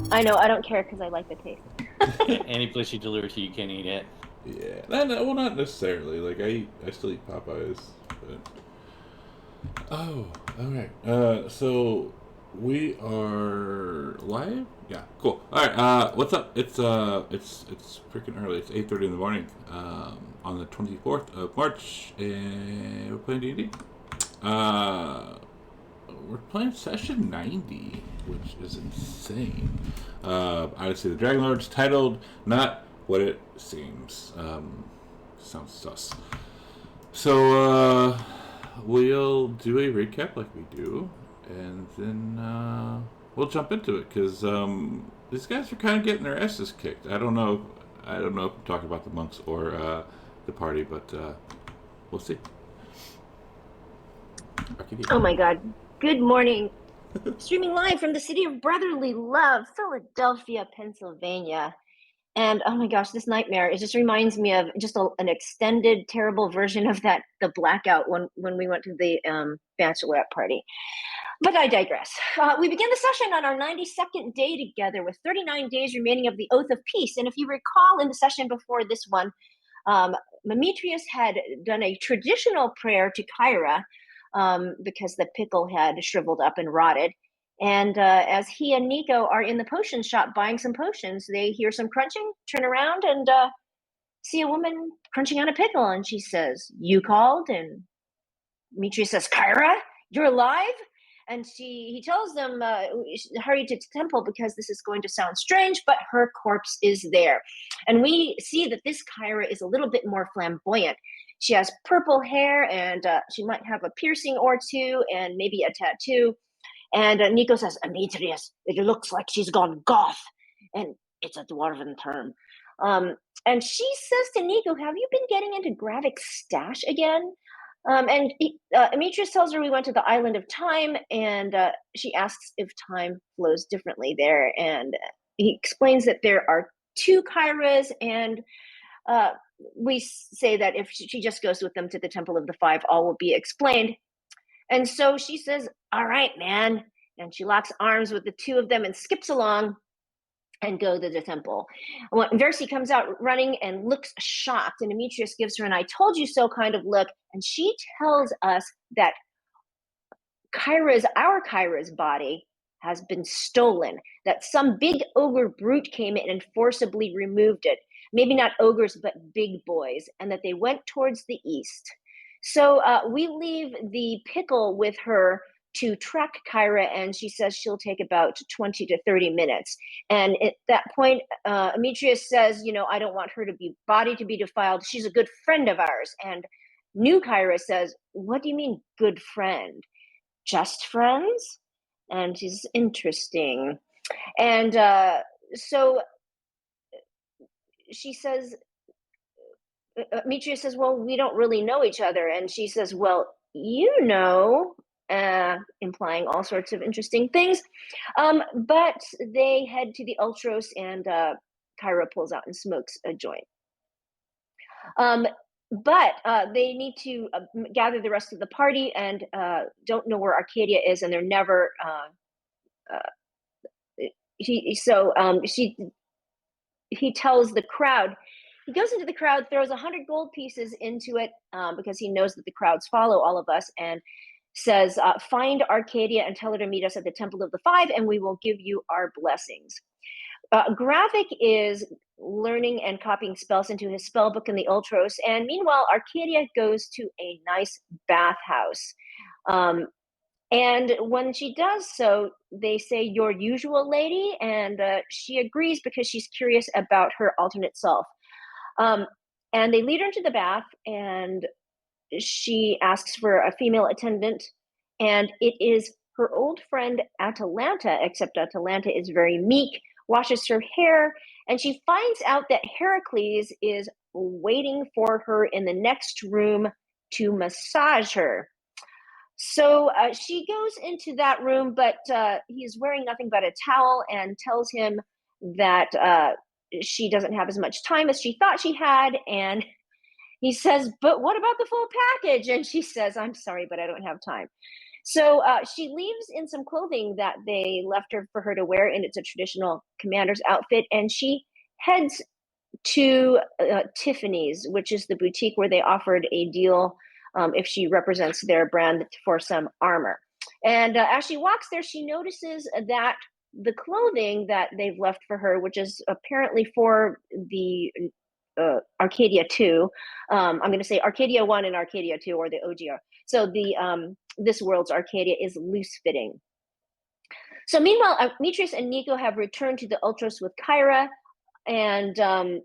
I know, I don't care because I like the taste. Any place you deliver to, you can't eat it. Yeah, no, well, not necessarily. Like I still eat Popeyes, but all right. So we are live. Yeah, cool. All right. What's up? It's freaking early. It's 8:30 in the morning. On the 24th of March, and we're playing D&D. We're playing session 90, which is insane. Odyssey of the Dragonlords, titled Not What It Seems. Sounds sus. So, we'll do a recap like we do, and then we'll jump into it, because these guys are kind of getting their asses kicked. I don't know if I'm talking about the monks or the party, but we'll see. Oh my god. Good morning. Streaming live from the city of brotherly love, Philadelphia, Pennsylvania. And oh my gosh, this nightmare, it just reminds me of just an extended, terrible version of the blackout when we went to the bachelorette party. But I digress. We begin the session on our 92nd day together with 39 days remaining of the Oath of Peace. And if you recall in the session before this one, Demetrius had done a traditional prayer to Kyra, because the pickle had shriveled up and rotted. And as he and Nico are in the potion shop buying some potions, they hear some crunching, turn around, and see a woman crunching on a pickle. And she says, "You called?" And Demetrius says, "Kyra, you're alive?" And he tells them, hurry to the temple because this is going to sound strange, but her corpse is there. And we see that this Kyra is a little bit more flamboyant. She has purple hair, and she might have a piercing or two and maybe a tattoo. And Nico says, Demetrius, it looks like she's gone goth. And it's a dwarven term. And she says to Nico, have you been getting into Gravik's stash again? And Demetrius tells her we went to the island of time, and she asks if time flows differently there. And he explains that there are two Kyras, and we say that if she just goes with them to the Temple of the Five, all will be explained. And so she says, all right, man. And she locks arms with the two of them and skips along and go to the temple. When Versi comes out running and looks shocked, and Demetrius gives her an I told you so kind of look, and she tells us that our Kyra's body has been stolen, that some big ogre brute came in and forcibly removed it. Maybe not ogres, but big boys, and that they went towards the east. So we leave the pickle with her to track Kyra, and she says she'll take about 20 to 30 minutes. And at that point, Demetrius says, I don't want her body to be defiled. She's a good friend of ours. And new Kyra says, what do you mean good friend? Just friends? And she's interesting. And so she says, Demetrius says, well, we don't really know each other. And she says, well, implying all sorts of interesting things. But they head to the Ultros, and Kyra pulls out and smokes a joint. But they need to gather the rest of the party, and don't know where Arcadia is, and they're never. He tells the crowd. He goes into the crowd, throws 100 gold pieces into it because he knows that the crowds follow all of us, and says, find Arcadia and tell her to meet us at the Temple of the Five, and we will give you our blessings. Gravik is learning and copying spells into his spell book in the Ultros, and meanwhile, Arcadia goes to a nice bathhouse. And when she does so, they say, your usual lady, and she agrees because she's curious about her alternate self. And they lead her into the bath, and she asks for a female attendant, and it is her old friend Atalanta, except Atalanta is very meek, washes her hair, and she finds out that Heracles is waiting for her in the next room to massage her. So she goes into that room, but he's wearing nothing but a towel and tells him that she doesn't have as much time as she thought she had. And he says, but what about the full package? And she says, I'm sorry, but I don't have time. So she leaves in some clothing that they left her for her to wear, and it's a traditional commander's outfit. And she heads to Tiffany's, which is the boutique where they offered a deal if she represents their brand for some armor. And as she walks there, she notices that the clothing that they've left for her, which is apparently for the Arcadia 2. I'm going to say Arcadia 1 and Arcadia 2, or the OGR. So the this world's Arcadia is loose fitting. So meanwhile, Demetrius and Nico have returned to the Ultros with Kyra and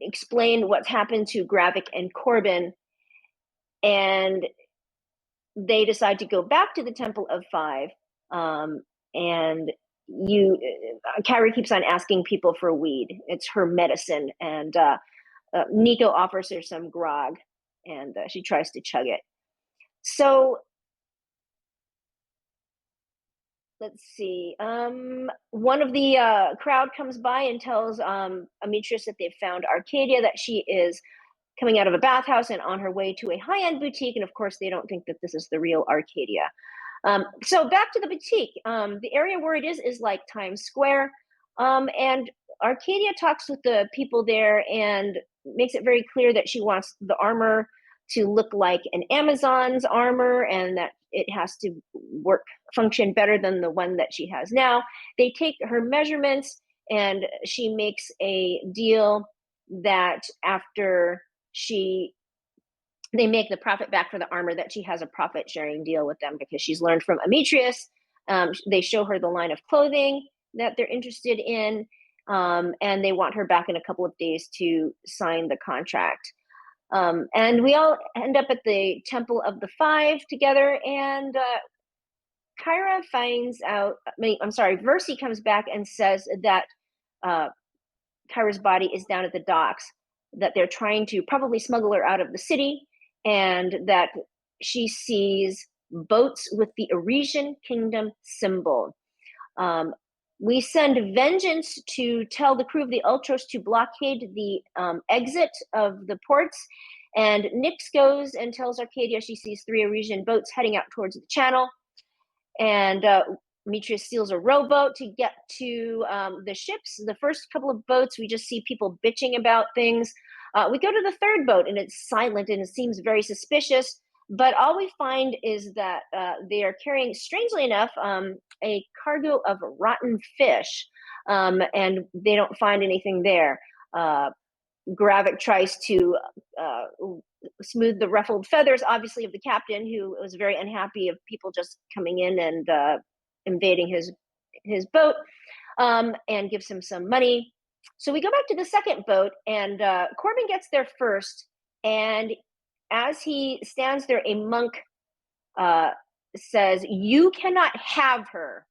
explain what's happened to Gravik and Corbin. And they decide to go back to the Temple of Five. And Kyra keeps on asking people for weed. It's her medicine. And Nico offers her some grog, and she tries to chug it. So let's see. One of the crowd comes by and tells Demetrius that they've found Arcadia, that she is coming out of a bathhouse and on her way to a high-end boutique. And of course, they don't think that this is the real Arcadia. So back to the boutique. The area where it is like Times Square. And Arcadia talks with the people there and makes it very clear that she wants the armor to look like an Amazon's armor, and that it has to function better than the one that she has now. They take her measurements, and she makes a deal that after she they make the profit back for the armor, that she has a profit sharing deal with them because she's learned from Amitrius. They show her the line of clothing that they're interested in, and they want her back in a couple of days to sign the contract. And we all end up at the Temple of the Five together, and Kyra finds out, Versi comes back and says that Kyra's body is down at the docks, that they're trying to probably smuggle her out of the city, and that she sees boats with the Arisian kingdom symbol. We send Vengeance to tell the crew of the Ultros to blockade the exit of the ports, and Nyx goes and tells Arcadia she sees 3 Arisian boats heading out towards the channel, and Demetrius steals a rowboat to get to the ships. The first couple of boats, we just see people bitching about things. We go to the third boat, and it's silent, and it seems very suspicious. But all we find is that they are carrying, strangely enough, a cargo of rotten fish, and they don't find anything there. Gravik tries to smooth the ruffled feathers, obviously, of the captain, who was very unhappy of people just coming in and invading his boat, and gives him some money. So we go back to the second boat, and Corbin gets there first, and as he stands there, a monk says, "You cannot have her,"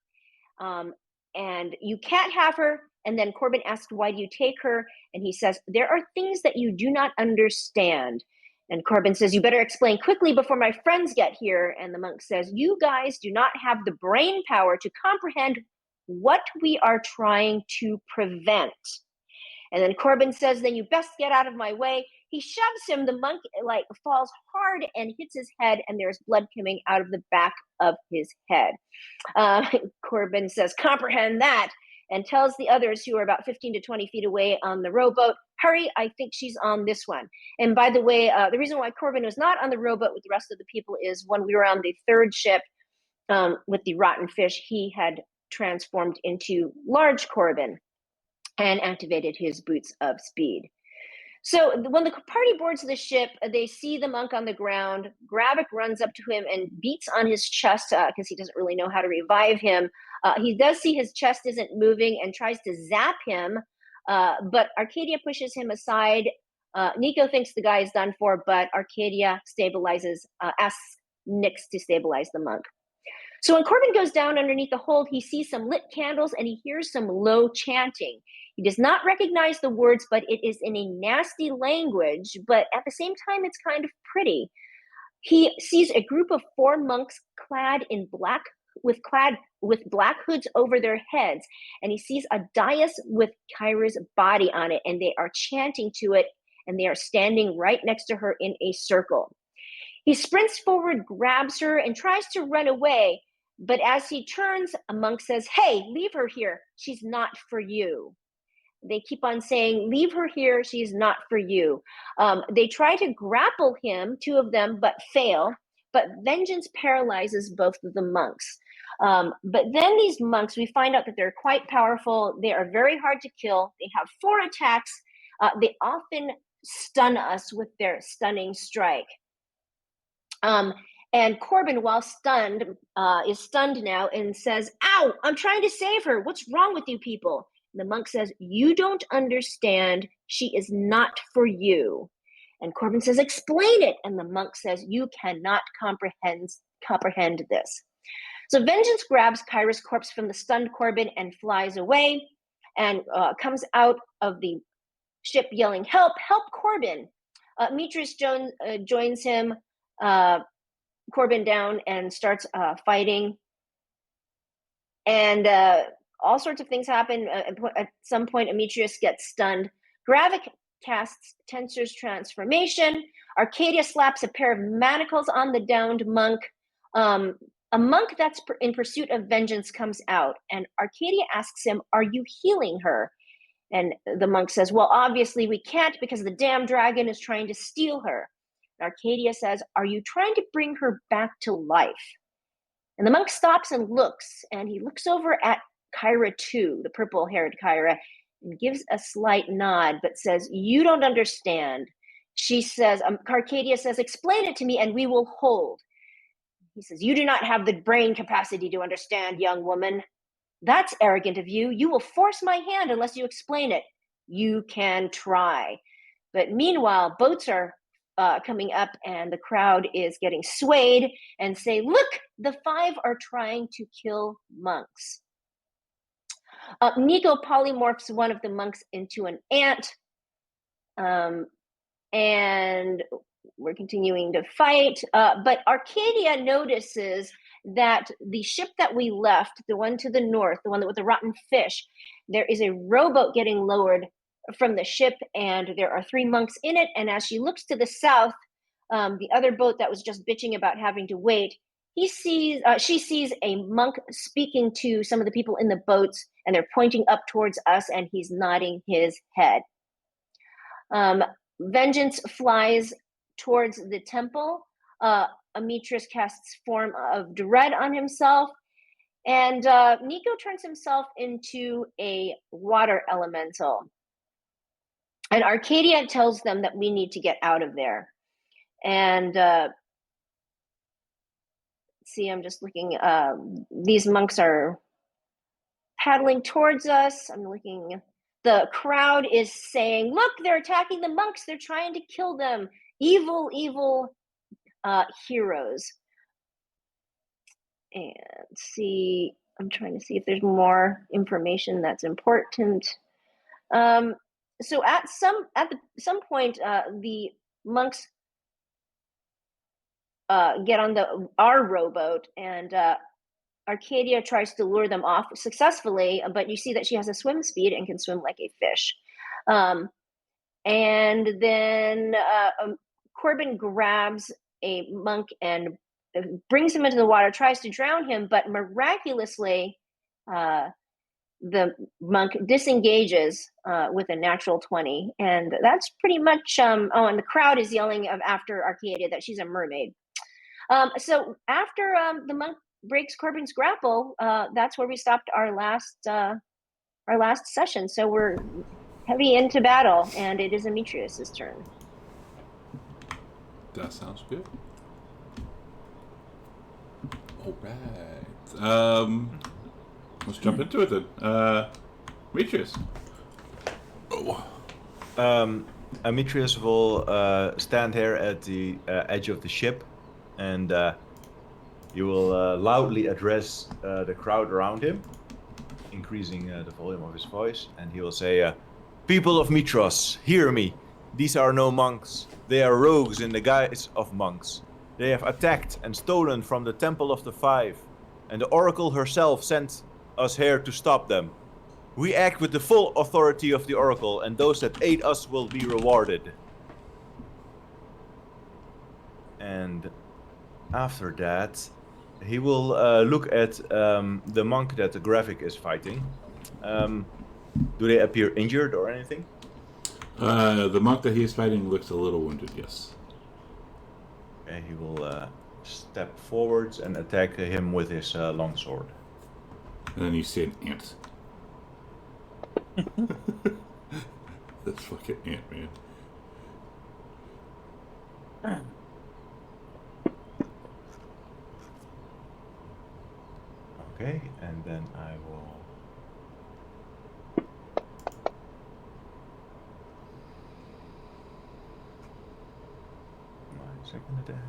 and you can't have her. And then Corbin asks, "Why do you take her?" And he says, "There are things that you do not understand." And Corbin says, "You better explain quickly before my friends get here." And the monk says, "You guys do not have the brain power to comprehend what we are trying to prevent." And then Corbin says, "Then you best get out of my way." He shoves him. The monk falls hard and hits his head, and there's blood coming out of the back of his head. Corbin says, "Comprehend that," and tells the others, who are about 15 to 20 feet away on the rowboat, "Hurry, I think she's on this one." And by the way, the reason why Corbin was not on the rowboat with the rest of the people is when we were on the third ship with the rotten fish, he had transformed into large Corbin and activated his boots of speed. So when the party boards the ship, they see the monk on the ground. Gravik runs up to him and beats on his chest because he doesn't really know how to revive him. He does see his chest isn't moving and tries to zap him, but Arcadia pushes him aside. Nico thinks the guy is done for, but Arcadia asks Nyx to stabilize the monk. So when Corbin goes down underneath the hold, he sees some lit candles and he hears some low chanting. He does not recognize the words, but it is in a nasty language, but at the same time, it's kind of pretty. He sees a group of 4 monks clad in black, with black hoods over their heads, and he sees a dais with Kyra's body on it, and they are chanting to it, and they are standing right next to her in a circle. He sprints forward, grabs her, and tries to run away, but as he turns, a monk says, "Hey, leave her here. She's not for you." They keep on saying, "Leave her here. She's not for you." They try to grapple him, 2 of them, but fail. But Vengeance paralyzes both of the monks. But then these monks, we find out that they're quite powerful. They are very hard to kill. They have 4 attacks. They often stun us with their stunning strike. And Corbin, while stunned, is stunned now and says, "Ow, I'm trying to save her. What's wrong with you people?" The monk says, "You don't understand. She is not for you." And Corbin says, "Explain it." And the monk says, "You cannot comprehend this." So Vengeance grabs Kyra's corpse from the stunned Corbin and flies away, and comes out of the ship yelling, "Help, help Corbin." Demetrius joins him, Corbin down, and starts fighting. And all sorts of things happen. At some point, Demetrius gets stunned. Gravik casts Tensor's transformation. Arcadia slaps a pair of manacles on the downed monk. A monk that's in pursuit of Vengeance comes out, and Arcadia asks him, "Are you healing her?" And the monk says, "Well, obviously we can't because the damn dragon is trying to steal her." And Arcadia says, "Are you trying to bring her back to life?" And the monk stops and looks, and he looks over at Kyra too, the purple-haired Kyra, and gives a slight nod, but says, "You don't understand. She says, Carcadia says, explain it to me and we will hold. He says, you do not have the brain capacity to understand, young woman. That's arrogant of you. You will force my hand unless you explain it. You can try. But meanwhile, boats are coming up and the crowd is getting swayed and say, look, the 5 are trying to kill monks. Nico polymorphs one of the monks into an ant. And we're continuing to fight. But Arcadia notices that the ship that we left, the one to the north, the one with the rotten fish, there is a rowboat getting lowered from the ship, and there are 3 monks in it. And as she looks to the south, the other boat that was just bitching about having to wait, she sees a monk speaking to some of the people in the boats, and they're pointing up towards us, and he's nodding his head. Vengeance flies towards the temple. Amitrus casts form of dread on himself, and Nico turns himself into a water elemental. And Arcadia tells them that we need to get out of there. And see, I'm just looking. These monks are paddling towards us. I'm looking. The crowd is saying, look, they're attacking the monks. They're trying to kill them. Evil, evil heroes. And see, I'm trying to see if there's more information that's important. So at some point, the monks get on our rowboat, and Arcadia tries to lure them off successfully, but you see that she has a swim speed and can swim like a fish. And then Corbin grabs a monk and brings him into the water, tries to drown him, but miraculously, the monk disengages with a natural 20. And that's pretty much, and the crowd is yelling after Arcadia that she's a mermaid. So after the monk breaks Corbin's grapple, that's where we stopped our last session. So we're heavy into battle, and it is Amitrius' turn. That sounds good. All right. Let's jump into it then. Amitrius. Oh. Amitrius will stand here at the edge of the ship, and he will loudly address the crowd around him, increasing the volume of his voice, and he will say, people of Mitros, hear me. These are no monks. They are rogues in the guise of monks. They have attacked and stolen from the Temple of the 5, and the Oracle herself sent us here to stop them. We act with the full authority of the Oracle, and those that aid us will be rewarded. And after that, he will look at the monk that the graphic is fighting. Do they appear injured or anything? The monk that he is fighting looks a little wounded, yes. Okay, he will step forwards and attack him with his longsword. And then you see an ant. That's fucking ant, man. Okay, and then I will... my second attack.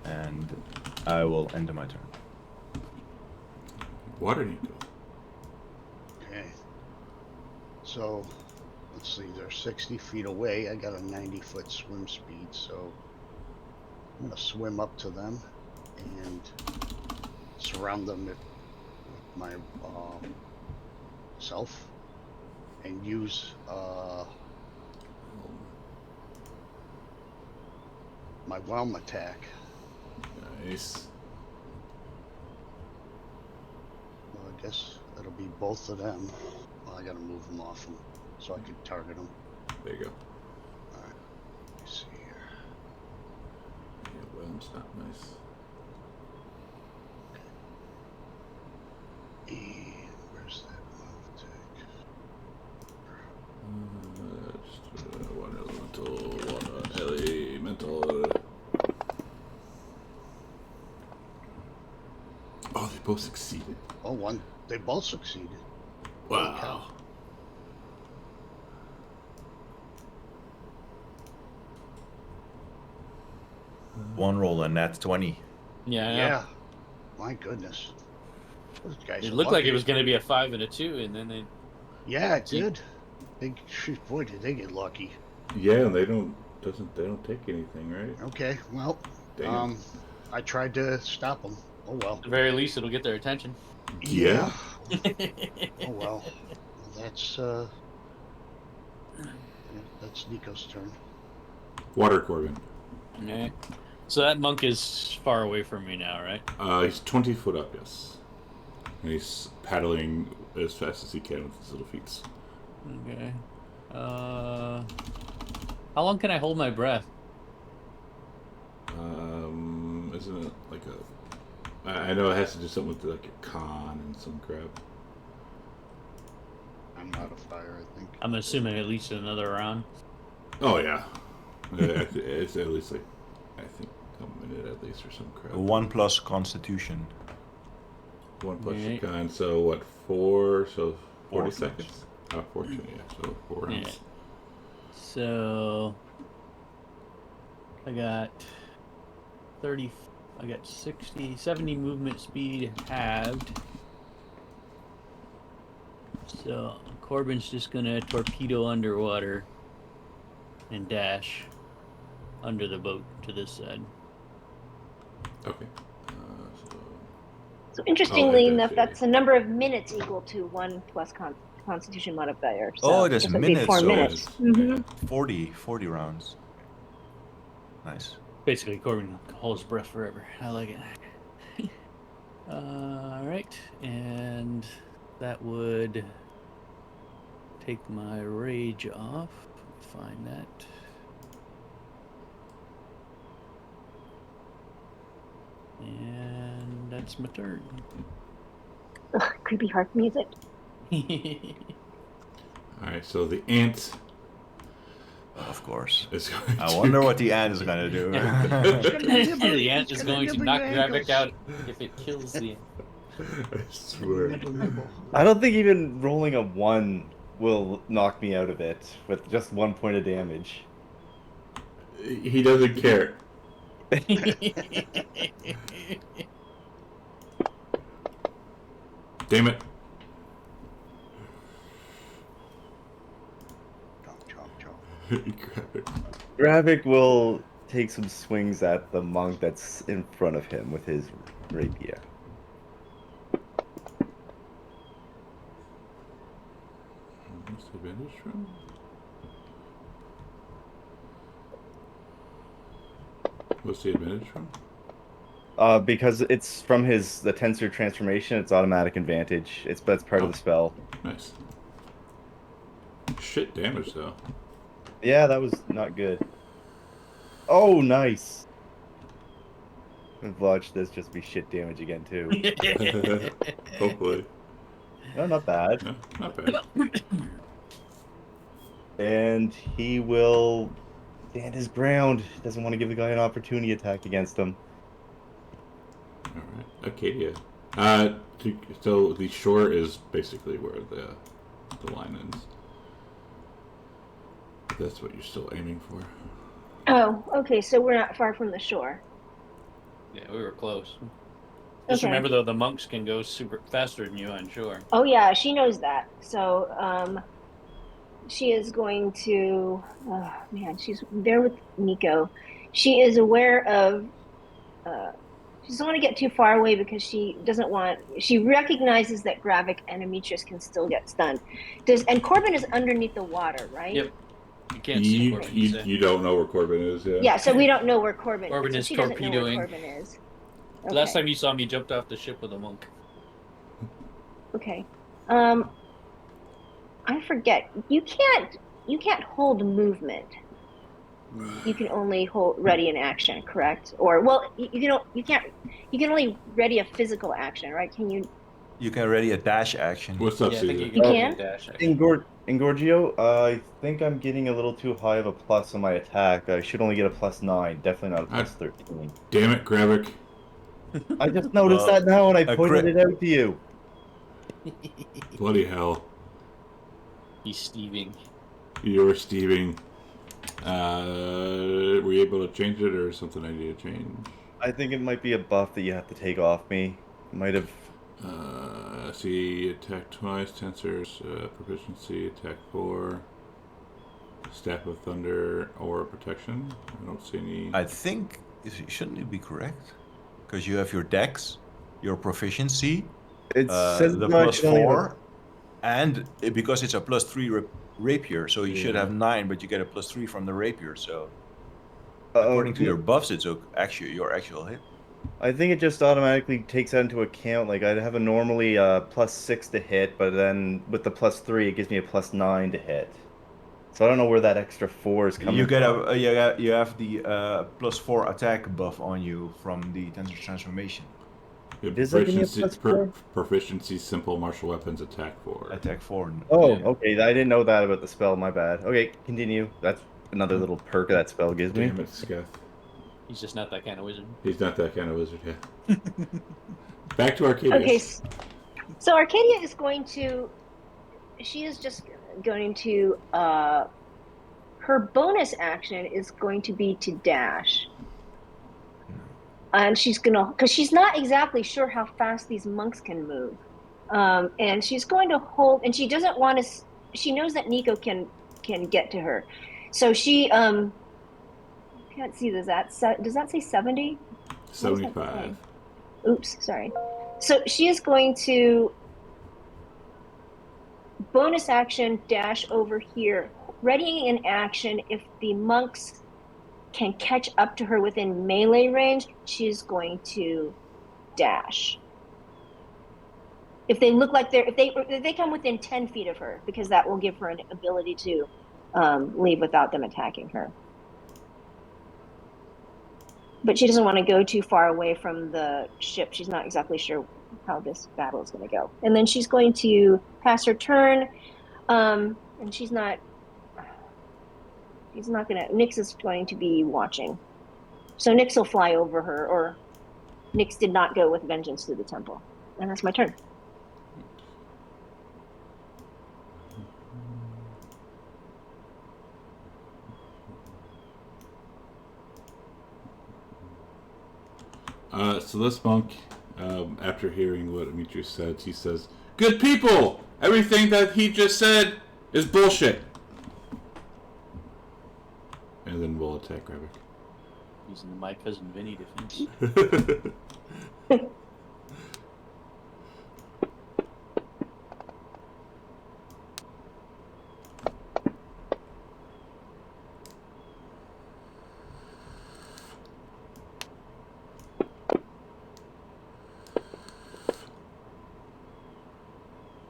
And I will end my turn. Water Nico. Okay. So, let's see, they're 60 feet away. I got a 90-foot swim speed, so I'm going to swim up to them and surround them with my self and use my whelm attack. Nice. Well, I guess it'll be both of them. Well, I gotta move them off them so I can target them. There you go. Alright, let me see here. Yeah, whelm's not nice. And where's that whelm attack? both succeeded. Oh, one. They both succeeded. Wow. One roll and that's 20. Yeah, I know. Yeah. My goodness. Those guys It are looked like it lucky. was going to be a 5 and a 2, and then they. Yeah, it See? did. Boy, did they get lucky. Yeah, and they don't take anything, right? Okay, well, Damn. I tried to stop them. Oh well. At the very least, it'll get their attention. Yeah. Oh well. That's that's Nico's turn. Water Corbin. Okay. So that monk is far away from me now, right? He's 20 foot up, yes. And he's paddling as fast as he can with his little feet. Okay. How long can I hold my breath? Isn't it like a... I know it has to do something with like a con and some crap. I'm out of fire, I think. I'm assuming at least another round. Oh, yeah. It's at least like, I think, a minute at least or some crap. 1 plus Constitution. 1 plus Yeah. your con, so what, 4? So 40 4 seconds? 14, yeah, so 4 rounds. Yeah. So I got 30. I got 60, 70 movement speed halved. So Corbin's just gonna torpedo underwater and dash under the boat to this side. Okay. So interestingly Oh, enough, okay. that's a number of minutes equal to 1 plus Constitution modifier. So Oh, it is this would be minutes, 4 so minutes. it's- 40 rounds. Nice. Basically, Corbin holds his breath forever. I like it. All right, and that would take my rage off. Find that. And that's my turn. Ugh, creepy harp music. Alright, so the ant Of course. is going I to... wonder what the ant is gonna do. The ant is gonna going to nibble knock your Gravik ankles. out if it kills the ant. I swear. Nibble, nibble. I don't think even rolling a 1 will knock me out of it with just 1 point of damage. He doesn't care. Damn it. Chomp, chomp, chomp. Gravik will take some swings at the monk that's in front of him with his rapier. What's the advantage from? What's the advantage from? Because it's from the tensor transformation, it's automatic advantage. That's part of the spell. Nice. Shit damage though. Yeah, that was not good. Oh, nice. Watch this just be shit damage again too. Hopefully. No, not bad. No, not bad. And he will stand his ground. Doesn't want to give the guy an opportunity attack against him. Alright. Acadia. So the shore is basically where the line ends. That's what you're still aiming for. Oh, okay. So we're not far from the shore. Yeah, we were close. Just Okay. remember, though, the monks can go super faster than you on shore. Oh yeah, she knows that. So she is going to. Oh man, she's there with Nico. She is aware of. She doesn't want to get too far away because she doesn't want. She recognizes that Gravik and Amitrus can still get stunned. And Corbin is underneath the water, right? Yep. You can't see Corbin. You don't know where Corbin is, yeah? Yeah. So we don't know where Corbin. Corbin so is she doesn't know where torpedoing. Corbin is. The last Okay. time you saw me, jumped off the ship with a monk. Okay. I forget. You can't hold movement. You can only hold ready an action, correct? Or well, you can only ready a physical action, right? Can you? You can ready a dash action. What's up, Yeah, I think Caesar? you You can can? dash. Actually. Ingorgio, I think I'm getting a little too high of a plus on my attack. I should only get a +9. Definitely not a +13. Damn it, Gravik. I just noticed Well, that now and I a pointed crit- it out to you. Bloody hell. He's Steving. You're Steving. Were you able to change it or something I need to change? I think it might be a buff that you have to take off me. Might have. See, attack twice, tensors, proficiency, attack 4, staff of thunder, or protection. I don't see any. I think shouldn't it be correct? Because you have your dex, your proficiency, It says the no, I plus should only have 4, and because it's a plus 3 rapier, so you should Yeah. have 9, but you get a plus 3 from the rapier. So Uh-oh. according to your buffs, it's actually your actual hit. I think it just automatically takes that into account. Like I'd have a normally +6 to hit, but then with the +3, it gives me a +9 to hit. So I don't know where that extra 4 is coming You get from. you have the plus 4 attack buff on you from the tensor transformation. Yeah, Does that give me a +4? proficiency, simple martial weapons, attack 4. Attack 4. Oh, Yeah. okay. I didn't know that about the spell. My bad. Okay, continue. That's another little perk that spell gives me. Damn it, Sketh. He's just not that kind of wizard. He's not that kind of wizard, yeah. Back to Arcadius. Okay, so Arcadia is going to. She is just going to. Her bonus action is going to be to dash. And she's gonna, because she's not exactly sure how fast these monks can move, and she's going to hold. And she doesn't want to. She knows that Nico can get to her, so she can't see. Does that say 70? 75. Oops, sorry. So she is going to bonus action dash over here, readying an action if the monks can catch up to her within melee range. She's going to dash. If they look like if they come within 10 feet of her, because that will give her an ability to leave without them attacking her. But she doesn't want to go too far away from the ship. She's not exactly sure how this battle is going to go. And then she's going to pass her turn, and she's not going to. Nyx is going to be watching. So Nyx will fly over her, or Nyx did not go with vengeance through the temple. And that's my turn. So this monk, after hearing what Demetrius said, he says, "Good people! Everything that he just said is bullshit!" And then we'll attack Gravik. Using the My Cousin Vinny defense.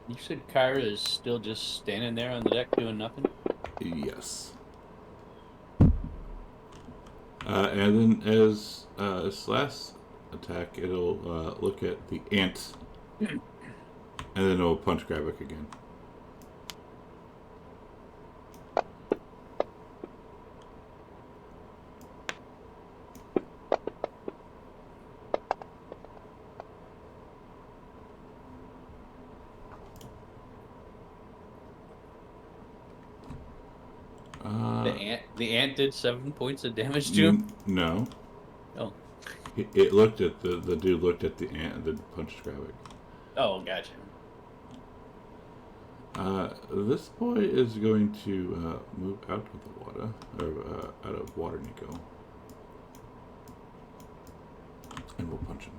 You said Kyra is still just standing there on the deck doing nothing? Yes. And then as its last attack, it'll look at the ant, and then it'll punch Gravik again. The ant did 7 points of damage to him? No. Oh. It looked at the dude looked at the ant and then punched Gravik. Oh, gotcha. This boy is going to move out of the water, or out of water, Nico, and we'll punch him.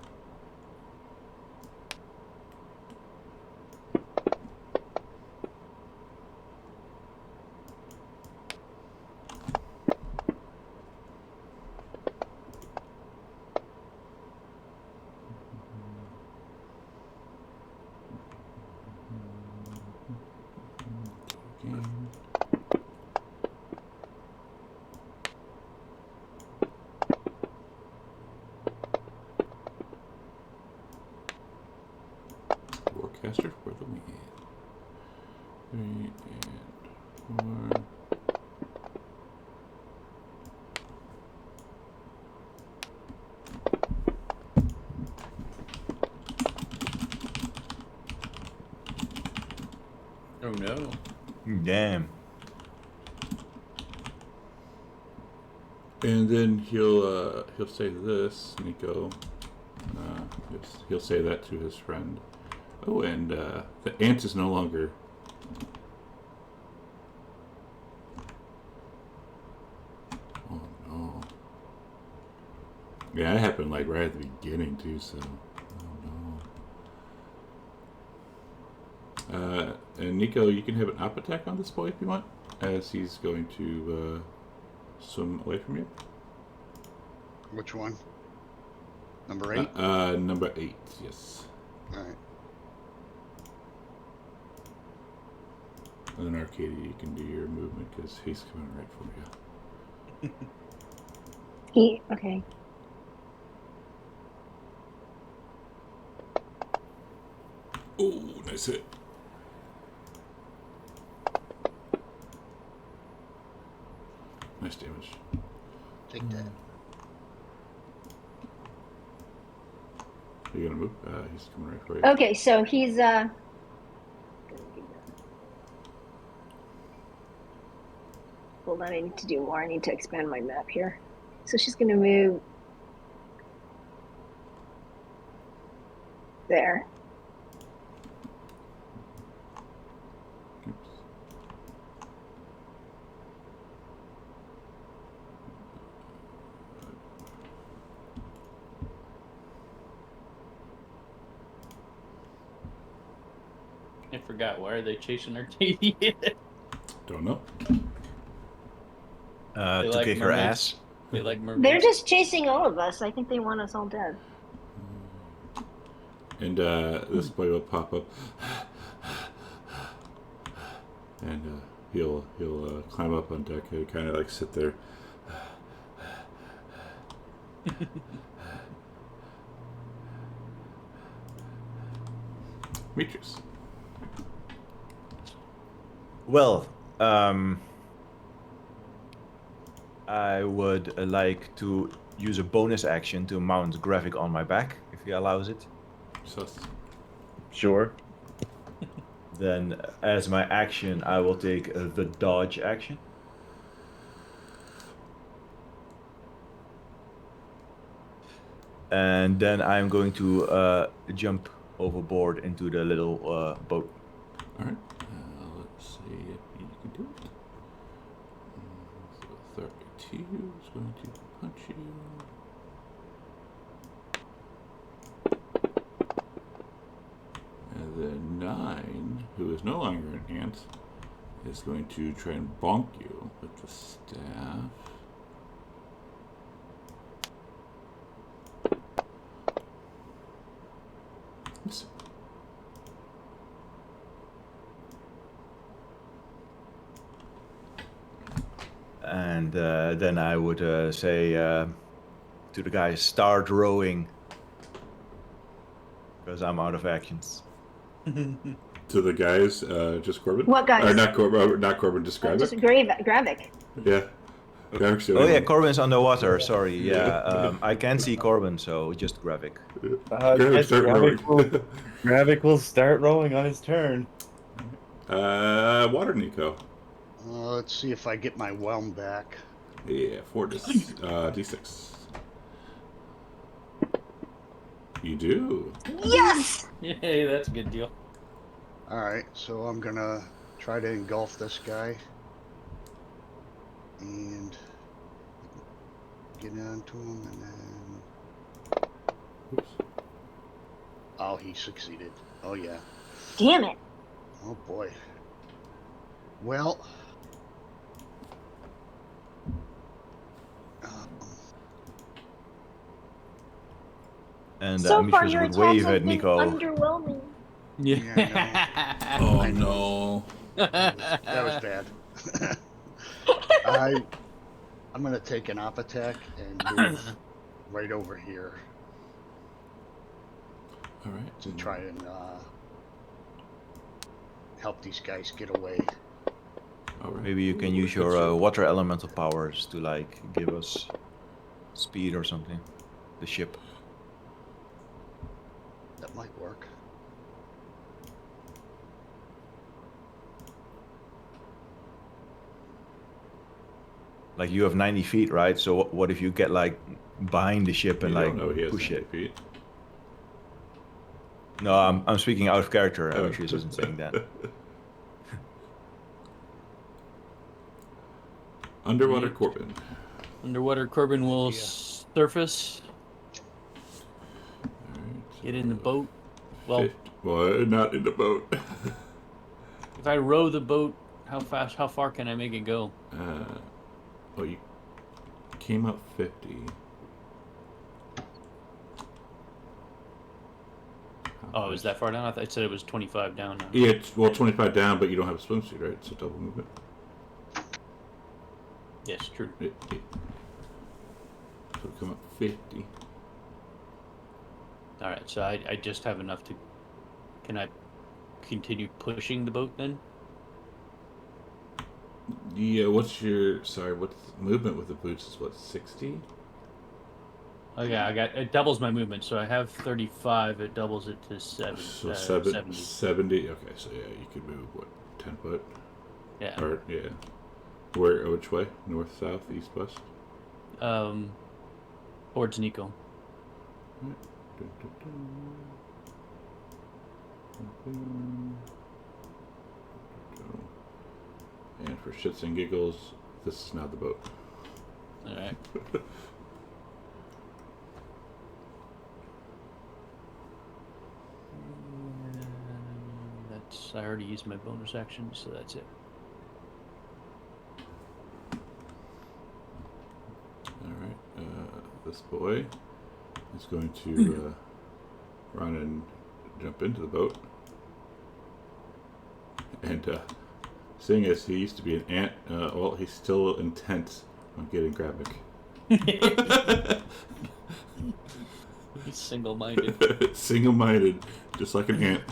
Warcaster for the win. 3 and 4. Damn. And then he'll say this, Nico. He'll say that to his friend. Oh, and the ant is no longer. Oh no. Yeah, that happened like right at the beginning too. So, oh no. And Nico, you can have an up attack on this boy if you want, as he's going to swim away from you. Which one? Number 8? Number 8, yes. Alright. And then Arcadia, you can do your movement because he's coming right for you. Okay. Oh, nice hit. Nice damage. Take that. Are you gonna move? He's coming right for you. Okay, so he's hold on, I need to do more. I need to expand my map here. So she's gonna move there. Oops. I forgot. Why are they chasing Arcadia? Don't know. They To like kick her mermaids. ass. They like mermaids. They're just chasing all of us. I think they want us all dead. And this boy will pop up, and he'll climb up on deck and kind of like sit there. Demetrius. Well, I would like to use a bonus action to mount Graphic on my back, if he allows it. Sus. Sure. Then, as my action, I will take the dodge action. And then I'm going to jump overboard into the little boat. All right. Let's see if you can do it. So 32 is going to punch you. And then 9, who is no longer an ant, is going to try and bonk you with the staff. Miss. And then I would say to the guy, start rowing. Because I'm out of actions. To the guys, just Corbin? What guys? Or not Corbin, just Gravik? Just Gravik. Yeah. Gravik's the Oh only yeah, one. Corbin's underwater, sorry. Yeah. Yeah, I can see Corbin, so just Graphic. Gravik's start rowing. Gravik will start rolling on his turn. Water Nico. Let's see if I get my whelm back. Yeah, 4 D6. You do. Yes! Yay, that's a good deal. Alright, so I'm gonna try to engulf this guy. And get onto him and then... Oops. Oh, he succeeded. Oh yeah. Damn it. Oh boy. Well... And So far, Mishras your would attacks wave have at been Nico. underwhelming. Yeah. Oh no. That was bad. I'm gonna take an op attack and move right over here All right. to try and help these guys get away. All right. Maybe you can use your water elemental powers to like give us speed or something. The ship. That might work. Like you have 90 feet, right? So what if you get like behind the ship and You like don't know he has push 90 it? feet. No, I'm speaking out of character. I Oh. actually wasn't saying that. Underwater Right. Corbin. Underwater Corbin will Yeah. surface, Alright, get in the boat. Well, well, not in the boat. if I row the boat, how far can I make it go? Oh, you came up 50. Oh, is that far down? I thought it said it was 25 down now. Yeah, it's, well, 25 down, but you don't have a swimsuit, right? So double movement. Yes, true. So come up 50. All right, so I just have enough to. Can I continue pushing the boat then? Yeah, what's movement with the boots is what, 60? Oh yeah, it doubles my movement, so I have 35. It doubles it to 70. So 70. 70. Okay, so yeah, you could move what, 10 foot? Yeah. Or yeah. Which way? North, south, east, west? Towards Nico. And for shits and giggles, this is now the boat. All right. I already used my bonus action, so that's it. Alright, this boy is going to run and jump into the boat. And seeing as he used to be an ant, well, he's still intent on getting Gravik. He's single-minded. Single-minded, just like an ant.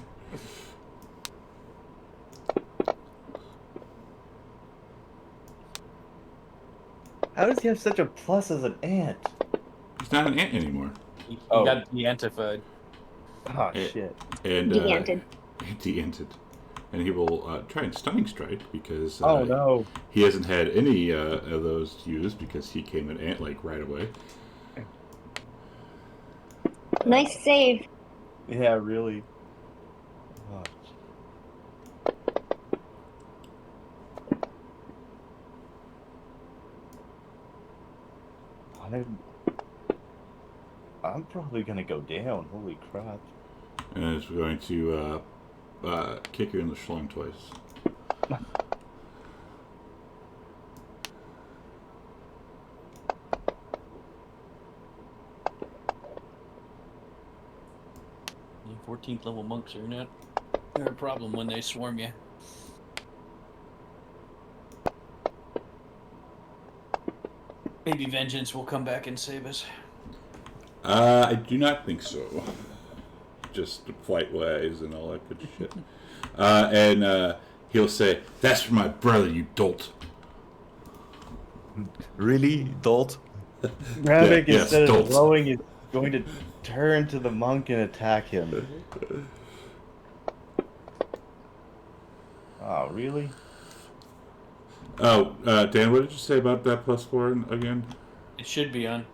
How does he have such a plus as an ant? He's not an ant anymore. He Oh. got de-antified. Oh Eh. shit. And De-anted. de-anted. And he will try and stunning strike because Oh no. he hasn't had any of those used because he came an ant like right away. Nice save. Yeah, really. Oh. I'm probably gonna go down. Holy crap. And it's going to kick you in the schlong twice. The 14th level monks are not. They're a problem when they swarm you. Maybe vengeance will come back and save us. I do not think so. Just flight wise and all that good shit. And he'll say, "That's for my brother, you dolt." Really, Dolt? Gravik, Yeah, instead of stilts. rowing, is going to turn to the monk and attack him. Oh, really? Oh, Dan, what did you say about that +4 again? It should be on.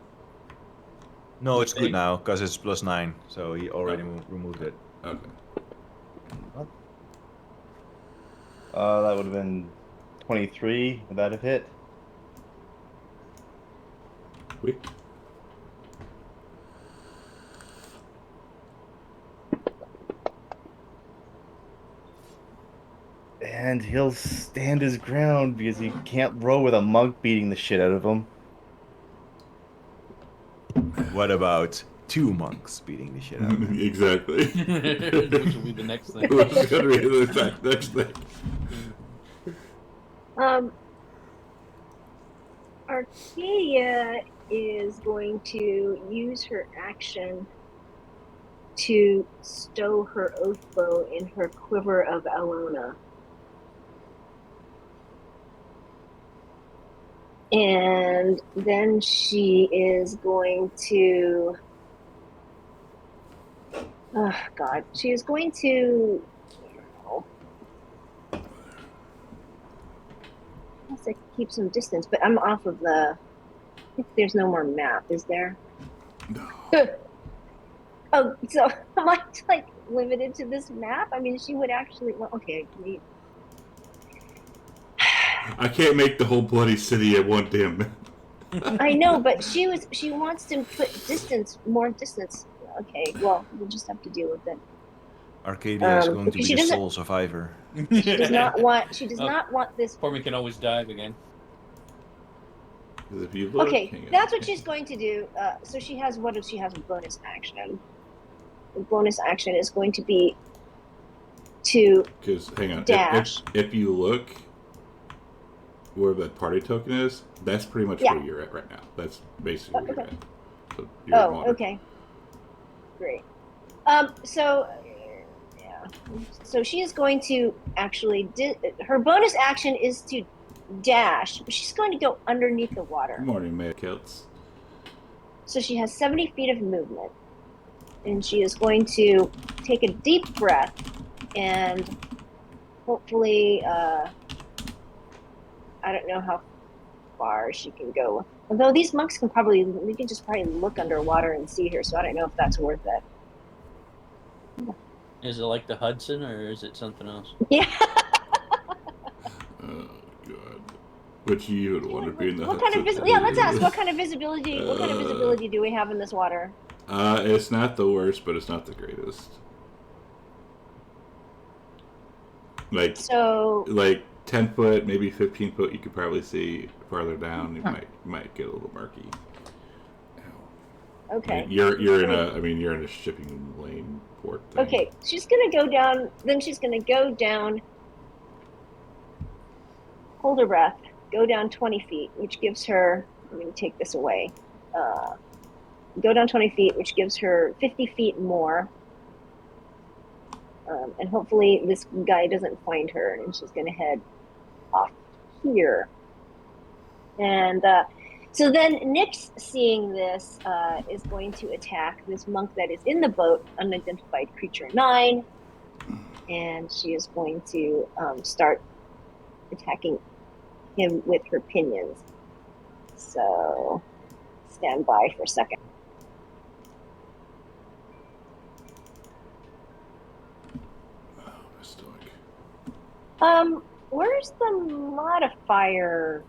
No, it's good now because it's +9. So he already removed it. Okay. What? That would have been 23. Would that have hit? Wait. And he'll stand his ground because he can't row with a monk beating the shit out of him. What about 2 monks beating the shit out of him? Exactly. Which will be the next thing. Which is going to be the exact next thing. Arcadia is going to use her action to stow her oath bow in her quiver of Alona. And then she is going to... Oh, God. She is going to... has to keep some distance, but I'm off of the. I think there's no more map, is there? No. Oh, so am I like limited to this map? I mean, she would actually. Well, okay. I can't make the whole bloody city at one damn minute. I know, but she wants to put more distance. Okay, well, we'll just have to deal with it. Arcadia is going to because be she the doesn't. sole survivor. She does not want. She does Oh. not want this. Or we can always dive again. If you look, Okay, hang on. that's what she's going to do. So she has what if she has a bonus action? The bonus action is going to be to Because hang on, dash. if you look where that party token is, that's pretty much Yeah. where you're at right now. That's basically where Okay. you're at. So you're in water. Okay. Great. So yeah. So she is going to actually her bonus action is to dash. She's going to go underneath the water. Good morning, Mad Kilts. So she has 70 feet of movement. And she is going to take a deep breath and hopefully, I don't know how far she can go. Although these monks we can just probably look underwater and see her, so I don't know if that's worth it. Is it like the Hudson, or is it something else? Yeah. Oh god. Which you would want to be in the What kind of Hudson. yeah, let's ask what kind of visibility do we have in this water? It's not the worst, but it's not the greatest. Like 10 foot, maybe 15 foot, you could probably see farther down. It might get a little murky. Okay. I mean, you're in a shipping lane port thing. Okay, she's gonna go down. Then she's gonna go down. Hold her breath. Go down 20 feet, which gives her. I'm gonna take this away. Go down 20 feet, which gives her 50 feet more. And hopefully this guy doesn't find her, and she's gonna head off here. And so then Nyx, seeing this, is going to attack this monk that is in the boat, unidentified creature 9, and she is going to start attacking him with her pinions. So stand by for a second. Oh, my stomach. Where's the modifier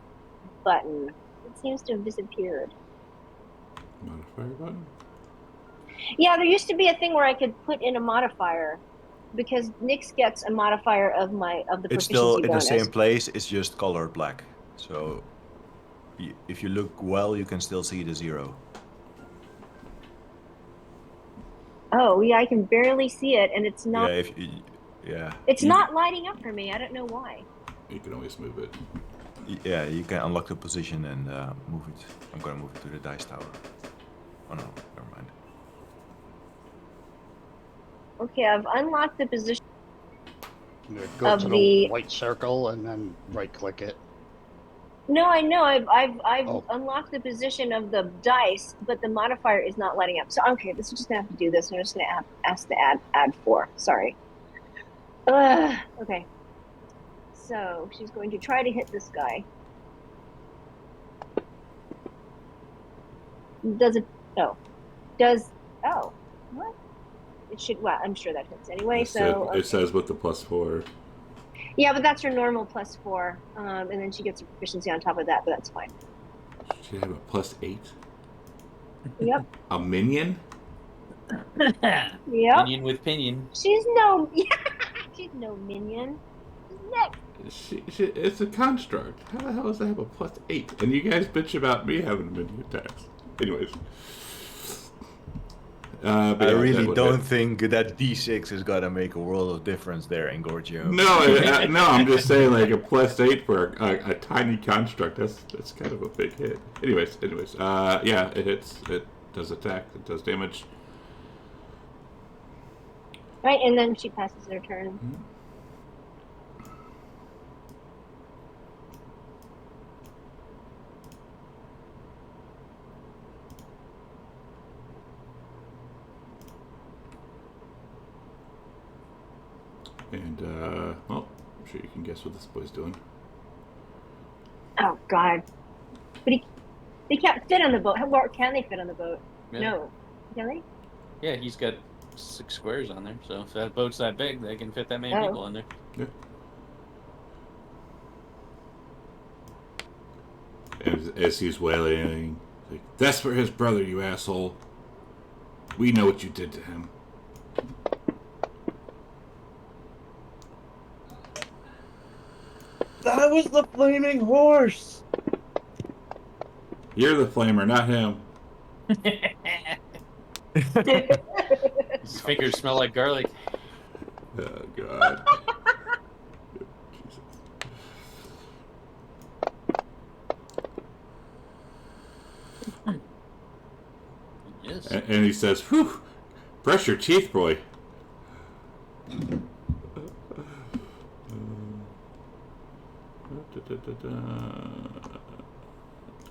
button? It seems to have disappeared. Modifier button? Yeah, there used to be a thing where I could put in a modifier because Nyx gets a modifier of the It's proficiency still in bonus. the same place. It's just colored black. So if you look well, you can still see the 0. Oh, yeah, I can barely see it, and it's not. Yeah. It's not lighting up for me. I don't know why. You can always move it. Yeah, you can unlock the position and move it. I'm gonna move it to the dice tower. Oh no, never mind. Okay, I've unlocked the position. Go Of to the- the white circle and then right-click it. No, I know. I've Oh. unlocked the position of the dice, but the modifier is not lighting up. So okay, this is just gonna have to do this. I'm just gonna ask to add 4. Sorry. Okay. So she's going to try to hit this guy. Does it? Oh. Does? Oh. What? It should. Well, I'm sure that hits anyway. It says with the +4. Yeah, but that's her normal +4, and then she gets a proficiency on top of that. But that's fine. She have a +8. Yep. A minion? Yep. Pinion with pinion. She's no. She's no minion. She's next. It's a construct. How the hell does that have a +8? And you guys bitch about me having minion attacks. Anyways. But I yeah, really that would don't hit. think that D6 is gonna make a world of difference there in Gorgio. No, I'm just saying like a +8 for a tiny construct. That's kind of a big hit. Anyways, yeah, it hits. It does attack. It does damage. Right, and then she passes her turn. Mm-hmm. And well, I'm sure you can guess what this boy's doing. Oh God! But they can't fit on the boat. How far can they fit on the boat? Yeah. No, can they? Yeah, he's got 6 squares on there, so if that boat's that big, they can fit that many Oh. people on there. Yeah. As he's wailing, like, that's for his brother, you asshole. We know what you did to him. That was the flaming horse. You're the flamer, not him. His fingers smell like garlic. Oh, God. Jesus. Yes. And he says, whew, brush your teeth, boy.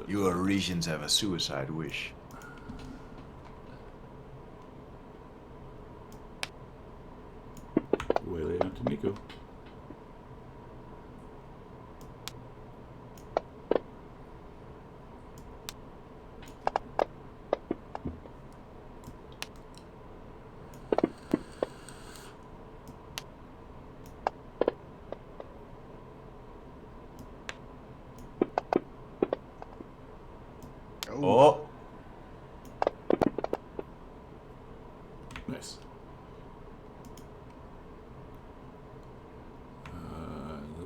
You Oresians have a suicide wish. Waylay onto Nico. Oh, Nice.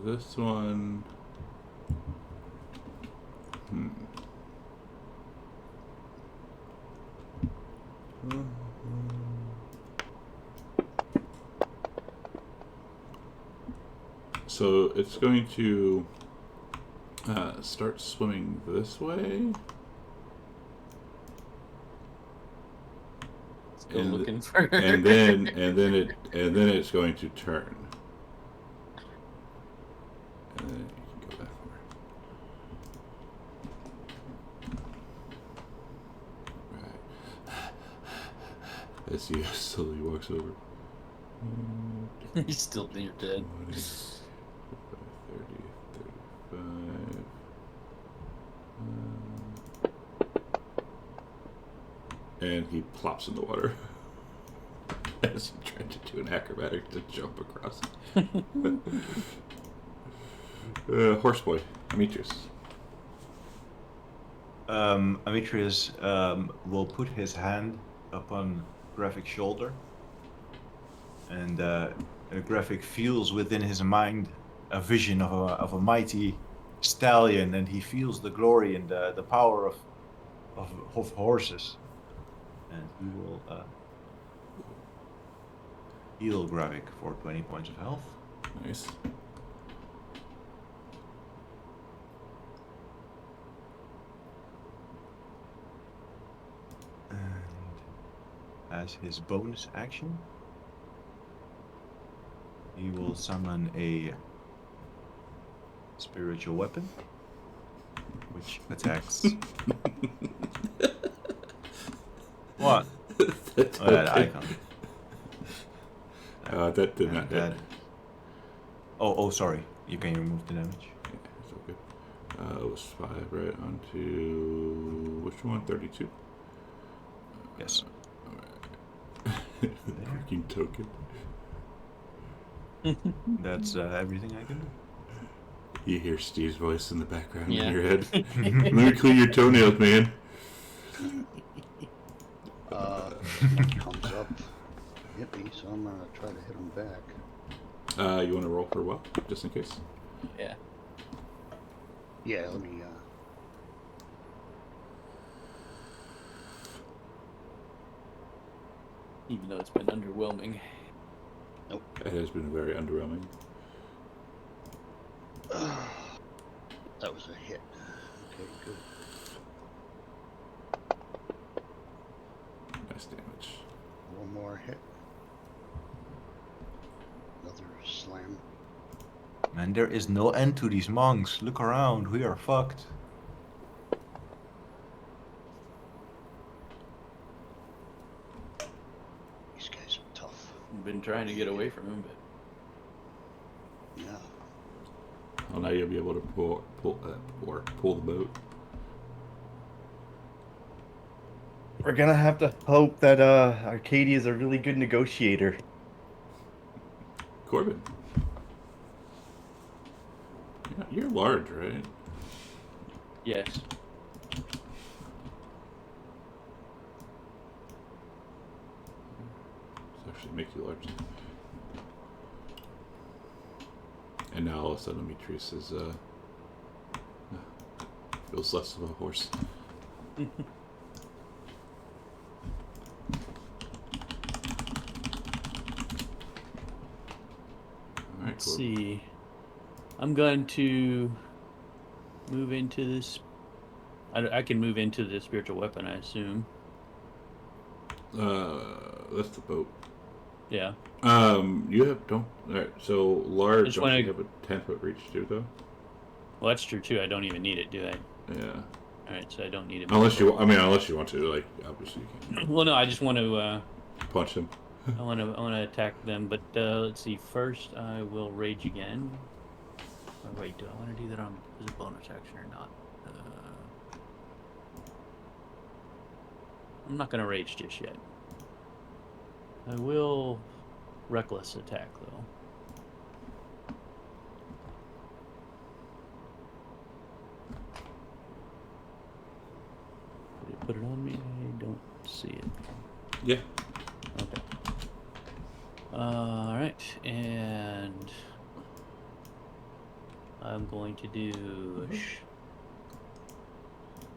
This one. So it's going to start swimming this way. Still And- looking for her. and then it's going to turn. And then you can go that far. Right. As he slowly walks over. He's still near dead. 20, 30, 35. And he plops in the water as he tried to do an acrobatic to jump across. Horseboy, Demetrius. Demetrius will put his hand upon Graphic's shoulder, and Graphic feels within his mind a vision of a mighty stallion, and he feels the glory and the power of horses. And he will heal Gravik for 20 points of health. Nice. And as his bonus action, he will summon a spiritual weapon, which attacks. What? That, Oh, yeah, the icon. that did not that. hit. Oh, sorry. You can remove the damage. Yeah, it's okay. It was 5, right? On to which one? 32. Yes. Freaking token. That's everything I can do. You hear Steve's voice in the background Yeah. in your head. Let me clean your toenails, man. Someone comes up, hit me, so I'm gonna try to hit him back. You want to roll for a while, just in case? Yeah. Yeah, let me. Even though it's been underwhelming. It has been very underwhelming. That was a hit. Okay, good. Nice damage. One more hit. Another slam. Man, there is no end to these monks. Look around. We are fucked. These guys are tough. I've been trying to get away from him, but Yeah. Well, now you'll be able to pull the boat. We're gonna have to hope that Arcadia is a really good negotiator. Corbin. You're large, right? Yes. This actually makes you large. And now all of a sudden Demetrius is feels less of a horse. Alright, Let's see. I'm going to move into this. I can move into the spiritual weapon, I assume. That's the boat. Yeah. You have don't. Alright, so large. Just Don't wanna- you have a 10-foot reach too, though? Well, that's true too. I don't even need it, do I? Yeah. All right, so I don't need it. Unless you want to, like, obviously you can Well, no, I just want to. punch him. I want to attack them, but let's see. First, I will rage again. Oh, wait, do I want to do that on as a bonus action or not? I'm not going to rage just yet. I will reckless attack though. Did it put it on me? I don't see it. Yeah. Okay. All right, and I'm going to do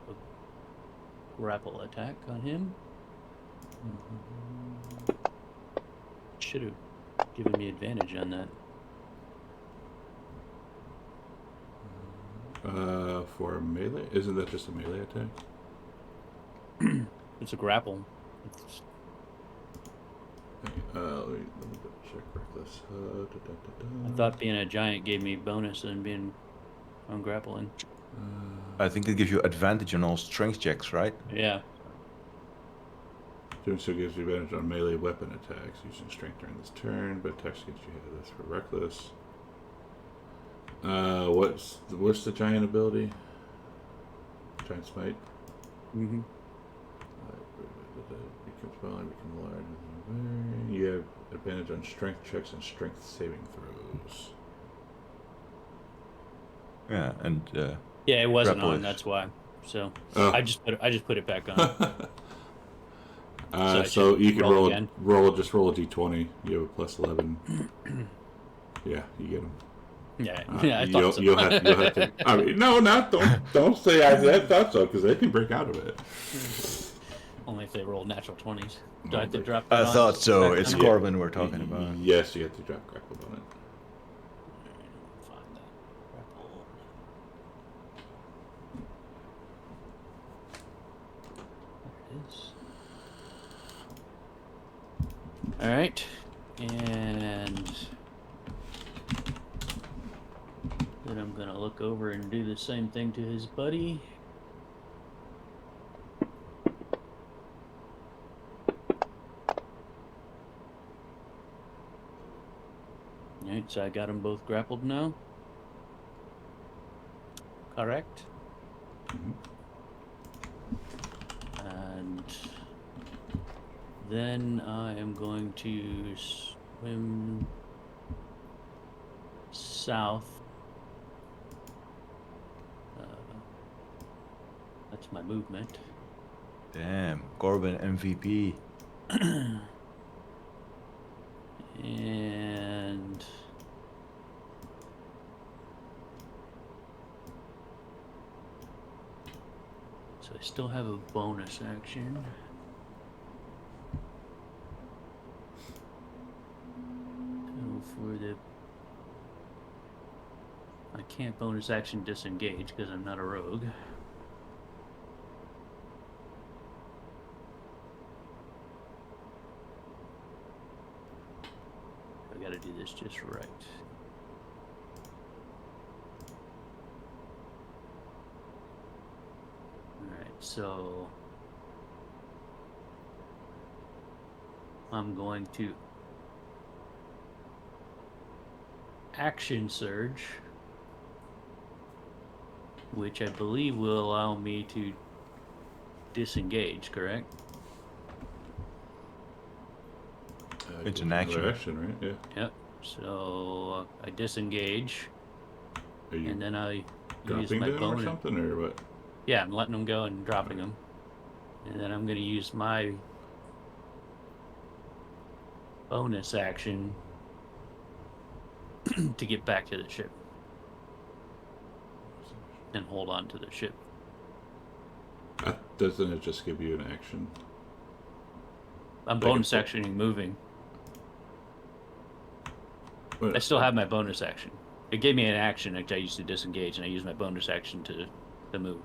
a grapple attack on him. Should have given me advantage on that. For melee, isn't that just a melee attack? It's a grapple. It's, Let me double check reckless. I thought being a giant gave me bonus and being on grappling. I think it gives you advantage on all strength checks, right? Yeah. Doing so gives you advantage on melee weapon attacks using strength during this turn, but attacks against you have this for reckless. What's the giant ability? Giant smite. Mm-hmm. Becomes smaller, become large. You have advantage on strength checks and strength saving throws. Yeah, and Yeah, it wasn't grapple on. is- That's why. So Oh. I just put it back on. I So should you can roll again? roll a d20. You have a plus 11. Yeah, you get them. Yeah, yeah, I thought so. You'll have to. I mean, no, don't say I thought so, because they can break out of it. Only if they roll natural 20s. Do I have to but- drop I that on? thought so. Back It's on? Corbin we're talking about. Yes, you have to drop grapple on it. Find that grapple. There it is. All right, and then I'm gonna look over and do the same thing to his buddy. All right, so I got them both grappled now. Correct. Mhm. And then I am going to swim south. That's my movement. Damn, Corbin MVP. And so I still have a bonus action. So for the I can't bonus action disengage because I'm not a rogue. I gotta do this just right. Alright, so I'm going to action surge which I believe will allow me to disengage, correct? It's give an another action. right? Yeah. Yep. So I disengage, Are you and then I use dropping my them or bonus. something, or what? Yeah, I'm letting them go and dropping them. And then I'm going to use my bonus action to get back to the ship and hold on to the ship. Doesn't it just give you an action? I'm Like a bonus fo- actioning moving. What- I still have my bonus action. It gave me an action which I used to disengage, and I used my bonus action to move.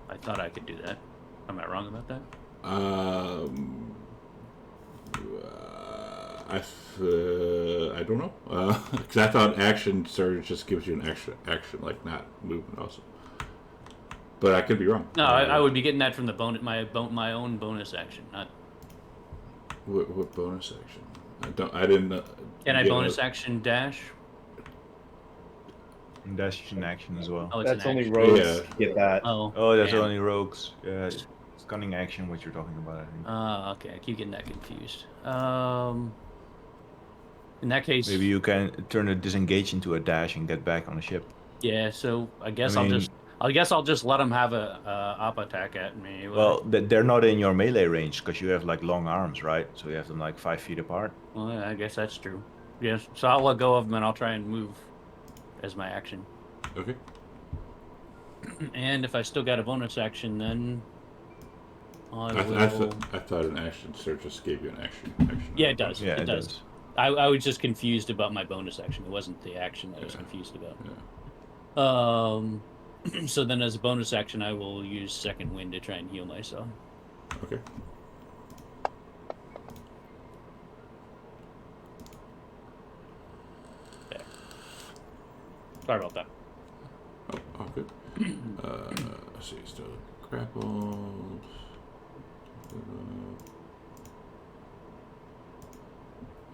I thought I could do that. Am I wrong about that? I don't know. Because I thought action surge just gives you an extra action, like not movement also. But I could be wrong. No, I would be getting that from the my own bonus action, not. What bonus action? I didn't. Can I get bonus a- action dash? And that's an action as well. Oh, it's That's an only action. rogues Yeah. get that. Oh. Oh, that's damn. only rogues. Yeah, it's cunning action, what you're talking about, I think. Okay. I keep getting that confused. In that case, Maybe you can turn a disengage into a dash and get back on the ship. yeah. So I guess I mean- I'll just let them have a op attack at me. Well, they're not in your melee range because you have like long arms, right? So you have them like 5 feet apart. Well, yeah, I guess that's true. Yes. So I'll let go of them and I'll try and move as my action. Okay. And if I still got a bonus action, then I will. I thought an action surge just gave you an action. Yeah, it does. Yeah, it does. I was just confused about my bonus action. It wasn't the action that I was confused about. Yeah. So then as a bonus action, I will use second wind to try and heal myself. Okay. Yeah. Sorry about that. Oh, good. Let's see, still grappled.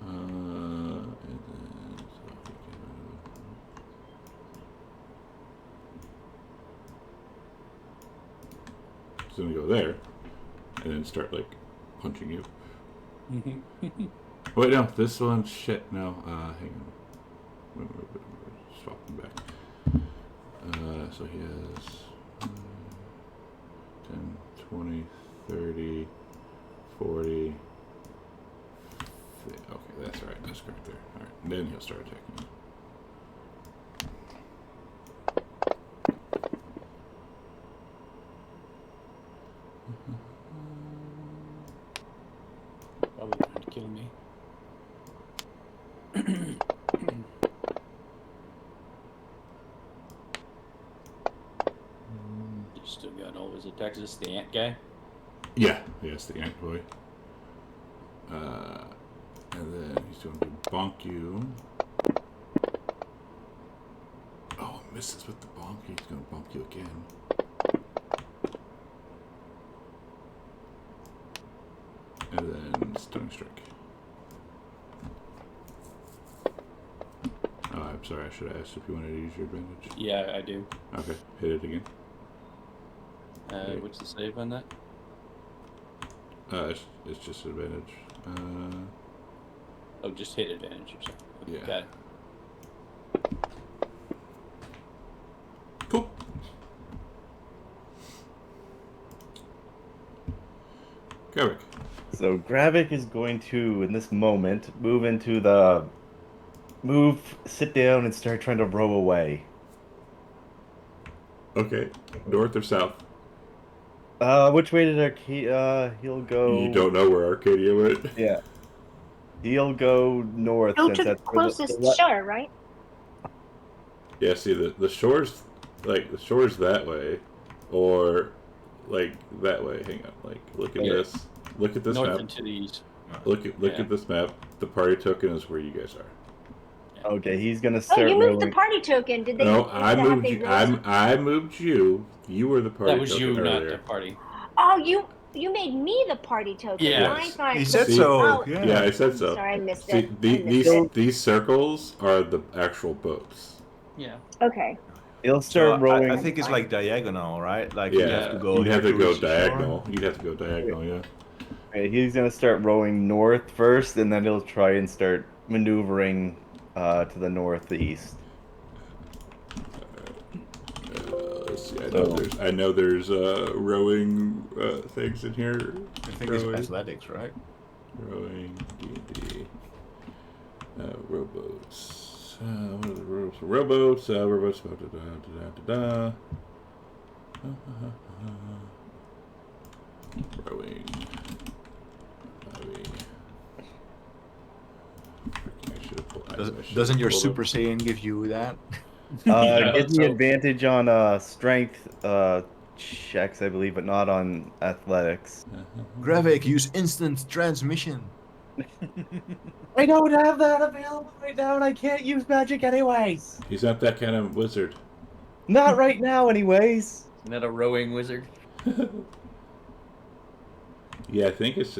And then so he can. He's gonna go there, and then start like punching you. Wait, no, this one. Shit, no. Hang on. Swap them back. So he has 10, 20, 30, 40. Okay, that's right. That's correct there. All right, and then he'll start attacking you. Probably trying to kill me. You still got all his attacks. Is this the ant guy? Yeah, yes, the ant boy. And then he's going to bonk you. Oh, misses with the bonk. He's going to bonk you again. And then stunning strike. Oh, I'm sorry. I should have asked if you wanted to use your advantage. Yeah, I do. Okay, hit it again. What's the save on that? It's just advantage. Oh, just hit advantage or something. Yeah. Got it. Cool. Gavik. So Gravik is going to, in this moment, sit down and start trying to row away. Okay, north or south? Which way did he'll go? You don't know where Arcadia went? Yeah. He'll go north. Go since to the that's where closest shore, right? Yeah, see, the shore's, like, the shore's that way, or, like, that way. Hang on, like, look at Yeah. this. Look at this North map. and to the east. Look Yeah. at this map. The party token is where you guys are. Okay, he's gonna Oh, start you moved the rowing. party token. Did they? No, did I they- have moved they you. rolled- I moved you. You were the party That was token you, not earlier. the party. Oh, you. You made me the party token. Yeah. I thought He said See? so. Oh, Yeah. Yeah, I said I'm so. sorry, I missed See, it. I missed it. these circles are the actual boats. Yeah. Okay. He'll So start rowing. I think it's like diagonal, right? Like Yeah, you have to go you'd here have to go towards the shore. diagonal. You'd have to go diagonal, yeah. Okay, he's gonna start rowing north first, and then he'll try and start maneuvering to the northeast. Let's see. So- I know there's rowing things in here. I think it's athletics, right? Rowing D&D. Rowboats. What are the rules for rowboats? Rowboats. Da, da, da, da, da. Rowing. I should have pulled. Doesn't your Super Saiyan give you that? Yeah, Gives me so- advantage on strength checks, I believe, but not on athletics. Gravik, use instant transmission. I don't have that available right now, and I can't use magic anyways. He's not that kind of wizard. Not right now, anyways. Isn't that a rowing wizard? Yeah, I think it's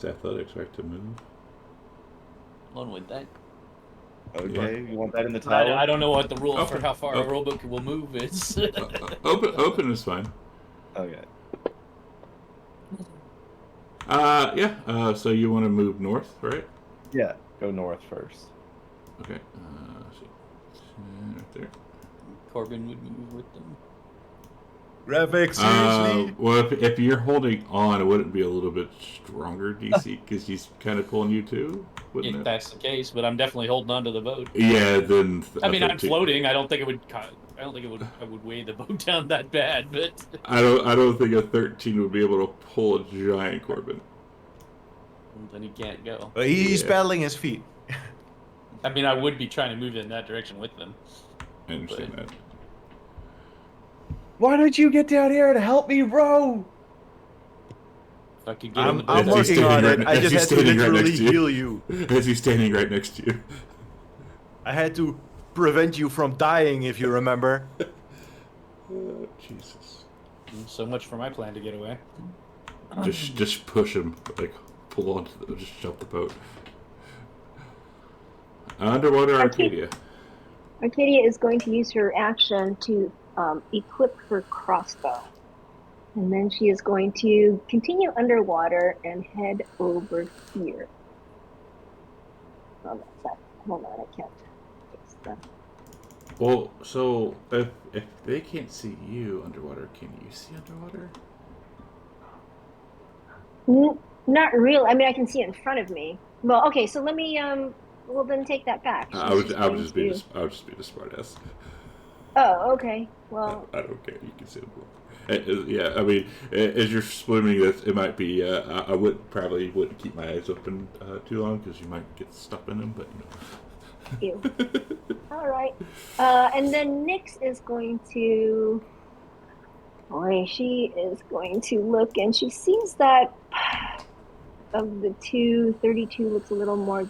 athletics, right, to move. Along with that. Okay, you want that in the tower? I don't know what the rule Okay. for how far a Okay. rowboat will move is. Open is fine. Okay. Yeah. So you want to move north, right? Yeah, go north first. Okay. Let's see. Right there. Corbin would move with them. Gravik, seriously? Well, if you're holding on, it wouldn't be a little bit stronger DC because he's kind of pulling you too, wouldn't If it? that's the case, but I'm definitely holding on to the boat. Yeah. Then I mean, I'm 13 floating. I don't think it would. I don't think it would. I would weigh the boat down that bad, but I don't think a 13 would be able to pull a giant Corbin. then he can't go. But he's Yeah. paddling his feet. I mean, I would be trying to move in that direction with them. I understand that. Why don't you get down here to help me row? If I could get on the boat, I'm As he's working on standing it. right- I as just he's had to standing right literally next to you. heal you. As he's standing right next to you. I had to prevent you from dying, if you remember. Jesus. so much for my plan to get away. Just push him, like pull onto just jump the boat. Underwater Arcadia. Arcadia is going to use her action to equip her crossbow. And then she is going to continue underwater and head over here. Oh, that's that. Hold on, I can't fix that. Well, so if they can't see you underwater, can you see underwater? Not real. I mean, I can see it in front of me. Well, okay, so let me well then take that back. I would She's just going be to- the smartass. Oh, okay. Well, I don't care. You can see them. Yeah, I mean, as you're swimming, it might be. I wouldn't keep my eyes open too long because you might get stuck in them. But ew. All right. And then Nyx is going to. Boy, she is going to look, and she sees that of the two, 32 looks a little more.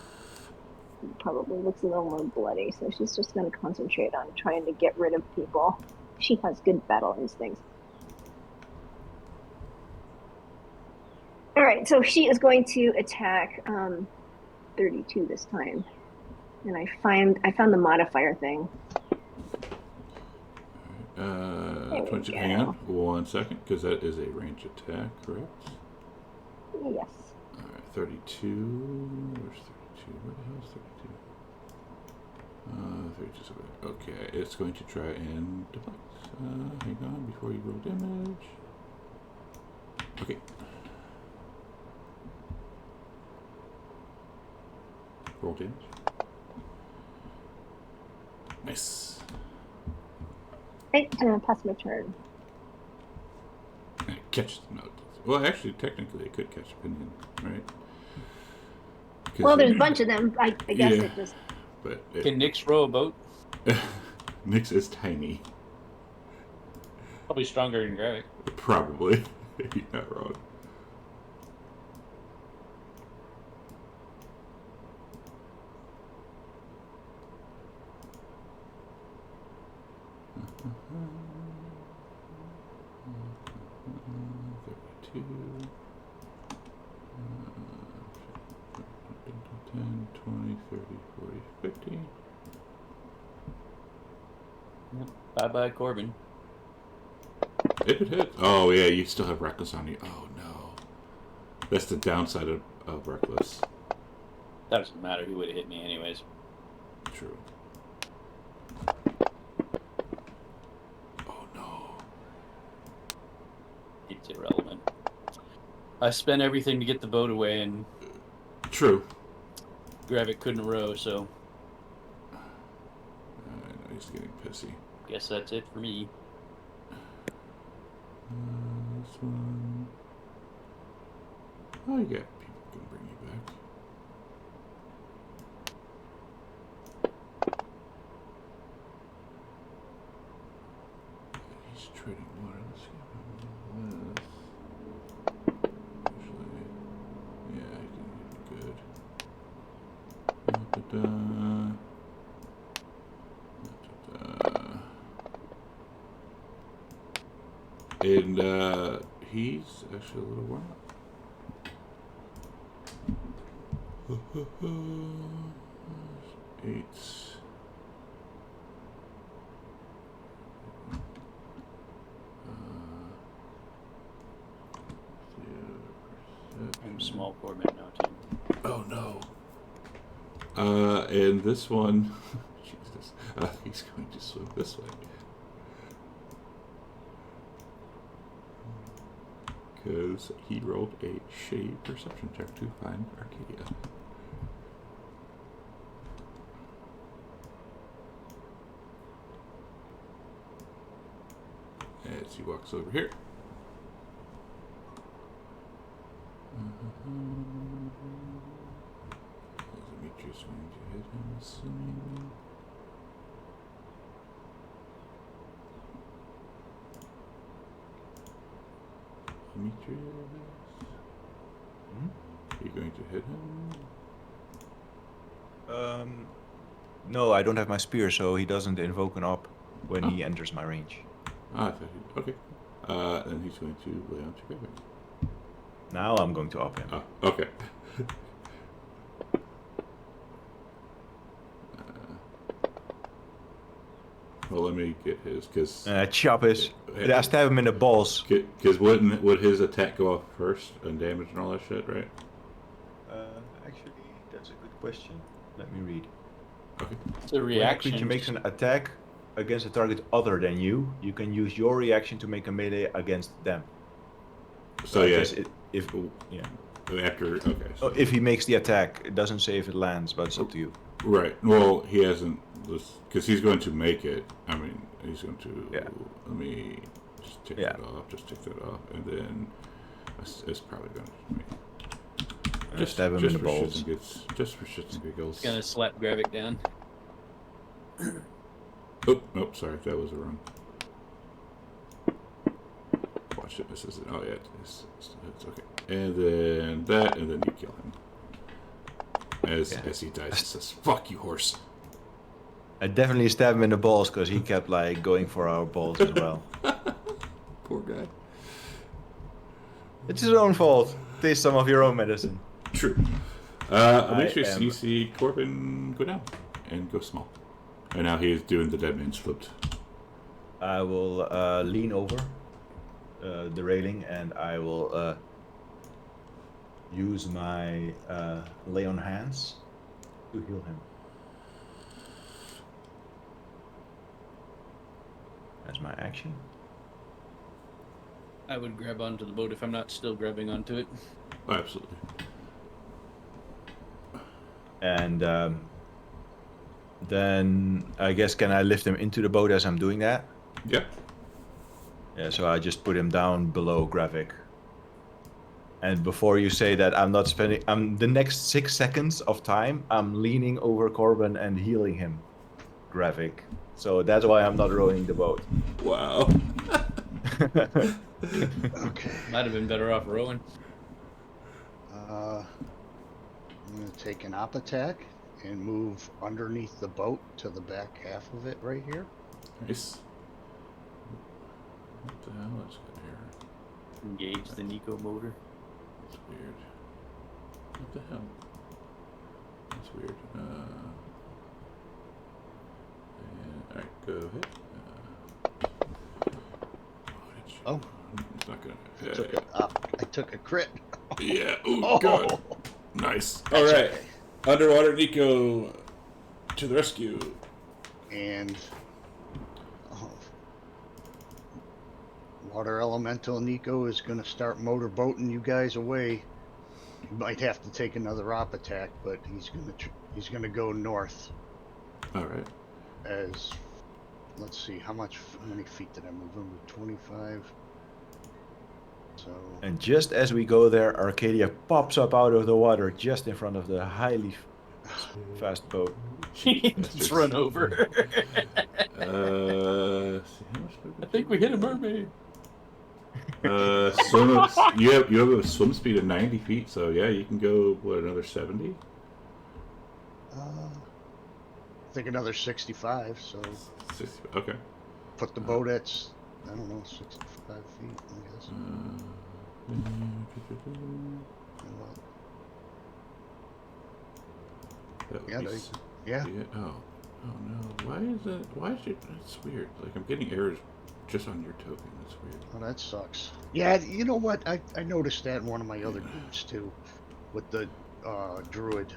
Probably looks a little more bloody, so she's just going to concentrate on trying to get rid of people. She has good battle instincts. All right, so she is going to attack 32 this time, and I found the modifier thing. 20, hang on 1 second, because that is a range attack, correct? Yes. All right, 32. Where's 32? Where the hell is 32? 32. Okay, it's going to try and deflect. Hang on before you roll damage. Okay. Roll damage. Nice. Right, pass my turn. And it catches the note. Well, actually, technically, it could catch a pinion, right? 'Cause Well, there's a bunch of them. I guess Yeah. it just. But Can Nyx row a boat? Nyx is tiny. Probably stronger than Gravik. Probably. You're not wrong. 32. 10, 20, 30, 40, 50. Yep. Bye bye, Corbin. If it hits. Oh, yeah, you still have Reckless on you. Oh, no. That's the downside of Reckless. That doesn't matter. He would have hit me anyways. True. Oh, no. It's irrelevant. I spent everything to get the boat away, and True. Gravik couldn't row, so I know he's getting pissy. guess that's it for me. This one. Oh, you got people can bring you back. He's trading water. Let's give him this. Actually, yeah, I can get good. Da-da-da. Da-da-da. And he's actually a little warm up. 8. I'm small Corbin now, too. Oh no. And this one, Jesus, he's going to swim this way. Because he rolled a shade perception check to find Arcadia. As he walks over here. Demetrius going to hit him, assuming. Demetrius. Are you going to hit him? No, I don't have my spear, so he doesn't invoke an op when he enters my range. Ah, I thought he. Okay. Then he's going to lay on to Gravik. Now I'm going to op him. Oh, okay. Well, let me get his, because Chop his. I stab him in the balls. would his attack go off first and damage and all that shit, right? Actually, that's a good question. Let me read. Okay. It's a When a reaction. creature makes an attack against a target other than you, you can use your reaction to make a melee against them. So I yeah, guess after okay. So, if he makes the attack, it doesn't say if it lands, but it's up to you. right. Well, he hasn't, because he's going to make it. I mean, he's going to. Yeah. Let me just take that off. Just take that off, and then it's probably going to. Just stab him in the for balls. shits and gigs, just for shits and giggles. Gonna slap Gravik down. Oh, nope, sorry, that was wrong. Watch it, this isn't. Oh, yeah, it's okay. And then that, and then you kill him. As he dies, he says, "Fuck you, horse." I definitely stab him in the balls because he kept like going for our balls as well. Poor guy. It's his own fault. Taste some of your own medicine. True. Demetrius, you see Corbin go down and go small. And now he is doing the dead man's foot. I will lean over the railing and I will use my lay on hands to heal him. As my action. I would grab onto the boat if I'm not still grabbing onto it. Oh, absolutely. And then I guess can I lift him into the boat as I'm doing that? Yeah. Yeah, so I just put him down below Gravik. And before you say that, I'm not spending. The next 6 seconds of time, I'm leaning over Corbin and healing him, Gravik. So that's why I'm not rowing the boat. Wow. Okay. Might have been better off rowing. I'm going to take an op attack and move underneath the boat to the back half of it right here. Nice. What the hell is good here? Engage the Nico motor. That's weird. What the hell? That's weird. Alright, go ahead. Oh. It's not gonna. I took a crit. Yeah. Ooh, Oh. God. Nice. That's Alright. okay. Underwater Nico to the rescue. And water elemental Nico is going to start motorboating you guys away. You might have to take another op attack, but he's going to go north. Alright. As let's see, how many feet did I move him? 25. So And just as we go there, Arcadia pops up out of the water just in front of the highly fast boat. Just run over. See, how much I think we hit a mermaid. you have a swim speed of 90 feet, so yeah, you can go another 70. I think another 65. So 60, okay. put the boat at, I don't know, 65 feet, I guess. Well, That would yeah, be they- s- yeah. Oh no. Why is it? Why is it? It's weird. Like I'm getting errors just on your token. That's weird. Oh, that sucks. Yeah, you know what? I noticed that in one of my other groups too, with the druid.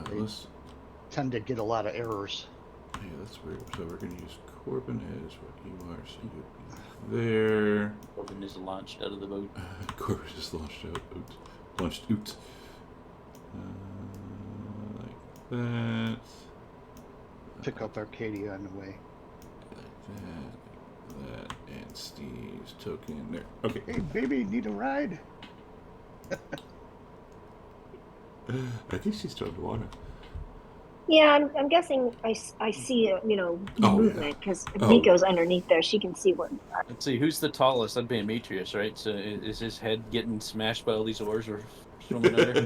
They- Let's. Tend to get a lot of errors. Yeah, that's weird. So we're gonna use Corbin as what you are. So you'd be there. Corbin is launched out of the boat. Corbin just launched out. Launched out. Like that. Pick up Arcadia on the way. Like that, and Steve's token there. Okay. Hey, baby, need a ride? I think she's still underwater. Yeah, I'm guessing I see Oh, yeah. movement because Oh. Nico's underneath there. She can see what. Let's see, who's the tallest? That'd be Demetrius, right? So is his head getting smashed by all these oars or swimming under?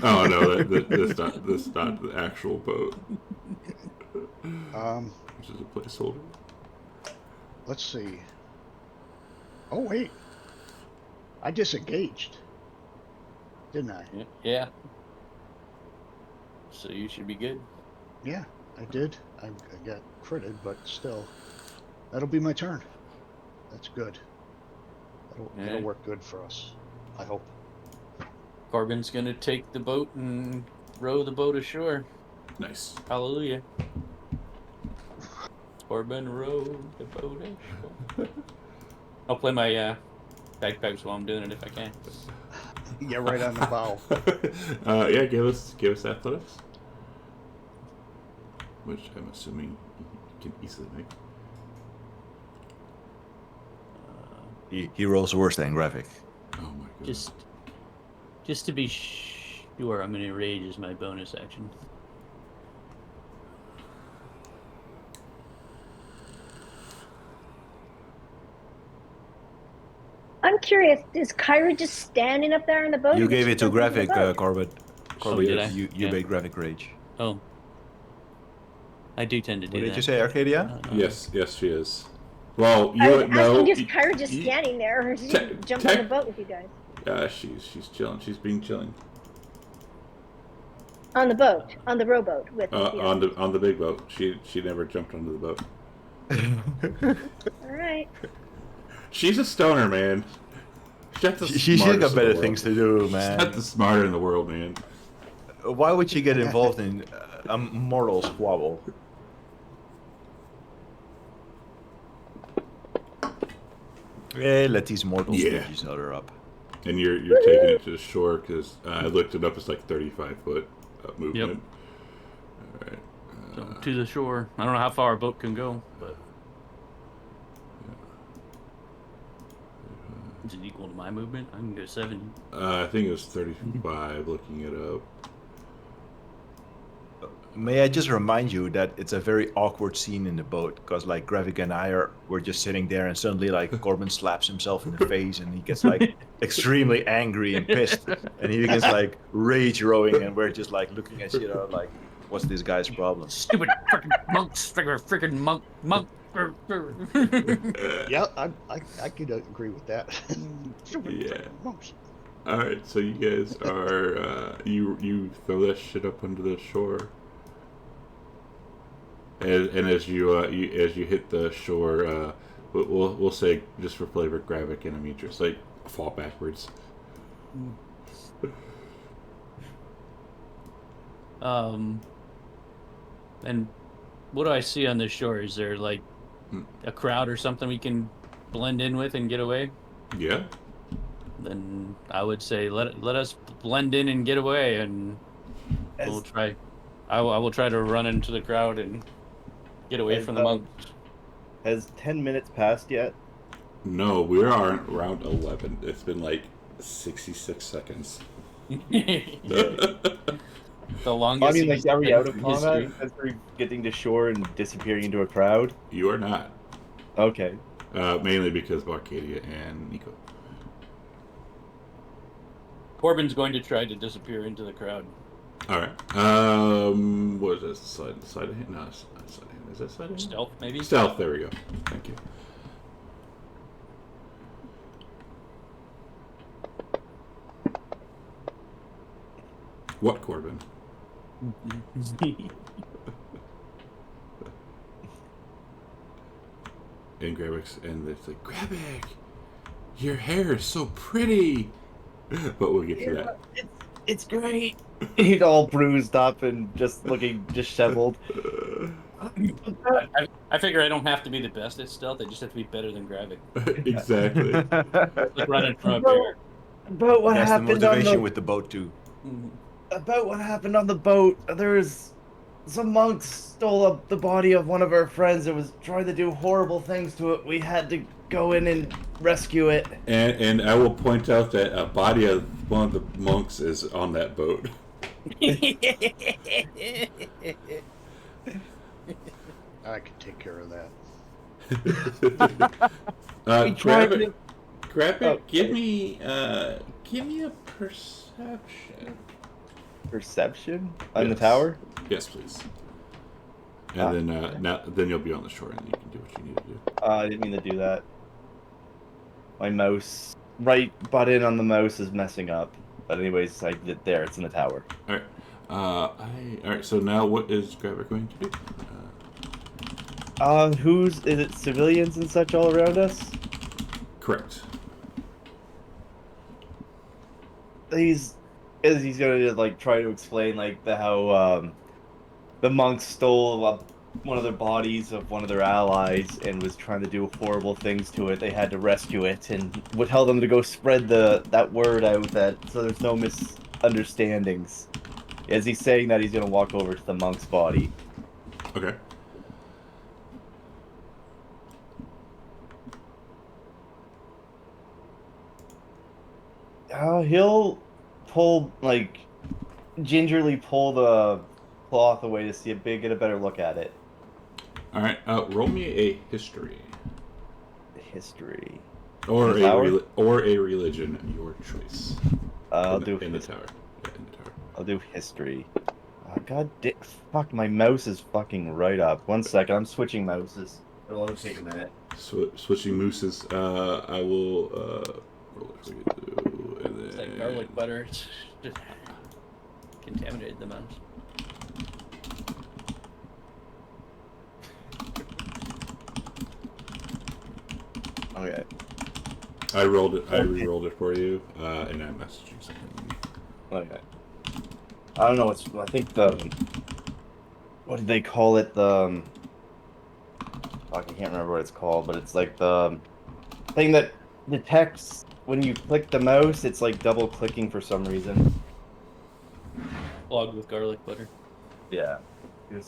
Oh no, that's not the actual boat. Which is a placeholder. Let's see. Oh wait, I disengaged, didn't I? Yeah. So you should be good. Yeah, I did. I got critted, but still, that'll be my turn. That's good. That'll work good for us. I hope. Corbin's gonna take the boat and row the boat ashore. Nice. Hallelujah. Corbin rowed the boat ashore. I'll play my bagpipes while I'm doing it if I can. Yeah, right on the bow. Yeah, give us athletics, which I'm assuming you can easily make. He rolls worse than graphic. Oh my god. Just to be sure, I'm gonna rage as my bonus action. I'm curious. Is Kyra just standing up there in the boat? You or did gave she it to jump into the graphic, boat? Corbett. Oh, did I? You Yeah. made graphic rage. Oh. I do tend to do What that. did you say, Arcadia? Yes, she is. Well, I was you know. asking, is Kyra just standing there, or did she jump on the boat with you guys? She's chilling. She's being chilling. On the boat, on the rowboat with you. On the big boat. She never jumped onto the boat. All right. She's a stoner, man. She's got better things to do, man. She's not the smarter in the world, man. Why would she get involved in a moral squabble? Yeah, let these mortals beat each other up. And you're taking it to the shore because I looked it up. It's like 35 foot movement. All right. So, to the shore. I don't know how far a boat can go, but is it equal to my movement? I can go 70. I think it was 35. Looking it up. May I just remind you that it's a very awkward scene in the boat because like Gravik and I were just sitting there and suddenly like Corbin slaps himself in the face and he gets like extremely angry and pissed and he begins like rage rowing and we're just like looking at each other like, what's this guy's problem? Stupid freaking monks, freaking monk. Yeah, I could agree with that. Stupid Yeah. monks. All right, so you guys are you throw that shit up onto the shore, and as you hit the shore, we'll say just for flavor, grab it and just like fall backwards. And what do I see on the shore? Is there like Hmm. a crowd or something we can blend in with and get away? Yeah. Then I would say let us blend in and get away, and we'll try. I will try to run into the crowd and get away from the monks. Has 10 minutes passed yet? No, we are on round 11. It's been like 66 seconds. The longest. I mean, like, are we out of in combat history. as we're getting to shore and disappearing into a crowd? You are not. Okay. Mainly because of Arcadia and Nico. Corbin's going to try to disappear into the crowd. All right. What is this? Sleight of hand? No, it's not sleight of hand. Is that sleight of hand? Stealth, maybe? Stealth. There we go. Thank you. What, Corbin? And Grabix, and it's like, Grabix, your hair is so pretty. But we'll get to that. It's great. He's all bruised up and just looking disheveled. I figure I don't have to be the best at stealth. I just have to be better than grabbing. Exactly. Like running from a bear. About what That's the happened on motivation the with the boat too. about what happened on the boat. There's some monks stole up the body of one of our friends and was trying to do horrible things to it. We had to go in and rescue it. And I will point out that a body of one of the monks is on that boat. I could take care of that. Grab it. Grab it. Give me a perception. Perception on the Yes. tower? Yes, please. And then you'll be on the shore and you can do what you need to do. I didn't mean to do that. My mouse, right button on the mouse is messing up. But anyways, I did there. It's in the tower. All right. All right. So now, what is Grabber going to do? Is it civilians and such all around us? Correct. He's gonna like try to explain like how the monks stole one of the bodies of one of their allies and was trying to do horrible things to it. They had to rescue it and would tell them to go spread that word out so there's no misunderstandings. As he's saying that, he's gonna walk over to the monk's body. Okay. He'll gingerly pull the cloth away to get a better look at it. All right. Roll me a history History. or In the tower? or a religion, your choice. I'll in do the tower. Yeah, in the tower. I'll do history. Fuck, my mouse is fucking right up. 1 second, I'm switching mouses. It'll only take a minute. Switching mooses. I will roll it for you. And then... It's like garlic butter. It's just contaminated the mouse. Okay. I rolled it. I re-rolled it for you, and I messaged you something. Okay. I don't know I think what did they call it? Fuck, I can't remember what it's called, but it's like the thing that detects when you click the mouse, it's like double clicking for some reason. Clogged with garlic butter. Yeah. And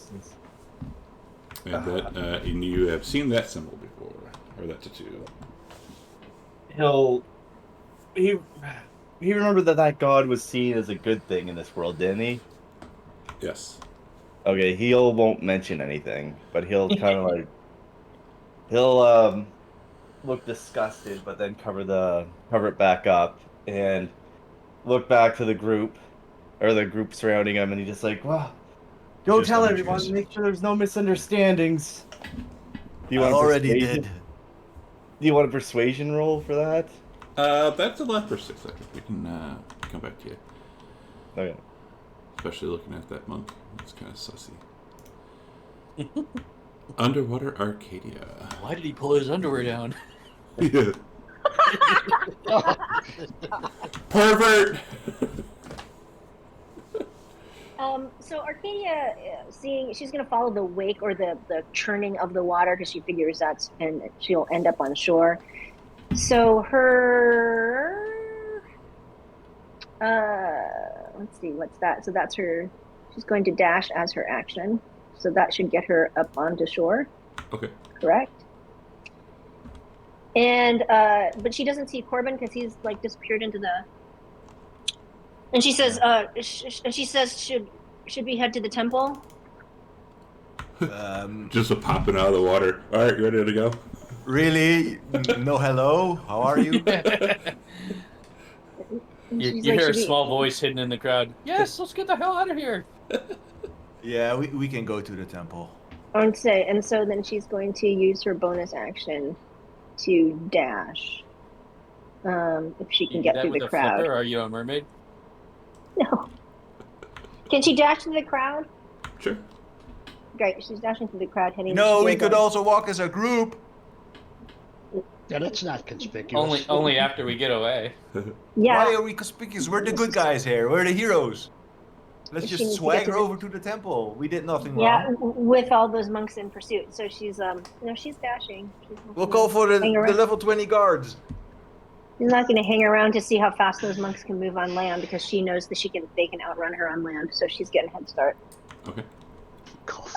and you have seen that symbol before, or that tattoo. He remembered that god was seen as a good thing in this world, didn't he? Yes. Okay, he won't mention anything, but he'll kind of he'll look disgusted, but then cover it back up and look back to the group surrounding him, and he's just like, "Well, go Just tell uninterested. everyone, make sure there's no misunderstandings." Do you I want a already persuasion? did. Do you want a persuasion roll for that? That's a lot for 6. I think we can come back to you. Okay. Especially looking at that monk. It's kind of sussy. Underwater Arcadia. Why did he pull his underwear down? Yeah. Pervert! So Arcadia, she's going to follow the wake or the churning of the water because she figures and she'll end up on shore. So let's see, what's that? So that's she's going to dash as her action. So that should get her up onto shore. Okay. Correct. And, but she doesn't see Corbin because he's like disappeared into the. And she says, should we head to the temple? Just a popping out of the water. All right, you ready to go? Really? No hello? How are you? You hear a small voice hidden in the crowd. Yes, let's get the hell out of here. Yeah, we can go to the temple. And so then she's going to use her bonus action to dash. If she can get through the crowd. Flipper, or are you a mermaid? No. Can she dash through the crowd? Sure. Great, she's dashing through the crowd, heading. No, we could also walk as a group. Yeah, that's not conspicuous. Only after we get away. Yeah. Why are we conspicuous? We're the good guys here. We're the heroes. Let's She just needs to swagger get to over to the temple. We did nothing Yeah, wrong. with all those monks in pursuit. So she's she's dashing. We'll call for the level 20 guards. She's not going to hang around to see how fast those monks can move on land because she knows that they can outrun her on land. So she's getting a head start. Okay.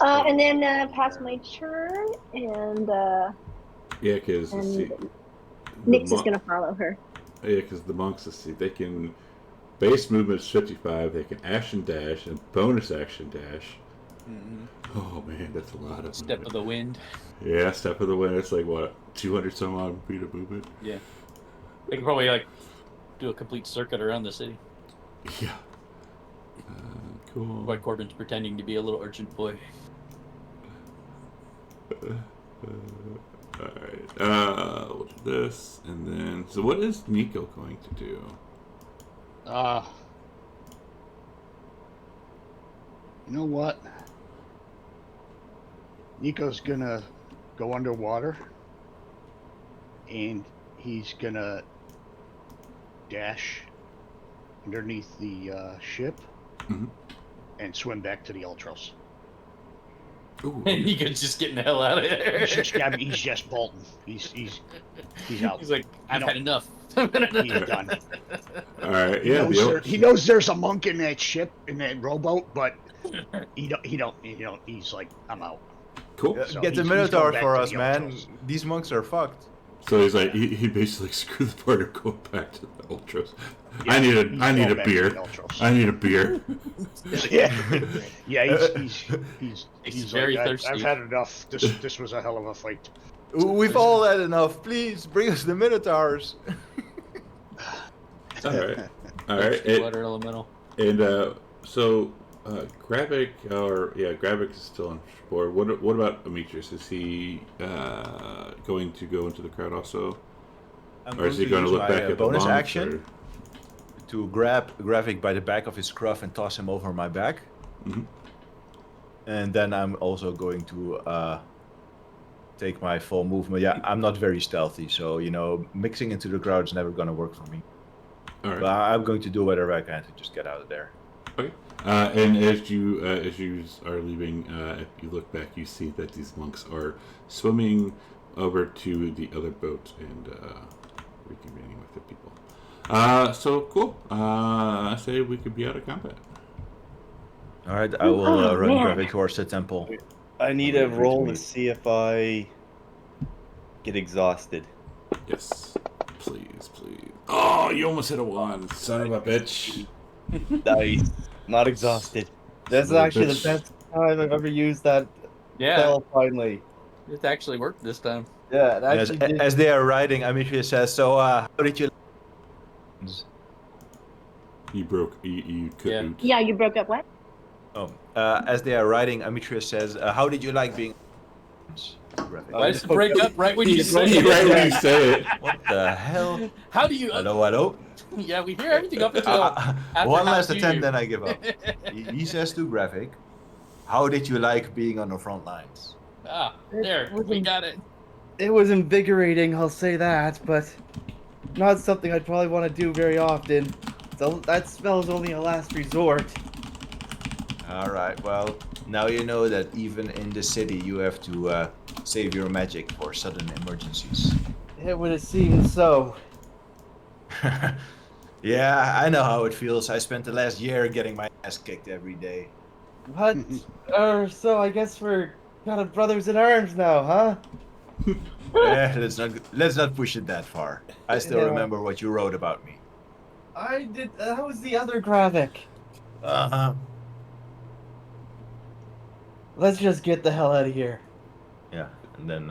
And then pass my turn, and Yeah, because Nyx is going to follow her. Yeah, because the monks, let's see, they can base movement is 55. They can action dash and bonus action dash. Mm-hmm. Oh man, that's a lot of Step movement. of the wind. Yeah, step of the wind. It's like what 200 some odd feet of movement. Yeah. They can probably do a complete circuit around the city. Yeah. Cool. While Corbin's pretending to be a little urchin boy. Alright. We'll do this, and then. So, what is Nico going to do? You know what? Nico's gonna go underwater, and he's gonna dash underneath the ship and swim back to the Ultros. Ooh. And Nico's just getting the hell out of there. He's just bolting. He's out. He's like, I've had enough. He's done. Alright, yeah. He knows there's a monk in that ship, in that rowboat, but he don't. He's like, I'm out. Cool. So Get the he's Minotaurs going back for to us, the man. Ultros. These monks are fucked. So he's like, he basically screwed the part of going back to the Ultros. Yeah, I need he's a going back to beer. the Ultros. I need a beer. Yeah, he's very like, thirsty. I've had enough. This was a hell of a fight. We've all had enough. Please bring us the Minotaurs. Alright. Water elemental. And so Gravik, Gravik is still on board. What about Demetrius? Is he going to go into the crowd also? Or is he going to look back at the bonus monks, action or- to grab Gravik by the back of his scruff and toss him over my back. Mhm. And then I'm also going to take my full movement. Yeah, I'm not very stealthy, so mixing into the crowd is never going to work for me. All right. But I'm going to do whatever I can to just get out of there. Okay. And as you are leaving, if you look back, you see that these monks are swimming over to the other boat and reconvening with the people. So cool. I say we could be out of combat. All right, I will run man. Gravik towards the temple. I need a roll to see if I get exhausted. Yes. Please. Oh, you almost hit a 1. Son of a bitch. Nice. Not exhausted. That's Son of a actually the bitch. best time I've ever used that Yeah, spell, finally. it actually worked this time. Yeah, it As, actually did. as they are riding, Amicia says, "So, how did you?" You broke. You could. Yeah. Yeah, you broke up what? Oh, as they are riding, Amicia says, "How did you like being?" Graphic. Why does it break up right when you say Right when you it? say it. What the hell? How do you? Hello. Yeah, we hear everything up until after One how last do attempt, you? then I give up. He says to Graphic, "How did you like being on the front lines?" Ah, there, we got it. It was invigorating, I'll say that, but not something I'd probably want to do very often. So that spell's only a last resort. All right. Well, now you know that even in the city, you have to save your magic for sudden emergencies. It would have seemed so. Yeah, I know how it feels. I spent the last year getting my ass kicked every day. What? So I guess we're kind of brothers in arms now, huh? Let's not push it that far. I still Yeah. remember what you wrote about me. I did. That was the other graphic. Uh-huh. Let's just get the hell out of here. Yeah, and then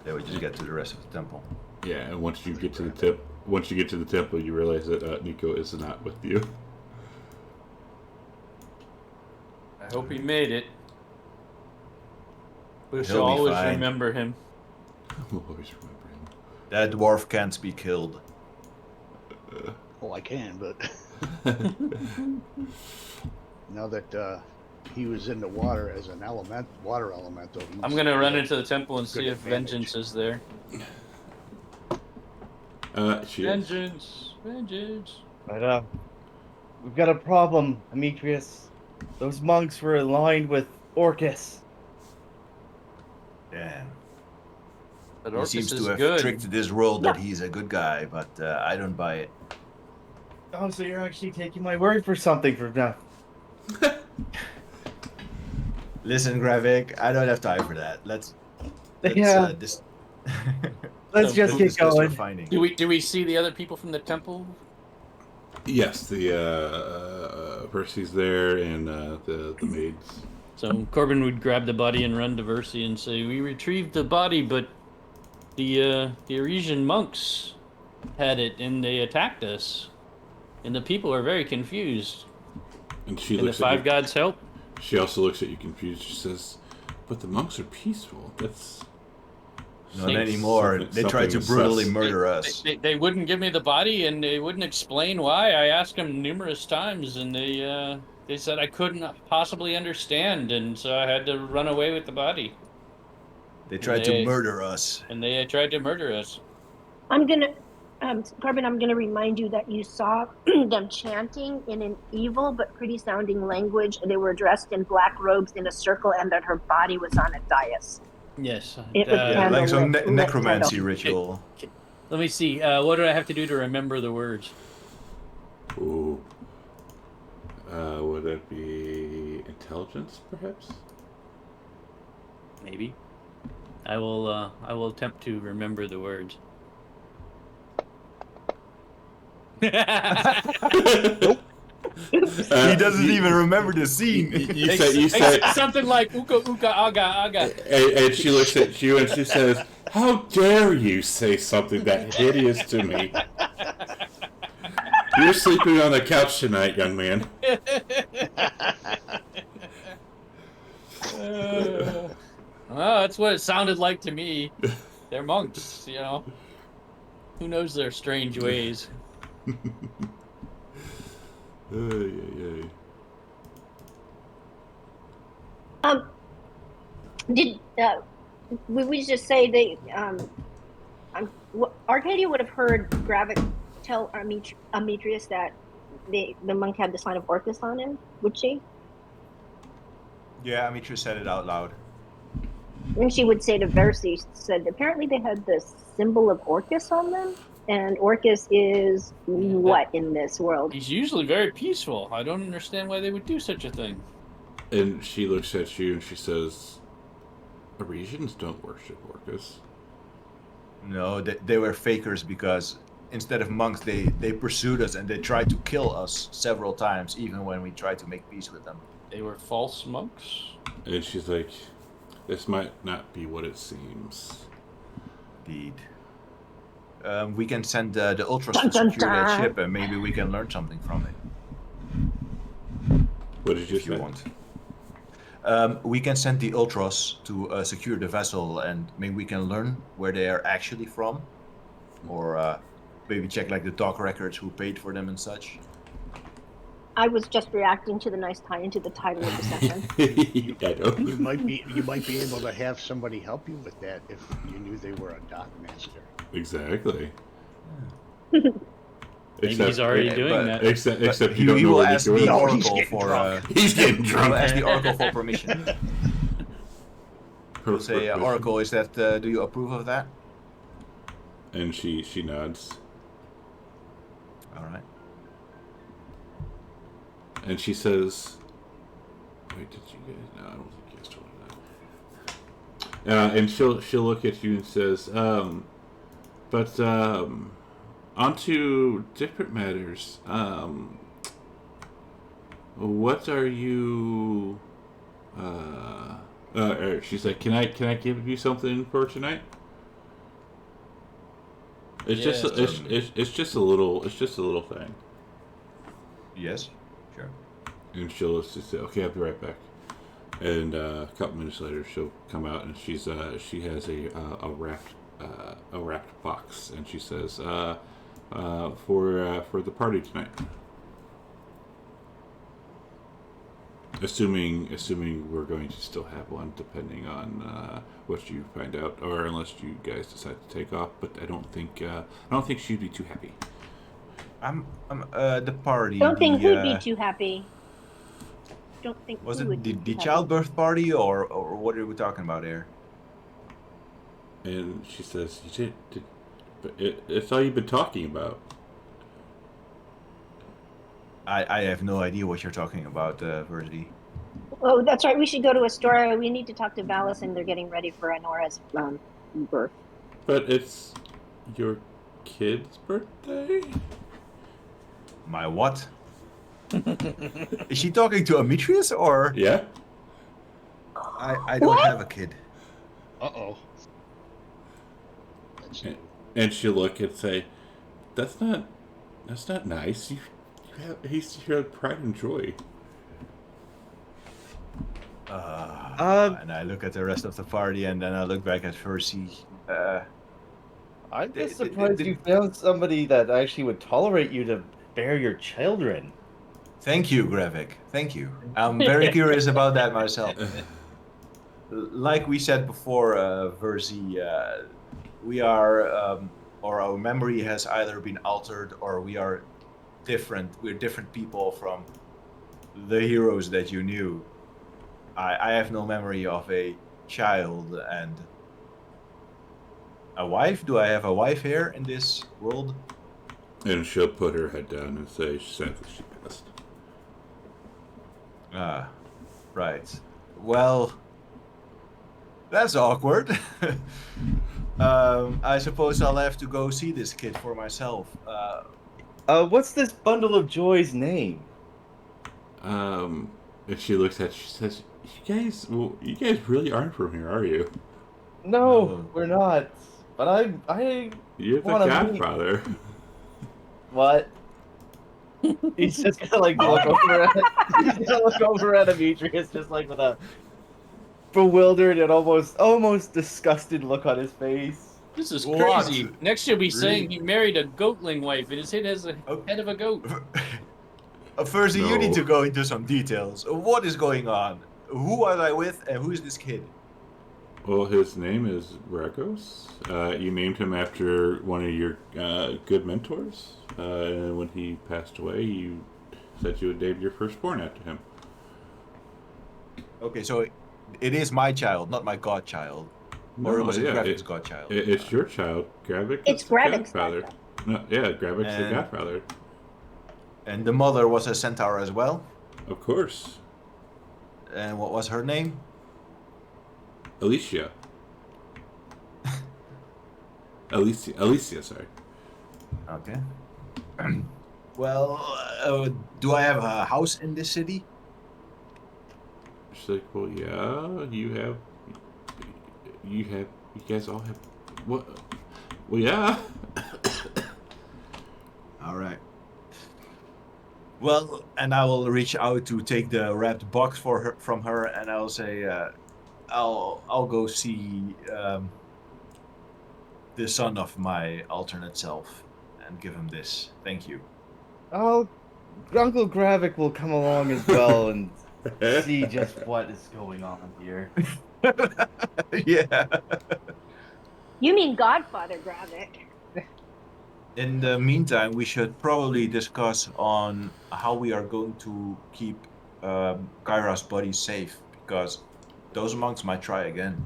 they would just get to the rest of the temple. Yeah, and once you get to the temple, you realize that Nico is not with you. I hope he made it. We He'll shall be always fine. remember him. I'll always remember him. That dwarf can't be killed. Well, I can, but now that he was in the water as an water elemental. I'm gonna run into the temple and see Good if advantage. vengeance is there. She is. Vengeance. But we've got a problem, Demetrius. Those monks were aligned with Orcus. Damn. But He Orcus seems is to have good. tricked this world that he's a good guy, but I don't buy it. Oh, so you're actually taking my word for something from now. Listen, Gravik, I don't have time for that. Let's Yeah. Let's just So, get discuss your going. finding. Do we see the other people from the temple? Yes, the Percy's there and the maids. So Corbin would grab the body and run to Versi and say, "We retrieved the body, but the Eurasian monks had it and they attacked us, and the people are very confused." And she And the looks at five you. gods help. She also looks at you confused. She says, "But the monks are peaceful. That's Not Thanks. anymore. They tried to Something brutally sus. murder us. They wouldn't give me the body, and they wouldn't explain why. I asked them numerous times, and they said I couldn't possibly understand, and so I had to run away with the body. They tried to murder us. And they tried to murder us. I'm gonna, Corbin, I'm gonna remind you that you saw them chanting in an evil but pretty sounding language. They were dressed in black robes in a circle, and that her body was on a dais. Yes. It was Yeah, candle like some lit necromancy candle. ritual. Let me see. What do I have to do to remember the words? Ooh. Would that be intelligence, perhaps? Maybe. I will attempt to remember the words. He doesn't even remember the scene. You said, something like "uka uka aga aga." and she looks at you and she says, "How dare you say something that hideous to me? You're sleeping on the couch tonight, young man." Well, that's what it sounded like to me. They're monks, you know. Who knows their strange ways? Did we just say they? Arcadia would have heard Gravik tell Demetrius that the monk had the sign of Orcus on him, would she? Yeah, Amitra said it out loud. And she would say to Versi, said apparently they had the symbol of Orcus on them, and Orcus is what in this world? He's usually very peaceful. I don't understand why they would do such a thing. And she looks at you and she says, "Parisians don't worship Orcus." No, they were fakers because instead of monks, they pursued us and they tried to kill us several times, even when we tried to make peace with them. They were false monks? And she's like, "This might not be what it seems." Indeed. We can send the Ultras to secure that ship, and maybe we can learn something from it. What did you If you say? want. We can send the Ultros to secure the vessel, and maybe we can learn where they are actually from, or maybe check like the dock records, who paid for them and such. I was just reacting to the nice tie into the title of the session. I know. You might be able to have somebody help you with that if you knew they were a dock master. Exactly. Maybe he's already doing that. Except he you don't know will where ask he's the going. Oracle for. He's getting He drunk. will ask the Oracle for permission. He'll say, Oracle, is that? Do you approve of that? And she nods. All right. And she says, "Wait, did you guys? No, I don't think you guys told her that." And she'll look at you and says, "But onto different matters. What are you? She's like, can I give you something for tonight? It's Yeah, it's just a little thing." Yes. Sure. And she'll just say, "Okay, I'll be right back." And a couple minutes later, she'll come out and she has a wrapped box, and she says, "For the party tonight." Assuming we're going to still have one, depending on what you find out, or unless you guys decide to take off. But I don't think she'd be too happy. I'm the party. Don't think the, who'd be too happy. Don't think Was who it would the, be the too happy. childbirth party, or what are we talking about here? And she says, "You did but it's all you've been talking about." I have no idea what you're talking about, Verdi. Oh, that's right. We should go to Astoria. We need to talk to Valis, and they're getting ready for Anora's birth. But it's your kid's birthday? My what? Is she talking to Amitrius, or? Yeah. I don't What? have a kid. Uh-oh. That's new. And she'll look and say, That's not nice. He's your pride and joy." And I look at the rest of the party, and then I look back at Percy. I'm just surprised you found somebody that actually would tolerate you to bear your children. Thank you, Gravik. Thank you. I'm very curious about that myself. Like we said before, Verzi, we are, or our memory has either been altered, or we are different. We're different people from the heroes that you knew. I have no memory of a child and a wife. Do I have a wife here in this world? And she'll put her head down and say, "Sadly, she passed." Ah, right. Well, that's awkward. I suppose I'll have to go see this kid for myself. What's this bundle of joy's name? And she looks at you, she says, you guys really aren't from here, are you? No, we're not. But I You're the wanna godfather." What? He's just gonna like look over at Demetrius, just like with a bewildered and almost disgusted look on his face. This is What? crazy. Next you'll be saying he married a goatling wife and his head has a head of a goat. First, you No. need to go into some details. What is going on? Who was I with, and who is this kid? Well, his name is Ragos. You named him after one of your good mentors. And when he passed away, you said you would name your firstborn after him. Okay, so it is my child, not my godchild. Or was it Gravik's godchild? It's your child, Gravik. It's the Gravik's godfather. No, yeah, Gravik's the And- godfather. And the mother was a centaur as well? Of course. And what was her name? Alicia, sorry. Okay. Well, do I have a house in this city? She's like, well, yeah, you guys all have, what? Well, yeah. All right. Well, and I will reach out to take the wrapped box from her, and I'll say, I'll go see the son of my alternate self and give him this. Thank you. Oh, Uncle Gravik will come along as well and see just what is going on here. Yeah. You mean Godfather Gravik? In the meantime, we should probably discuss on how we are going to keep Kyra's body safe, because those monks might try again.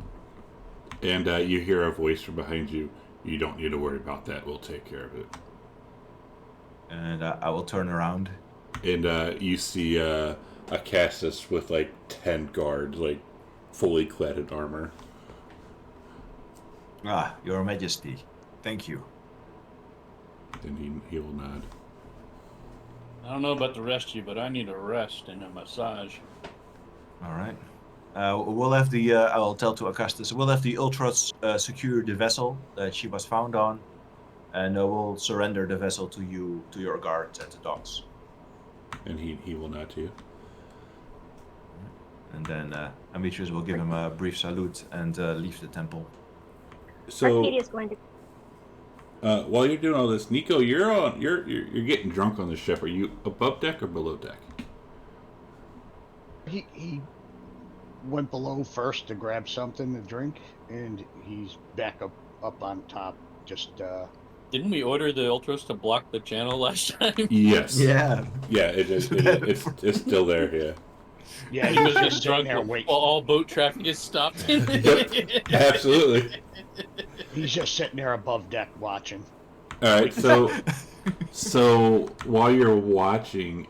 And you hear a voice from behind you. You don't need to worry about that. We'll take care of it. And I will turn around. And you see a Castus with like 10 guards, like fully clad in armor. Ah, Your Majesty. Thank you. And he will nod. I don't know about the rest of you, but I need a rest and a massage. All right. We'll have the. I will tell to Augustus. We'll have the Ultras secure the vessel that she was found on, and we'll surrender the vessel to you, to your guards at the docks. And he will nod to you. And then Amitrius will give him a brief salute and leave the temple. So Arcadia's going to. while you're doing all this, Nico, you're getting drunk on the ship. Are you above deck or below deck? He went below first to grab something to drink, and he's back up on top. Just Didn't we order the Ultras to block the channel last time? Yes. Yeah. Yeah. It's still there. Yeah. yeah, He he was was just just sitting drunk there while waiting. all boat traffic is stopped. Yep. Absolutely. He's just sitting there above deck watching. All right. So while you're watching,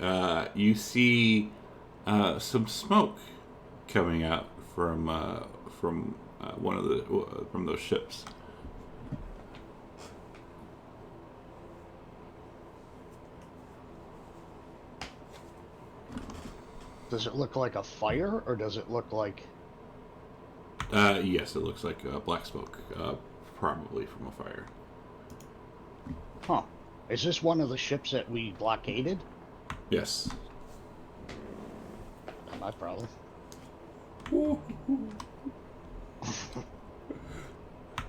you see some smoke coming out from one of the from those ships. Does it look like a fire, or does it look like? Yes, it looks like black smoke, probably from a fire. Huh? Is this one of the ships that we blockaded? Yes. Not my problem.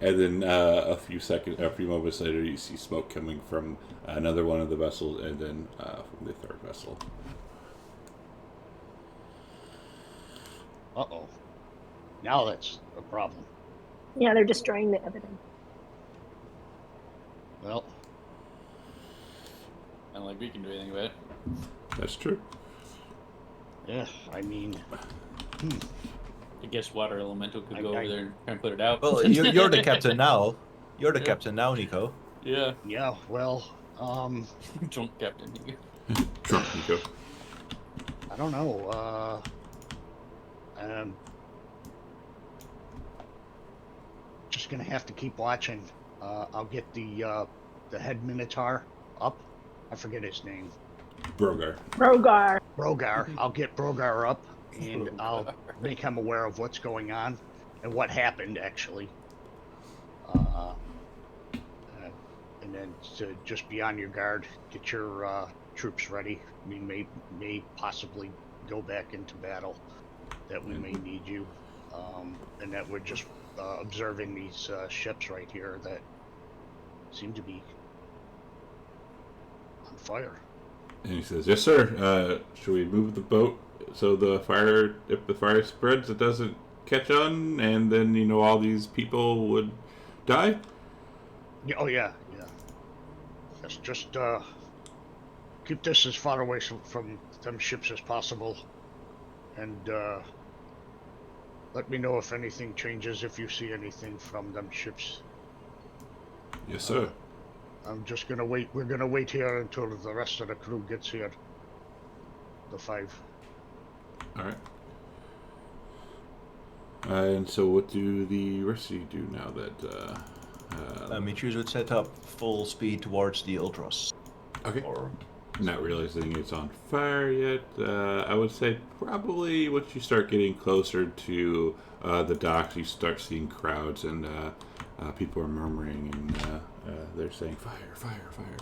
And then a few moments later, you see smoke coming from another one of the vessels, and then from the third vessel. Uh-oh. Now that's a problem. Yeah, they're destroying the evidence. Well, Not like we can do anything about it. That's true. yeah, I mean, I guess water elemental could go I- over there and try and put it out. Well, you're the captain now. You're the captain now, Nico. Yeah, yeah, well, drunk captain. Drunk Nico. I don't know, just gonna have to keep watching. I'll get the head Minotaur up. I forget his name. Brogar. Rogar. Brogar. I'll get Brogar up, and I'll make him aware of what's going on and what happened, actually. And then to just be on your guard, get your troops ready. We may possibly go back into battle, that we may need you, and that we're just observing these ships right here that seem to be on fire. And he says, "Yes, sir. Should we move the boat so if the fire spreads, it doesn't catch on, and then all these people would die?" Yeah, oh yeah. Just keep this as far away from them ships as possible, and let me know if anything changes, if you see anything from them ships. Yes, sir. I'm just gonna wait. We're gonna wait here until the rest of the crew gets here. The 5. All right. And so, what do the rest of you do now that? Amitrius would set up full speed towards the Ultras. Okay. Or Not realizing it's on fire yet. I would say probably once you start getting closer to the docks, you start seeing crowds, and people are murmuring, and they're saying, "Fire, fire, fire."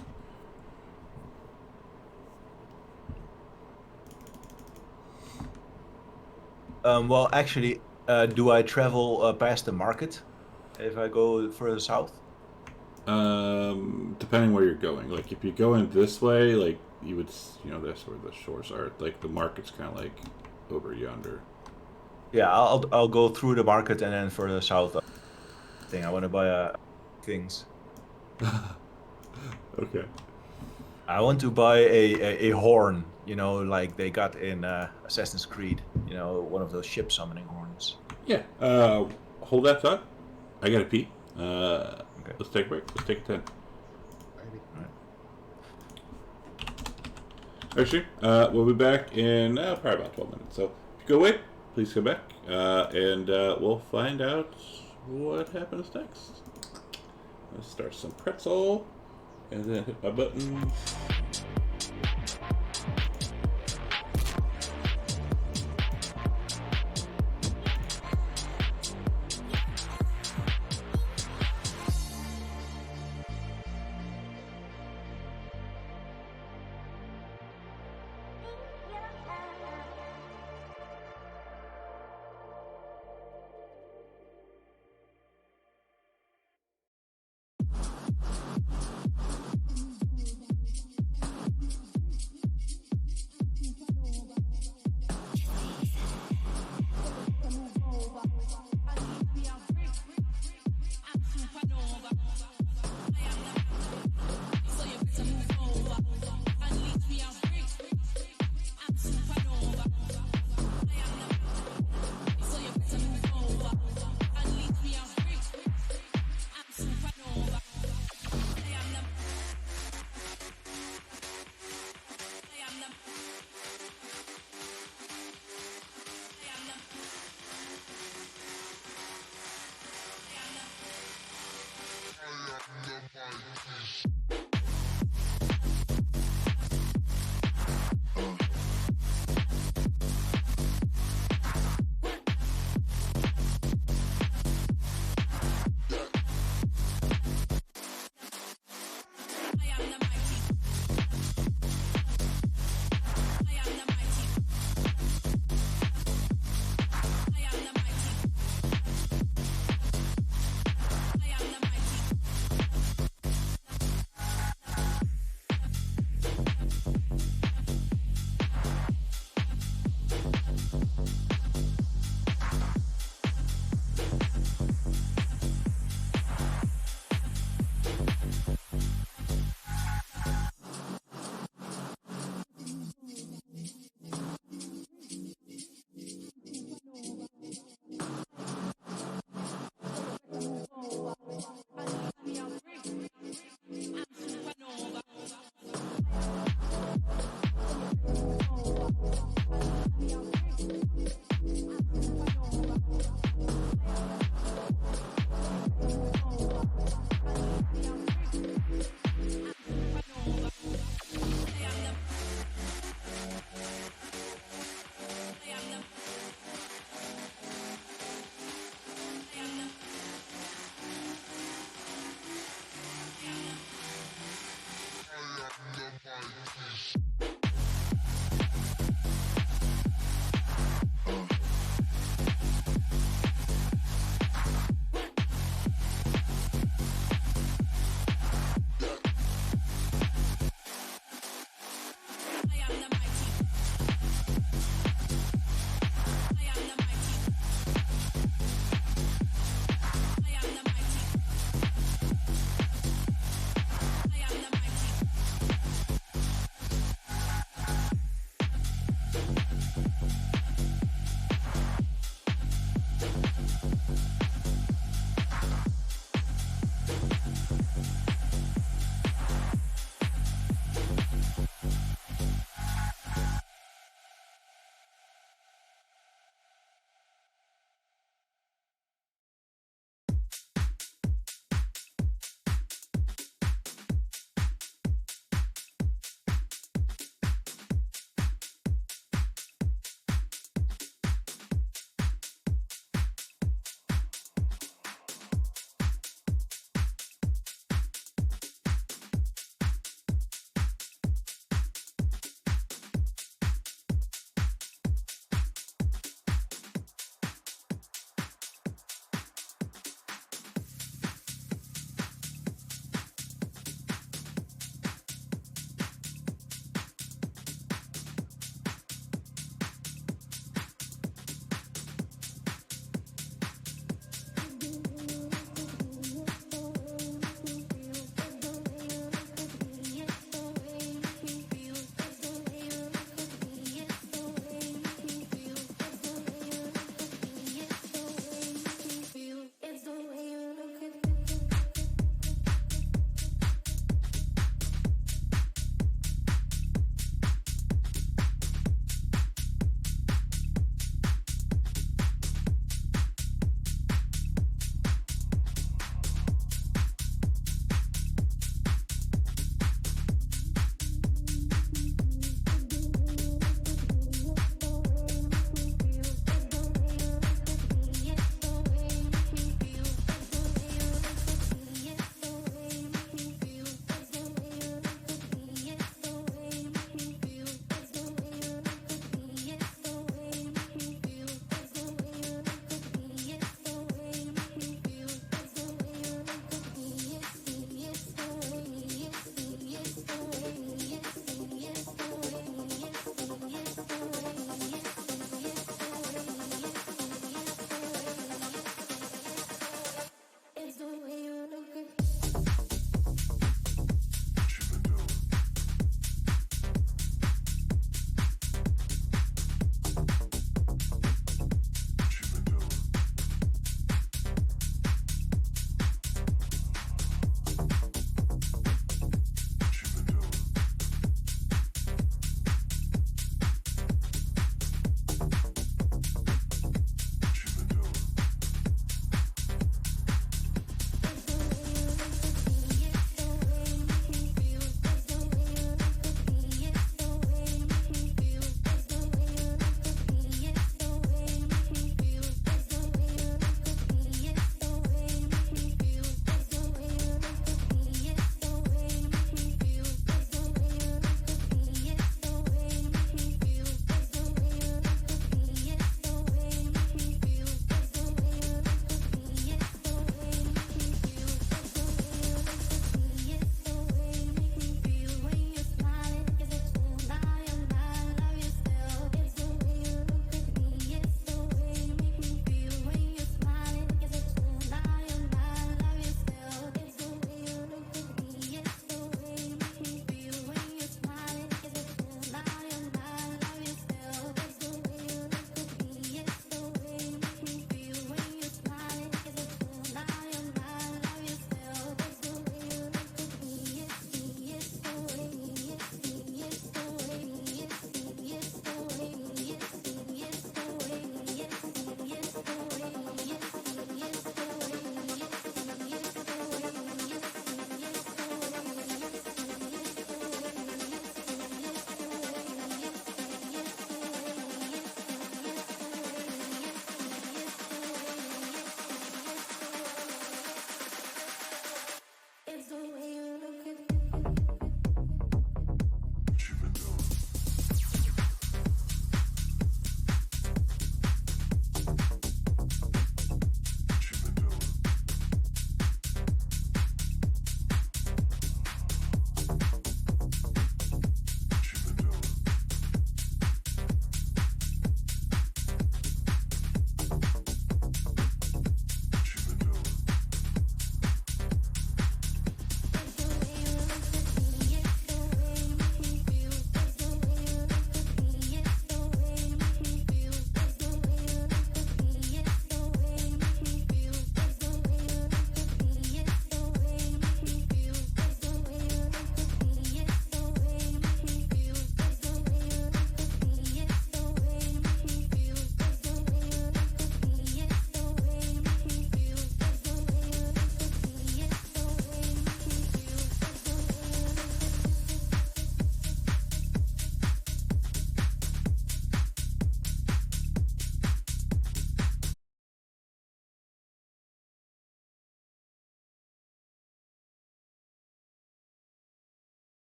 Well, actually, do I travel past the market if I go further south? Depending where you're going. Like if you're going this way, like you would, that's where the shores are. Like the market's kind of like over yonder. Yeah, I'll go through the market and then further south. Thing I want to buy things. Okay. I want to buy a horn. You know, like they got in Assassin's Creed. You know, one of those ship summoning horns. Yeah. Hold that thought. I gotta pee. Okay. Let's take a break. Let's take a 10. Alrighty. Actually, we'll be back in probably about 12 minutes. So if you go away, please come back, and we'll find out what happens next. Let's start some pretzel, and then hit my buttons.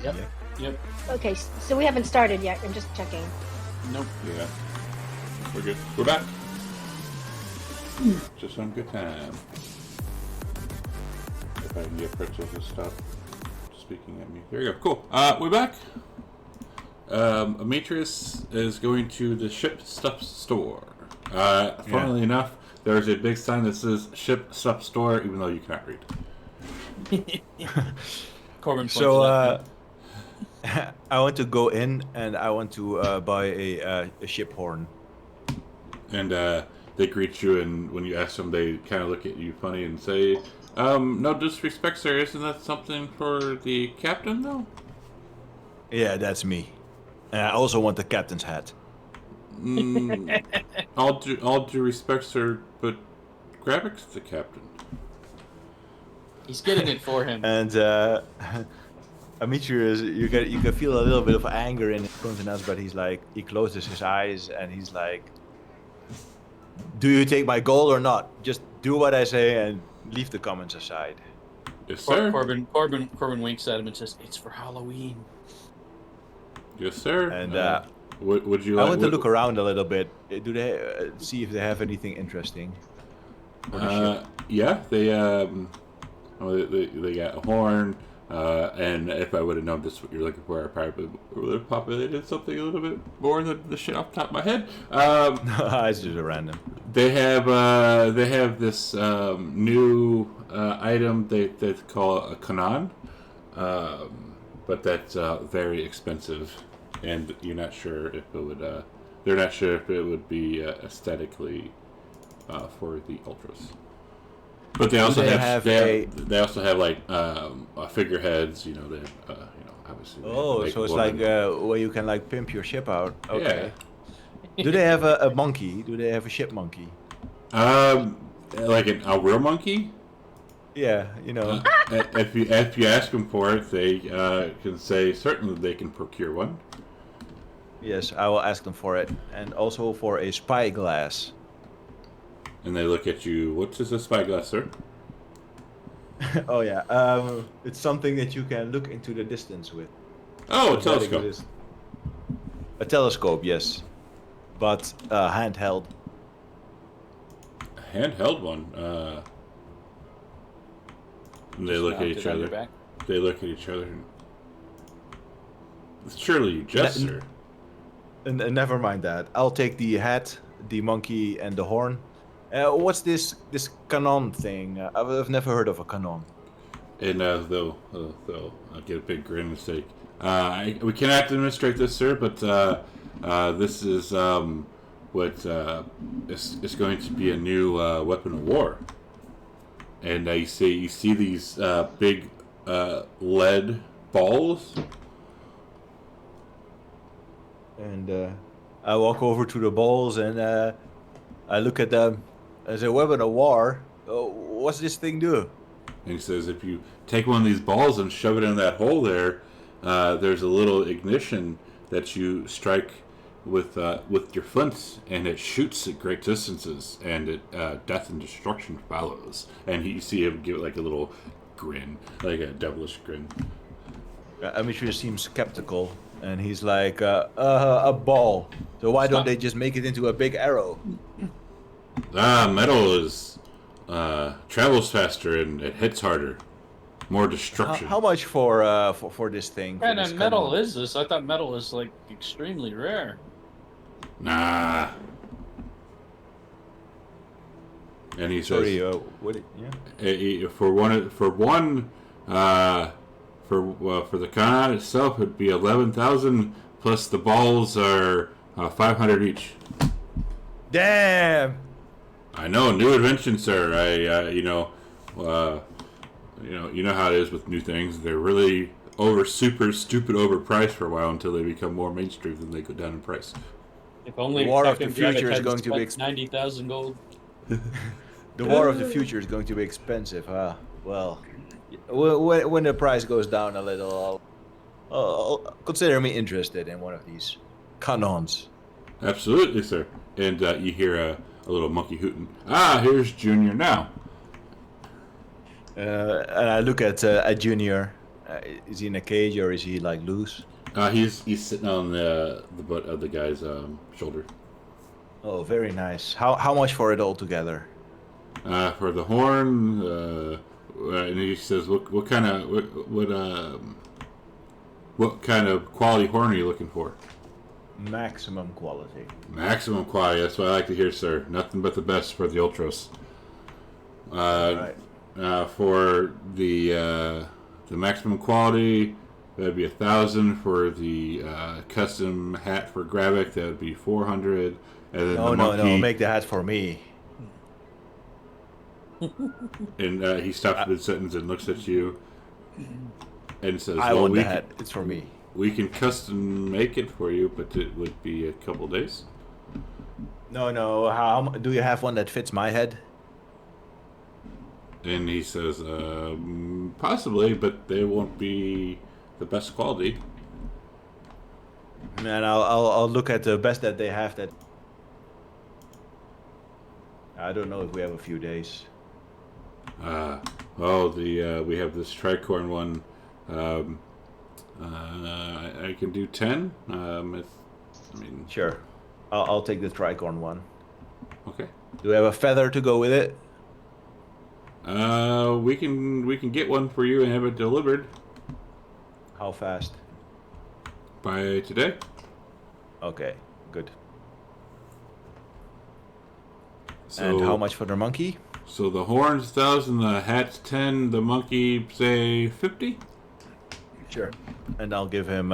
Yep. Yeah. Yep. Okay, so we haven't started yet. I'm just checking. Nope. Yeah. We're good. We're back. Just on good time. If I can get Pretzel to stop speaking at me. There you go. Cool. We're back. Demetrius is going to the ship stuff store. Funnily enough, there's a big sign that says ship stuff store, even though you cannot read. Corbin points So, it out. I want to go in and I want to buy a ship horn. And they greet you, and when you ask them, they kind of look at you funny and say, no disrespect, sir, isn't that something for the captain, though? Yeah, that's me. And I also want the captain's hat. All due respect, sir, but Gravik's the captain. He's getting it for him. And Demetrius, you can feel a little bit of anger in his countenance, but he closes his eyes and he's like, do you take my gold or not? Just do what I say and leave the comments aside. Yes, sir. Corbin winks at him and says, "It's for Halloween." Yes, sir. And would you? I like, want to look around a little bit. Do they see if they have anything interesting? For the ship? Yeah, they got a horn. And if I would have known this is what you're looking for, I probably would have populated something a little bit more than the shit off the top of my head. It's just a random. They have this new item they call a kanon, but that's very expensive, and you're not sure if it would. They're not sure if it would be aesthetically for the ultras. But they also they also have like figureheads. You know, they obviously. Oh, so it's like where you can like pimp your ship out. Okay. Yeah. Do they have a monkey? Do they have a ship monkey? Like a real monkey. Yeah, you know. If you ask them for it, they can say certainly they can procure one. Yes, I will ask them for it, and also for a spyglass. And they look at you. What is a spyglass, sir? Oh yeah, it's something that you can look into the distance with. Oh, a That telescope. exists. A telescope, yes, but handheld. A handheld one. And they look at Mounted each on your other. back. They look at each other. Surely you jest, sir. And never mind that. I'll take the hat, the monkey, and the horn. What's this canon thing? I've never heard of a canon. And they'll get a big grin and say, "We cannot demonstrate this, sir, but this is what is going to be a new weapon of war." And you see these big lead balls. And I walk over to the balls and I look at them as a weapon of war. What's this thing do? And he says, if you take one of these balls and shove it in that hole there, there's a little ignition that you strike with your flints, and it shoots at great distances, and death and destruction follows. And you see him give it like a little grin, like a devilish grin. Demetrius seems skeptical, and he's like, a ball. So why don't they just make it into a big arrow? Metal is travels faster and it hits harder, more destruction. How much for this thing? What kind of metal is this? I thought metal was like extremely rare. Nah. And he Sorry, says, what? Yeah. for the con itself, it'd be 11,000 plus the balls are 500 each. Damn. I know, new invention, sir. You know how it is with new things. They're really super stupid overpriced for a while until they become more mainstream, then they go down in price. If only War of the Captain future Gravik is had going to be spent 90,000 gold. The war of the future is going to be expensive. Well, when the price goes down a little, I'll consider me interested in one of these canons. Absolutely, sir. And you hear a little monkey hooting. Here's Junior now. And I look at Junior, Is he in a cage or is he like loose? He's sitting on the butt of the guy's shoulder. Oh, very nice. How much for it all together? For the horn, and he says, "What kind of quality horn are you looking for?" Maximum quality. Maximum quality. That's what I like to hear, sir. Nothing but the best for the ultras. Right. For the maximum quality, that'd be 1,000. For the custom hat for Gravik, that would be 400. And then No, the no, monkey, no. Make the hat for me. And he stops mid-sentence and looks at you and says, I "Well, want the hat. It's for me. we can custom make it for you, but it would be a couple days." No, no. How do you have one that fits my head? And he says, "Possibly, but they won't be the best quality." And I'll look at the best that they have. That I don't know if we have a few days. We have this tricorn one. I can do 10. Sure. I'll take the tricorn one. Okay. Do we have a feather to go with it? We can get one for you and have it delivered How fast? by today. Okay, good. So, And how much for the monkey? So the horn's 1,000, the hat's 10, the monkey say 50. Sure. And I'll give him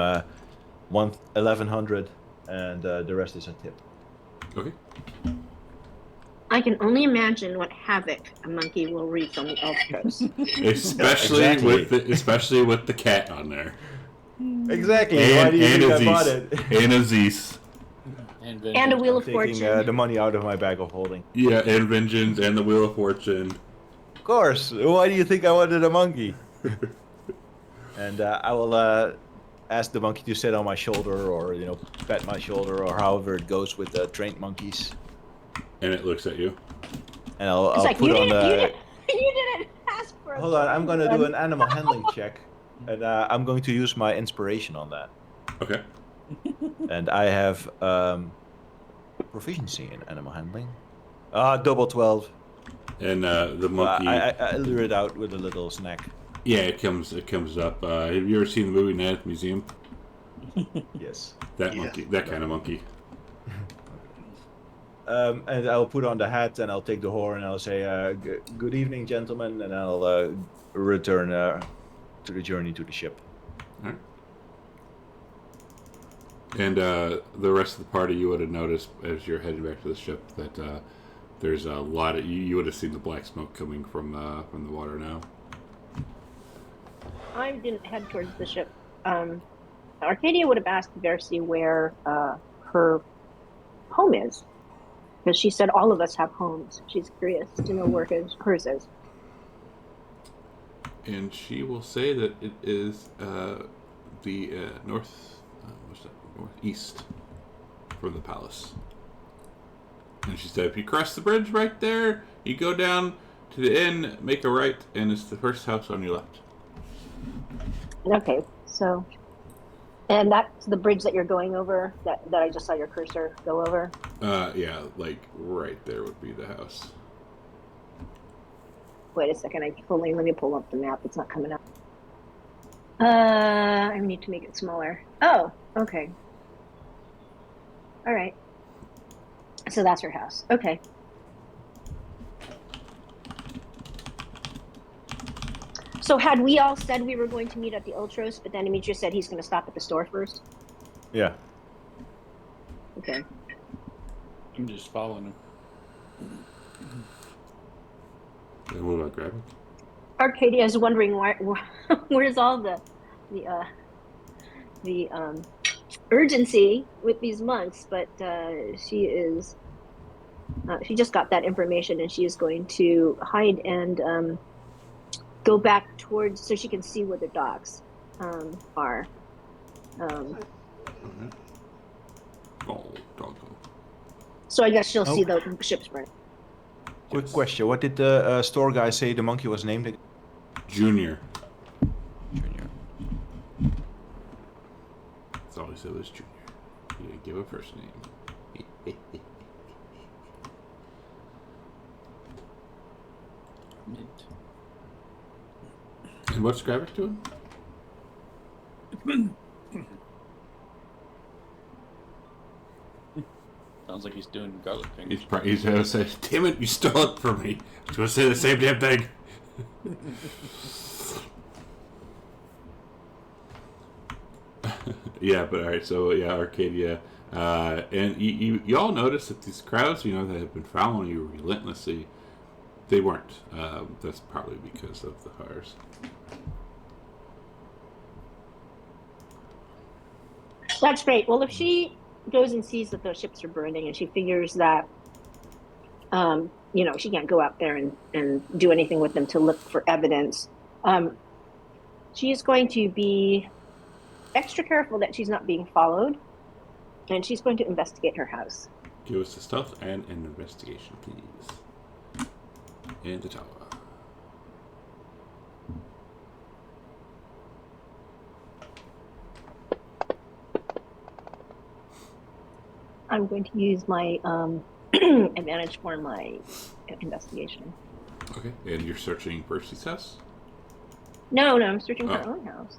1,100, and the rest is a tip. Okay. I can only imagine what havoc a monkey will wreak on the elf coast. Especially with the cat on there. Exactly. Why do you think I bought it? And Aziz. And a wheel of Taking fortune. the money out of my bag of holding. Yeah, and Vengeance and the Wheel of Fortune. Of course. Why do you think I wanted a monkey? And I will ask the monkey to sit on my shoulder, or pet my shoulder, or however it goes with the trained monkeys. And it looks at you. And I'll It's like, put you on didn't, the. you didn't ask for. Hold on, I'm gonna do an animal handling check, and I'm going to use my inspiration on that. Okay. And I have proficiency in animal handling. Double 12. And the monkey. I lure it out with a little snack. Yeah, it comes up. Have you ever seen the movie Night at the Museum? Yes. That Yeah. monkey, that kind of monkey. And I'll put on the hat, and I'll take the horn, and I'll say, "Good evening, gentlemen," and I'll return to the journey to the ship. All right. And the rest of the party, you would have noticed as you're heading back to the ship that there's a lot of you would have seen the black smoke coming from the water now. I didn't head towards the ship. Arcadia would have asked Versi where her home is, because she said all of us have homes. She's curious to know where hers is. And she will say that it is the northeast from the palace. And she said, if you cross the bridge right there, you go down to the inn, make a right, and it's the first house on your left. Okay, so, and that's the bridge that you're going over, that I just saw your cursor go over. Yeah, like right there would be the house. Wait a second, let me pull up the map. It's not coming up. I need to make it smaller. Oh, okay. All right. So that's her house. Okay. So had we all said we were going to meet at the Ultros, but then Demetrius said he's going to stop at the store first? Yeah. Okay. I'm just following him. And what about grabbing? Arcadia is wondering where's all the urgency with these months, but she just got that information, and she is going to hide and go back towards so she can see where the docks are. Oh, doggo. So I guess she'll see the ships burn. Quick question: what did the store guy say the monkey was named? Junior. Junior. That's all he said was Junior. He didn't give a first name. Mint. And what's Gravik doing? Sounds like he's doing garlic fingers. He's going to say, damn it, you stole it from me. I was going to say the same damn thing. Yeah, but alright, so yeah, Arcadia. And you all notice that these crowds, that have been following you relentlessly, they weren't. That's probably because of the Hars. That's great. Well, if she goes and sees that those ships are burning and she figures that, she can't go out there and do anything with them to look for evidence, she is going to be extra careful that she's not being followed, and she's going to investigate her house. Give us a stealth and an investigation, please. In the tower. I'm going to use my advantage for my investigation. Okay, and you're searching Percy's house? No, I'm searching for her own house.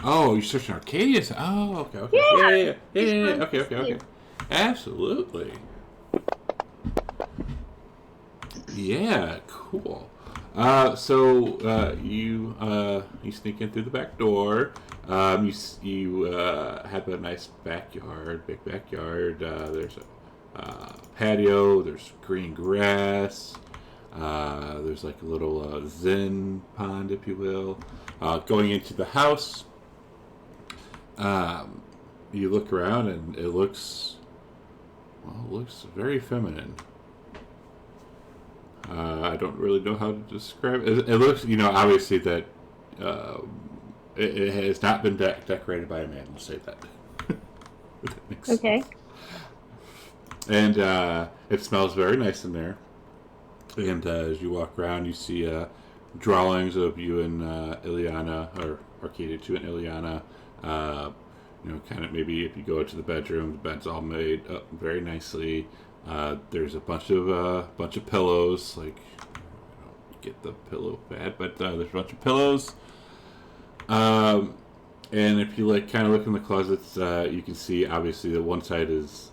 Oh, you're searching Arcadia's? Oh, okay. Yeah. Okay. Absolutely. Yeah, cool. So you sneak in through the back door. You have a nice backyard, big backyard. There's a patio. There's green grass. There's like a little zen pond, if you will. Going into the house, you look around and it looks very feminine. I don't really know how to describe it. It looks, obviously that it has not been decorated by a man. We'll say that. That makes Okay. sense. And it smells very nice in there. And as you walk around, you see drawings of you and Ileana, or Arcadia, you and Ileana. Kind of maybe if you go into the bedroom, the bed's all made up very nicely. There's a bunch of pillows. Like, I don't get the pillow bad, but there's a bunch of pillows. And if you kind of look in the closets, you can see obviously that one side is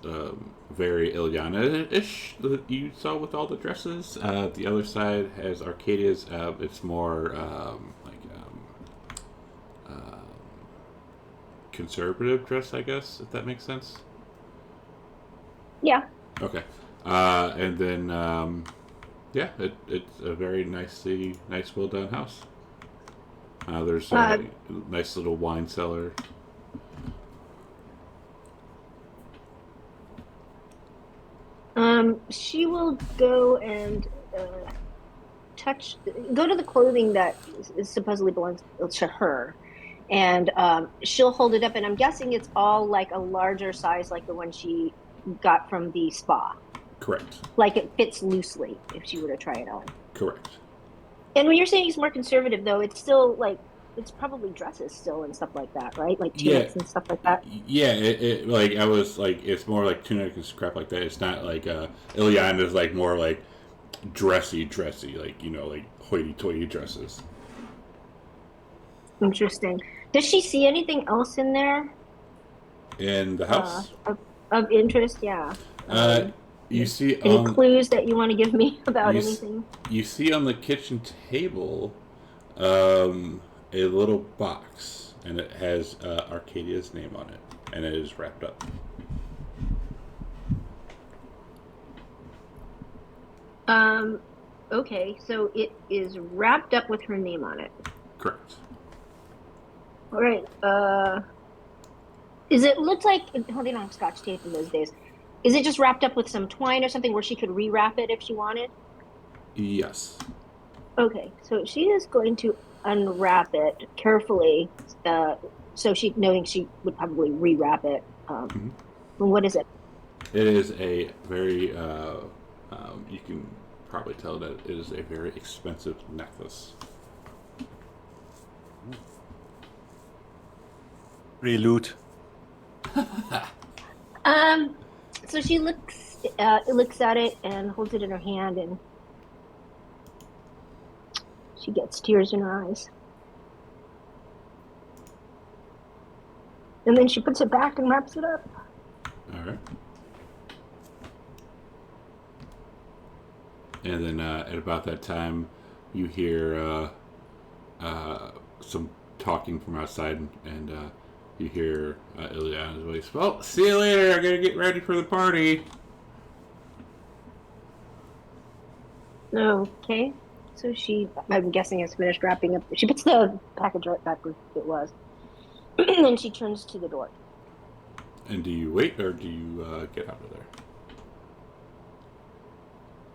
very Ileana-ish that you saw with all the dresses. The other side has Arcadia's. It's more conservative dress, I guess, if that makes sense. Yeah. Okay. And then, it's a very nice, well done house. There's a nice little wine cellar. She will go and go to the clothing that supposedly belongs to her, and she'll hold it up, and I'm guessing it's all like a larger size, like the one she got from the spa. Correct. Like it fits loosely if she were to try it on. Correct. And when you're saying it's more conservative, though, it's still like it's probably dresses still and stuff like that, right? Like tunics and stuff like that. Yeah, it like I was like it's more like tunic and crap like that. It's not like Ileana is like more like dressy, like like hoity-toity dresses. Interesting. Does she see anything else in there? In the house? Of interest, yeah. You see any clues that you want to give me about anything? You see on the kitchen table a little box, and it has Arcadia's name on it, and it is wrapped up. Okay, so it is wrapped up with her name on it. Correct. All right. It looks like they don't have Scotch tape in those days. Is it just wrapped up with some twine or something where she could rewrap it if she wanted? Yes. Okay, so she is going to unwrap it carefully, so knowing she would probably rewrap it. What is it? It is a very, you can probably tell that it is a very expensive necklace. Free loot. Um, so she looks at it and holds it in her hand, and she gets tears in her eyes. And then she puts it back and wraps it up. All right. And then at about that time, you hear some talking from outside, and you hear Ileana's voice. Well, see you later. I gotta get ready for the party. Okay. So I'm guessing, has finished wrapping up. She puts the package right back where it was. And then she turns to the door. And do you wait or do you get out of there?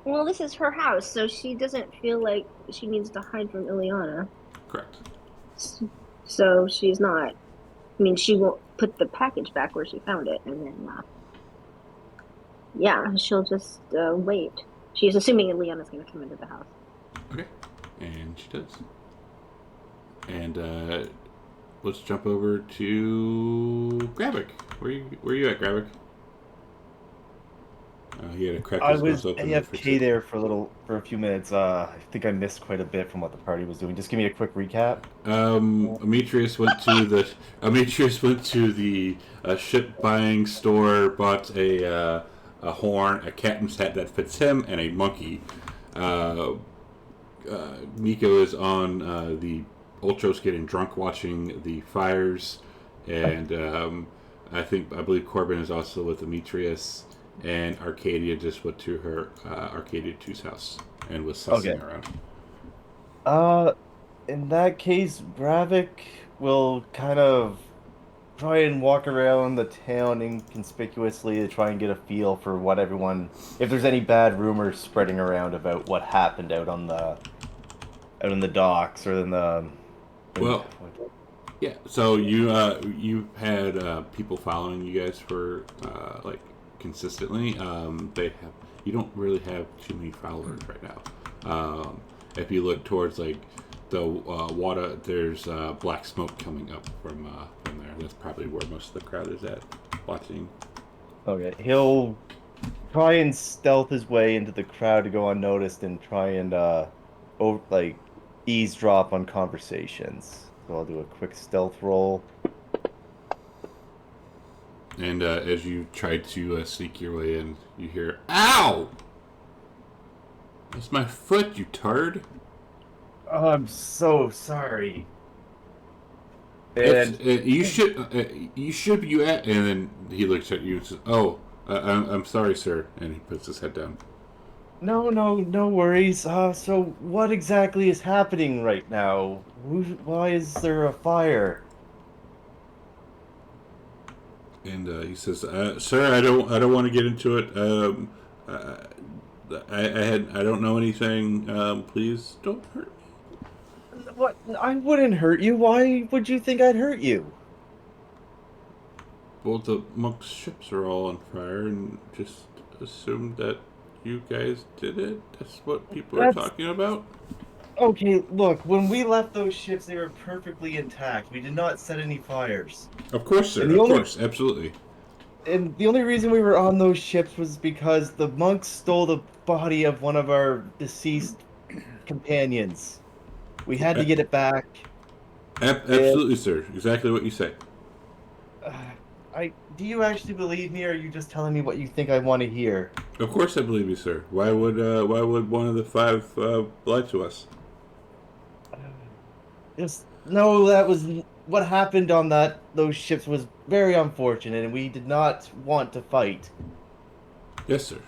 Well, this is her house, so she doesn't feel like she needs to hide from Ileana. Correct. So she's not. I mean, she won't put the package back where she found it, and then, yeah, she'll just wait. She's assuming Ileana's going to come into the house. Okay. And she does. And let's jump over to Gravik. Where you at, Gravik? He had a crack. I was AFK there for a few minutes. I think I missed quite a bit from what the party was doing. Just give me a quick recap. Amitrius went to the ship buying store, bought a horn, a captain's hat that fits him, and a monkey. Nico is on the Ultros getting drunk, watching the fires, and I believe Corbin is also with Demetrius, and Arcadia just went to her Arcadia 2's house and was sussing around. In that case, Bravik will kind of try and walk around the town inconspicuously to try and get a feel for what if there's any bad rumors spreading around about what happened out on the docks or in the. Yeah. So you had people following you guys for consistently. You don't really have too many followers right now. If you look towards the water, there's black smoke coming up from there. That's probably where most of the crowd is at watching. Okay, he'll try and stealth his way into the crowd to go unnoticed and try and eavesdrop on conversations. So I'll do a quick stealth roll. And as you try to sneak your way in, you hear, "Ow! That's my foot, you tard!" I'm so sorry. And you should be at. And then he looks at you and says, "Oh, I'm sorry, sir." And he puts his head down. No worries. So what exactly is happening right now? Why is there a fire? And he says, "Sir, I don't want to get into it. I don't know anything. Please don't hurt me." What? I wouldn't hurt you. Why would you think I'd hurt you? Well, the monks' ships are all on fire, and just assumed that you guys did it. That's what people are talking about. Okay, look, when we left those ships, they were perfectly intact. We did not set any fires. Of course, sir. Of course, absolutely. And the only reason we were on those ships was because the monks stole the body of one of our deceased companions. We had to get it back. Absolutely, sir. Exactly what you say. Do you actually believe me, or are you just telling me what you think I want to hear? Of course I believe you, sir. Why would one of the five lie to us? Just know that was what happened on those ships was very unfortunate, and we did not want to fight. Yes, sir.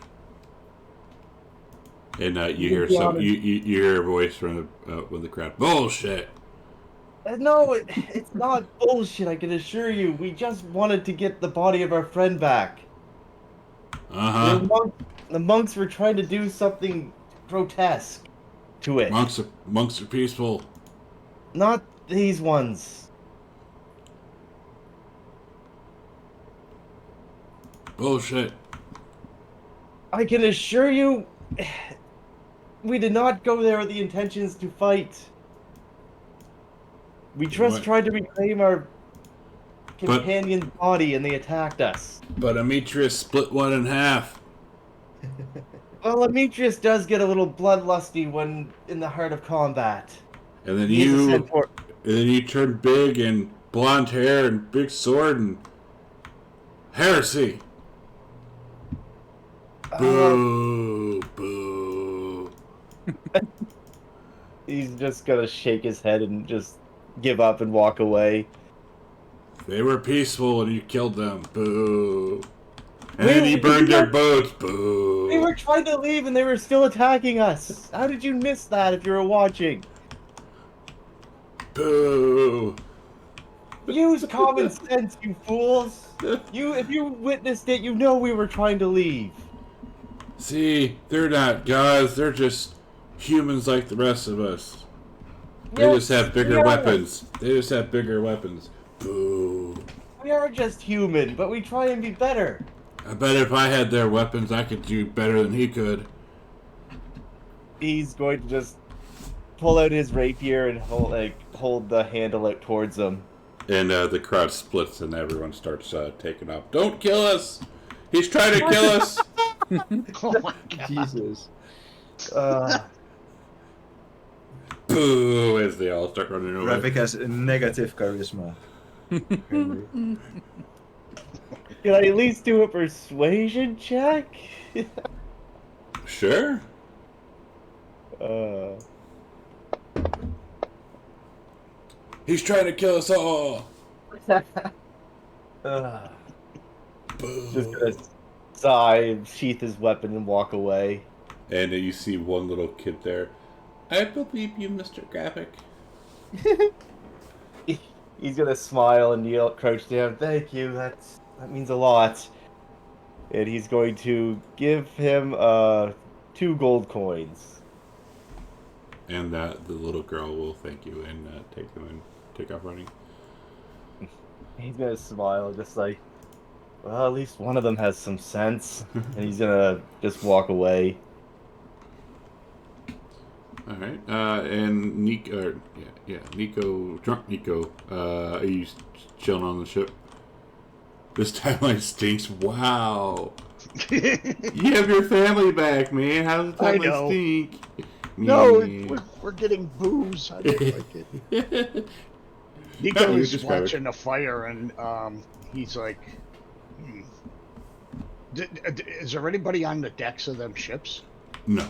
And you hear you hear a voice from the crowd. Bullshit. No, it's not bullshit, I can assure you. We just wanted to get the body of our friend back. The monks were trying to do something grotesque to it. Monks are peaceful. Not these ones. Bullshit. I can assure you, we did not go there with the intentions to fight. We just tried to reclaim our companion's body and they attacked us. But Demetrius split one in half. Well, Demetrius does get a little bloodlusty when in the heart of combat. And then He is a you centaur. and then you turn big and blonde hair and big sword and heresy. Boo, boo. He's just gonna shake his head and just give up and walk away. They were peaceful and you killed them. Boo. And then you burned their boats. Boo. We were trying to leave and they were still attacking us. How did you miss that if you were watching? Boo. Use common sense, you fools. If you witnessed it, you know we were trying to leave. See, they're not gods. They're just humans like the rest of us. They just have bigger weapons. They just have bigger weapons. Boo. We are just human, but we try and be better. I bet if I had their weapons, I could do better than he could. He's going to just pull out his rapier and hold the handle out towards them. And the crowd splits and everyone starts taking off. Don't kill us! He's trying to kill us! Oh my god. Jesus. Boo! As they all start running over. Graphic has a negative charisma. Can I at least do a persuasion check? Sure. He's trying to kill us all! Boo. Just gonna sigh and sheath his weapon and walk away. And you see one little kid there. I believe you, Mr. Graphic. He's gonna smile and kneel, crouch down. Thank you. That means a lot. And he's going to give him 2 gold coins. And the little girl will thank you and take them and take off running. He's gonna smile, just like, well, at least one of them has some sense. And he's gonna just walk away. All right. And Nico, Nico, drunk Nico. Are you chilling on the ship? This timeline stinks. Wow. You have your family back, man. How does the I timeline know. stink? No, Yeah. we're getting booze. I don't like it. No, Nico you is describe it. watching the fire, and he's like, is there anybody on the decks of them ships? No.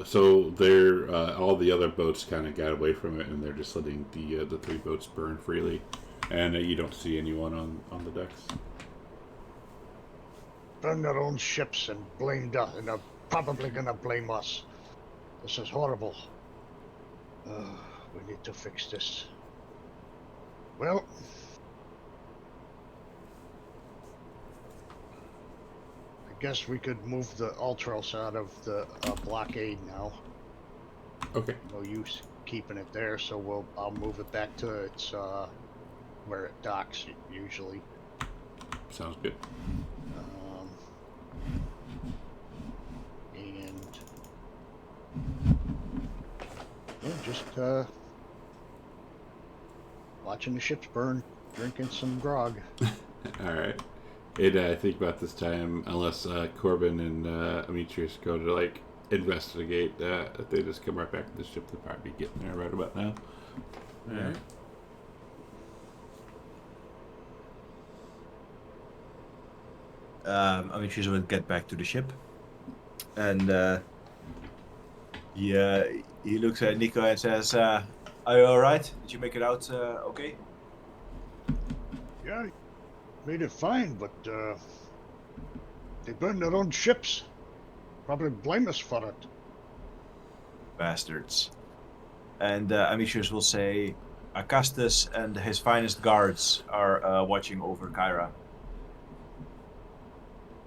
So they're all the other boats kind of got away from it, and they're just letting the 3 boats burn freely, and you don't see anyone on the decks. Burn their own ships and blamed us, and they're probably gonna blame us. This is horrible. We need to fix this. Well, I guess we could move the Ultros out of the blockade now. Okay. No use keeping it there, so I'll move it back to its where it docks usually. Sounds good. And yeah, just watching the ships burn, drinking some grog. All right. I think about this time, unless Corbin and Demetrius go to like investigate, if they just come right back to the ship, they'll probably be getting there right about now. All right. Demetrius will get back to the ship, and he looks at Nico and says, "Are you all right? Did you make it out okay?" Yeah, made it fine, but they burned their own ships. Probably blame us for it. Bastards. And Demetrius will say, Acastus and his finest guards are watching over Kyra.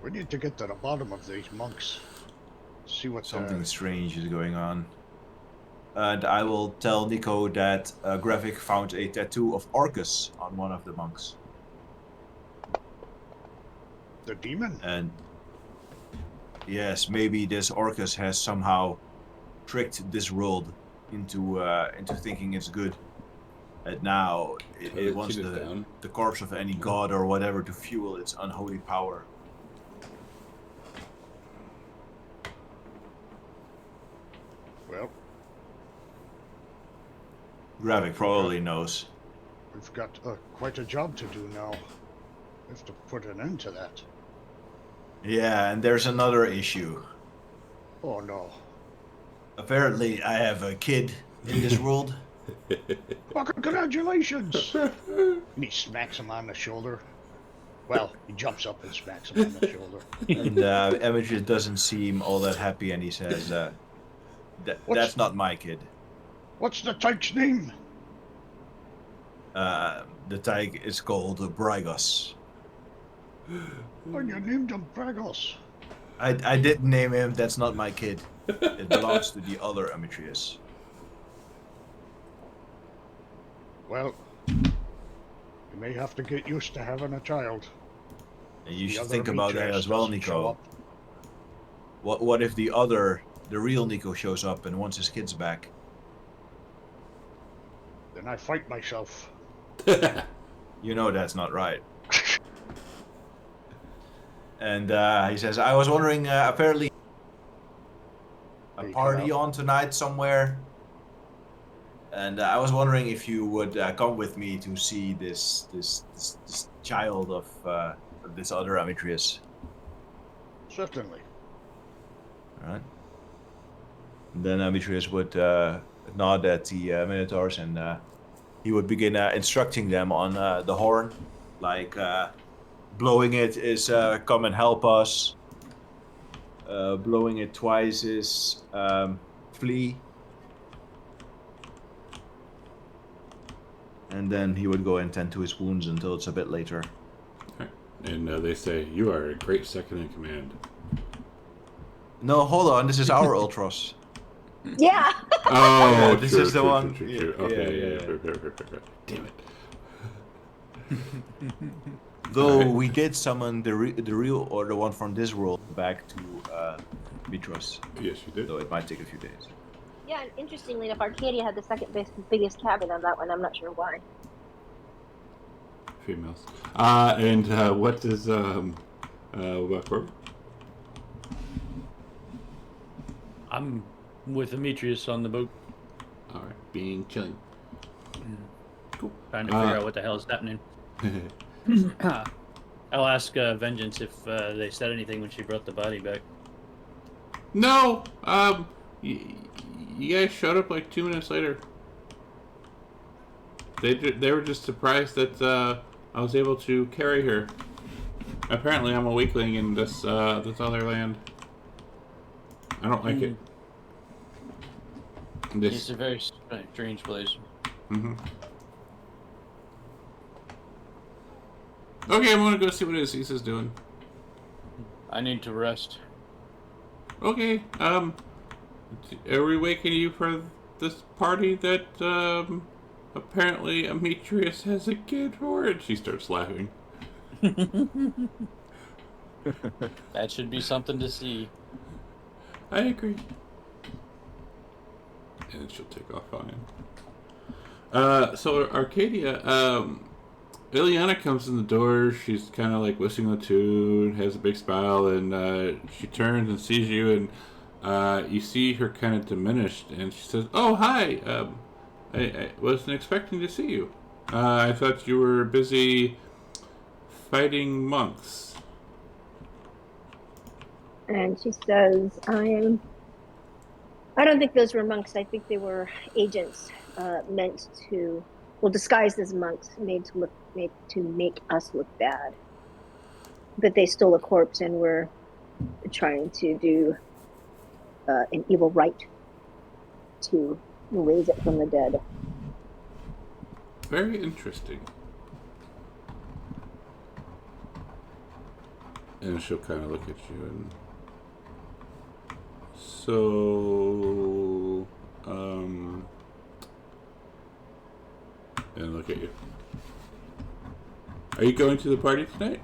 We need to get to the bottom of these monks. See what Something strange is going on. And I will tell Nico that Graphic found a tattoo of Orcus on one of the monks. the demon. And yes, maybe this Orcus has somehow tricked this world into thinking it's good. And now it wants Shoot it down. the corpse of any god or whatever to fuel its unholy power. Well, Gravik probably knows. we've got quite a job to do now. We have to put an end to that. Yeah, and there's another issue. Oh no. Apparently, I have a kid in this world. Oh, congratulations! And he smacks him on the shoulder. Well, he jumps up and smacks him on the shoulder. And Amadeus doesn't seem all that happy, and he says, that's not my kid. What's the tyke's name? The tyke is called Brygos. Oh, you named him Bragos. I didn't name him, that's not my kid. It belongs to the other Amadeus. Well, you may have to get used to having a child. And you The should other think about that Amadeus as well, doesn't show Nico. up. What if the real Nico shows up and wants his kids back? Then I fight myself. You know that's not right. And he says, I was wondering, apparently a Hey, party come on tonight somewhere. And I was wondering if you would come with me to see this child of this other Amadeus. Certainly. Alright. Then Amadeus would nod at the Minotaurs, and he would begin instructing them on the horn. Like, blowing it is come and help us. Blowing it twice is flee. And then he would go and tend to his wounds until it's a bit later. And they say, you are a great second in command. No, hold on. This is our Ultros. Yeah. Oh, Yeah, this true, is the true, one. true, Yeah, true, true. Okay, yeah. fair. Damn it. Though Alright. we did summon the real, or the one from this world, back to Mitros. Yes, you did. Though it might take a few days. Yeah, and interestingly enough, Arcadia had the second biggest cabin on that one. I'm not sure why. Females. And what is what Corbin? I'm with Demetrius on the boat, All right, being chilling. Cool. trying to figure out what the hell is happening. I'll ask Vengeance if they said anything when she brought the body back. No. You guys showed up like 2 minutes later. They were just surprised that I was able to carry her. Apparently, I'm a weakling in this other land. I don't like it. It's a very strange place. Mm-hmm. Okay, I'm gonna go see what Aziz doing. I need to rest. Okay, are we waking you for this party that apparently Demetrius has a kid for? And she starts laughing. That should be something to see. I agree. And she'll take off on him. So Arcadia, Ileana comes in the door. She's kind of like whistling a tune, has a big smile, and she turns and sees you, and you see her kind of diminished, and she says, "Oh, hi. I wasn't expecting to see you. I thought you were busy fighting monks." And she says, I don't think those were monks. I think they were agents meant to, well, disguised as monks, made to make us look bad. But they stole a corpse and were trying to do an evil rite to raise it from the dead. Very interesting. And she'll kind of look at you and... So... And look at you. Are you going to the party tonight?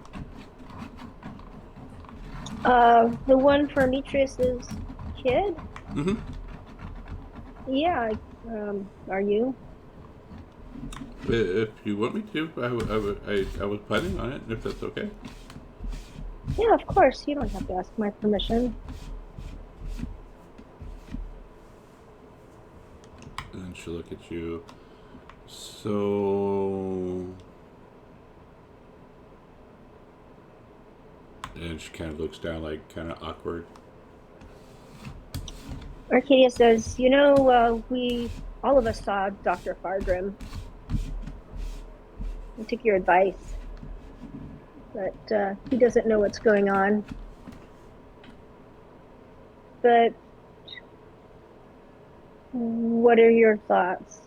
The one for Demetrius's kid? Mm-hmm. Yeah. Are you? If you want me to, I was planning on it, if that's okay. Yeah, of course. You don't have to ask my permission. And then she'll look at you. So... And she kind of looks down, like, kind of awkward. Arcadia says, all of us saw Dr. Fargrim. We took your advice. But he doesn't know what's going on. But what are your thoughts?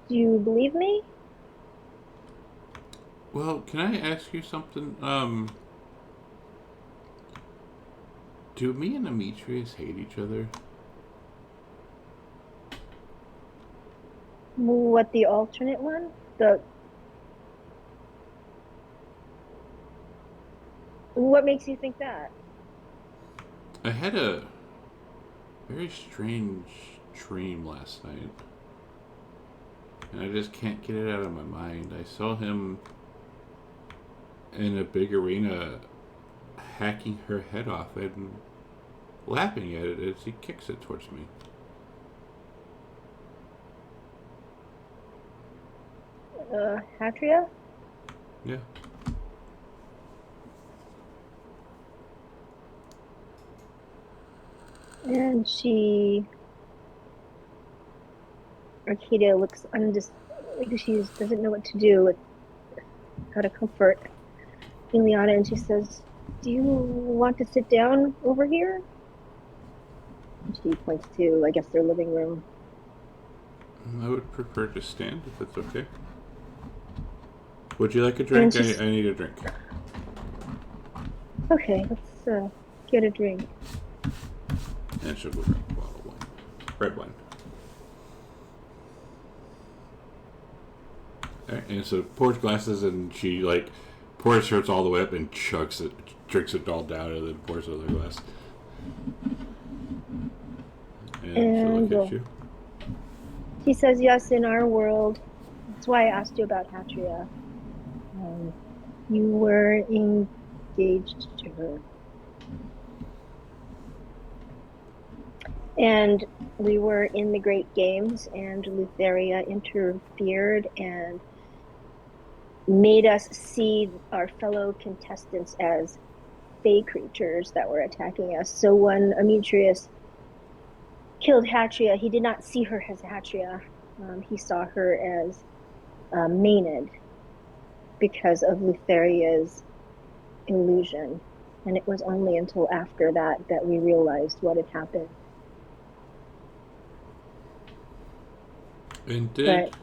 Do you believe me? Well, can I ask you something? Do me and Demetrius hate each other? What, the alternate one? What makes you think that? I had a very strange dream last night. And I just can't get it out of my mind. I saw him in a big arena hacking her head off and laughing at it as he kicks it towards me. Hatria? Yeah. And Arcadia looks like she doesn't know what to do with how to comfort Ileana, and she says, "Do you want to sit down over here?" And she points to, I guess, their living room. I would prefer to stand if it's okay. Would you like a drink? I need a drink. Okay, let's get a drink. And she'll go grab a bottle of wine. Red wine. Alright, and so pours glasses and she pours hers all the way up and chugs it, drinks it all down, and then pours another glass. And she'll look at you. She says, "Yes, in our world." That's why I asked you about Hatria. You were engaged to her. And we were in the Great Games, and Lutheria interfered and made us see our fellow contestants as fey creatures that were attacking us. So when Demetrius killed Hatria, he did not see her as Hatria. He saw her as Maenad because of Lutheria's illusion. And it was only until after that that we realized what had happened. And did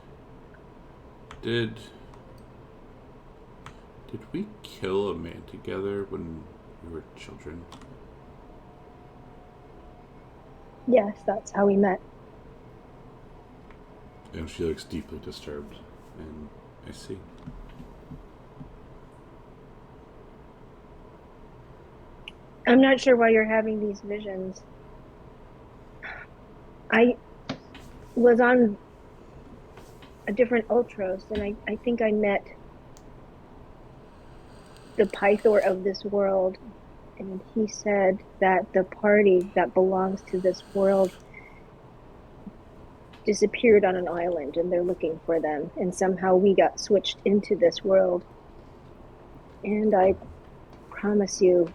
we kill a man together when we were children? Yes, that's how we met. And she looks deeply disturbed. And I see. I'm not sure why you're having these visions. I was on a different Ultros, and I think I met the Pythor of this world, and he said that the party that belongs to this world disappeared on an island, and they're looking for them, and somehow we got switched into this world. And I promise you,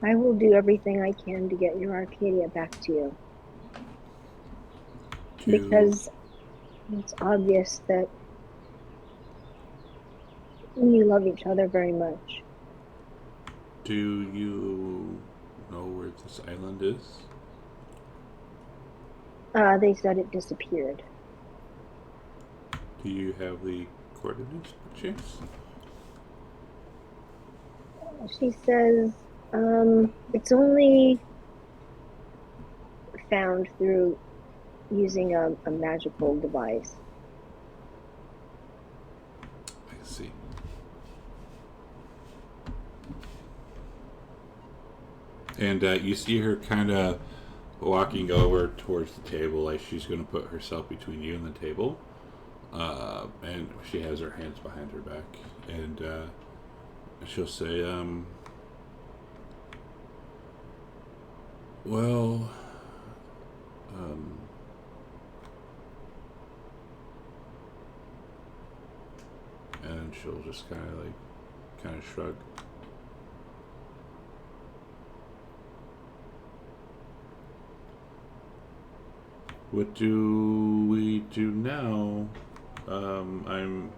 I will do everything I can to get your Arcadia back to you. Because it's obvious that we love each other very much. Do you know where this island is? They said it disappeared. Do you have the coordinates, by chance? She says, it's only found through using a magical device. I see. And you see her kind of walking over towards the table, like she's going to put herself between you and the table. and she has her hands behind her back, and she'll say, well, and she'll just kind of shrug. What do we do now? I'm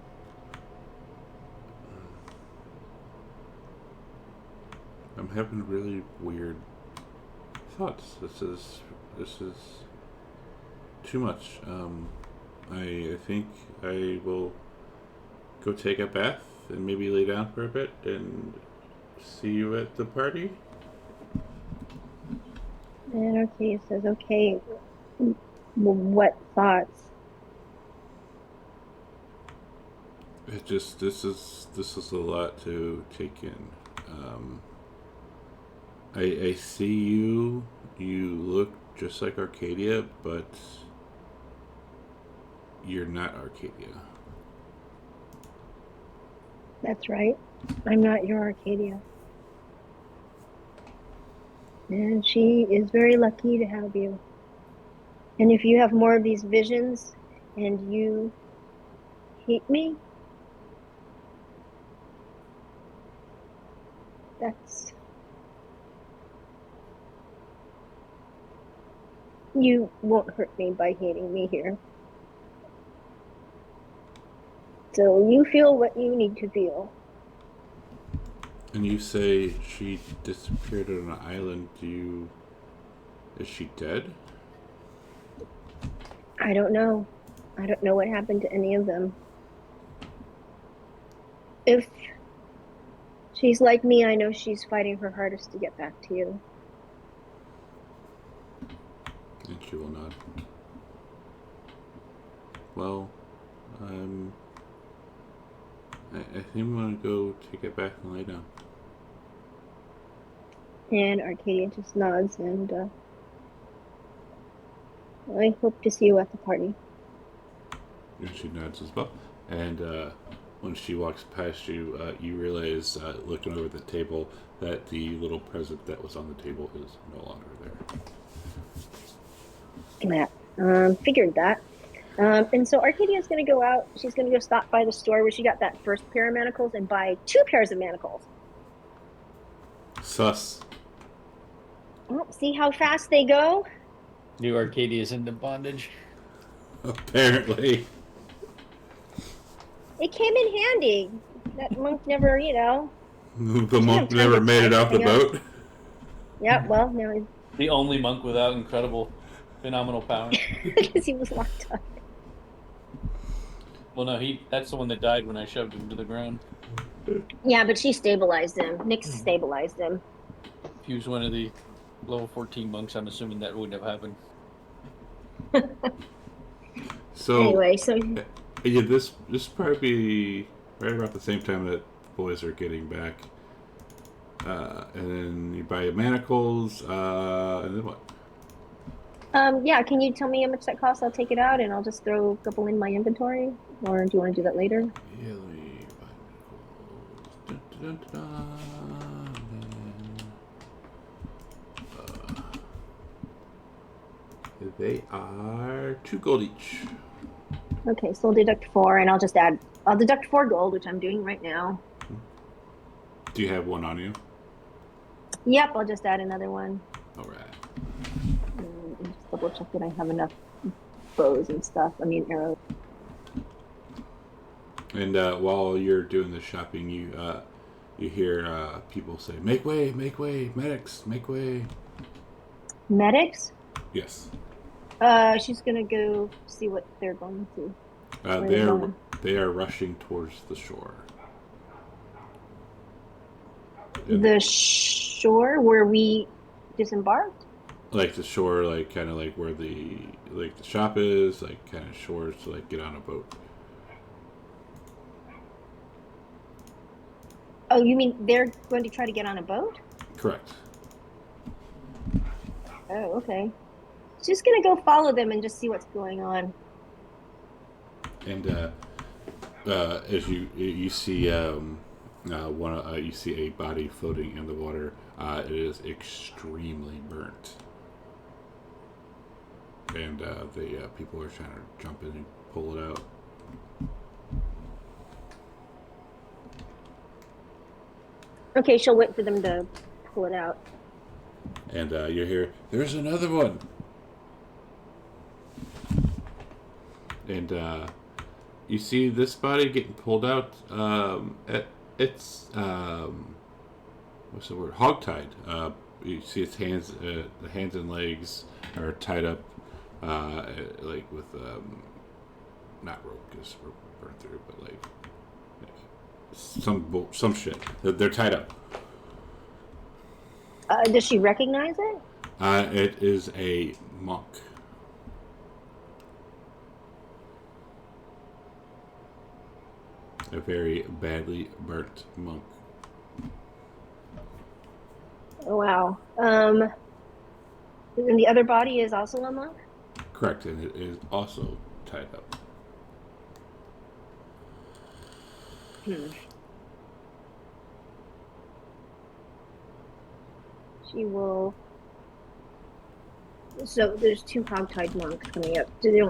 having really weird thoughts. This is too much. I think I will go take a bath and maybe lay down for a bit and see you at the party. And Arcadia says, okay, what thoughts? It just this is a lot to take in. I see you. You look just like Arcadia, but you're not Arcadia. That's right. I'm not your Arcadia. And she is very lucky to have you. And if you have more of these visions and you hate me, that's... You won't hurt me by hating me here. So you feel what you need to feel. And you say she disappeared on an island. Is she dead? I don't know. I don't know what happened to any of them. If she's like me, I know she's fighting her hardest to get back to you. And she will nod. Well, I think I'm gonna go take it back and lay down. And Arcadia just nods, and I hope to see you at the party. And she nods as well. And when she walks past you, you realize, looking over the table, that the little present that was on the table is no longer there. Yeah, figured that. And so Arcadia's going to go out. She's going to go stop by the store where she got that first pair of manacles and buy 2 pairs of manacles. Sus. Oh, see how fast they go? New Arcadia's into bondage. Apparently. It came in handy. That monk never, The monk never made it off the boat. Yeah, well, now he's... The only monk without incredible, phenomenal power. because he was locked up. Well, no, that's the one that died when I shoved him to the ground. Yeah, but she stabilized him. Nyx stabilized him. If he was one of the level 14 monks, I'm assuming that wouldn't have happened. So anyway, so yeah, this probably be right about the same time that the boys are getting back. And then you buy manacles, and then what? yeah, can you tell me how much that costs? I'll take it out and I'll just throw a couple in my inventory. Or do you want to do that later? Yeah, let me buy manacles. Dun, dun, dun, dun. They are 2 gold each. Okay, so I'll deduct 4 and I'll deduct 4 gold, which I'm doing right now. Do you have one on you? Yep, I'll just add another one. Alright. And just double check that I have enough bows and stuff. I mean, arrows. And while you're doing the shopping, you hear people say, "Make way, medics, make way." Medics? Yes. She's gonna go see what they're going to. They are rushing towards the shore. The shore where we disembarked? Like the shore, like kind of like where the shop is, like kind of shores to like get on a boat. Oh, you mean they're going to try to get on a boat? Correct. Oh, okay. Just gonna go follow them and just see what's going on. And as you see you see a body floating in the water. It is extremely burnt, and the people are trying to jump in and pull it out. Okay, she'll wait for them to pull it out. And you hear, "There's another one," and you see this body getting pulled out. It's what's the word? Hogtied. You see its hands, the hands and legs are tied up, like with not rope because rope would burn through, but like some shit. They're tied up. Does she recognize it? It is a monk. A very badly burnt monk. Oh, wow. And the other body is also a monk? Correct, and it is also tied up. She will. So there's two hogtied monks coming up. They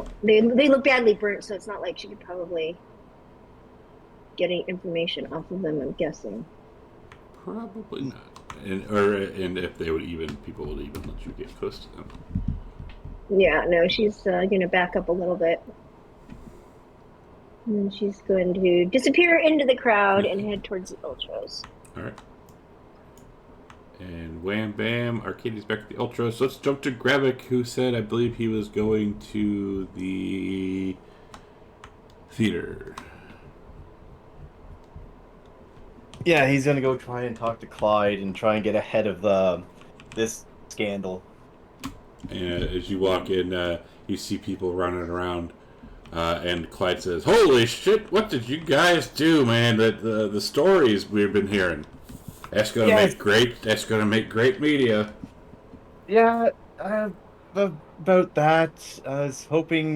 look badly burnt, so it's not like she could probably get any information off of them, I'm guessing. Probably not. And if they would people would even let you get close to them. Yeah, no, she's gonna back up a little bit. And then she's going to disappear into the crowd and head towards the Ultros. Alright. And wham bam, Arcadie's back at the Ultros. Let's jump to Gravik, who said I believe he was going to the theater. Yeah, he's gonna go try and talk to Clyde and try and get ahead of this scandal. And as you walk in, you see people running around, and Clyde says, "Holy shit! What did you guys do, man? The stories we've been hearing. That's gonna make great. That's gonna make great media." Yeah, about that. I was hoping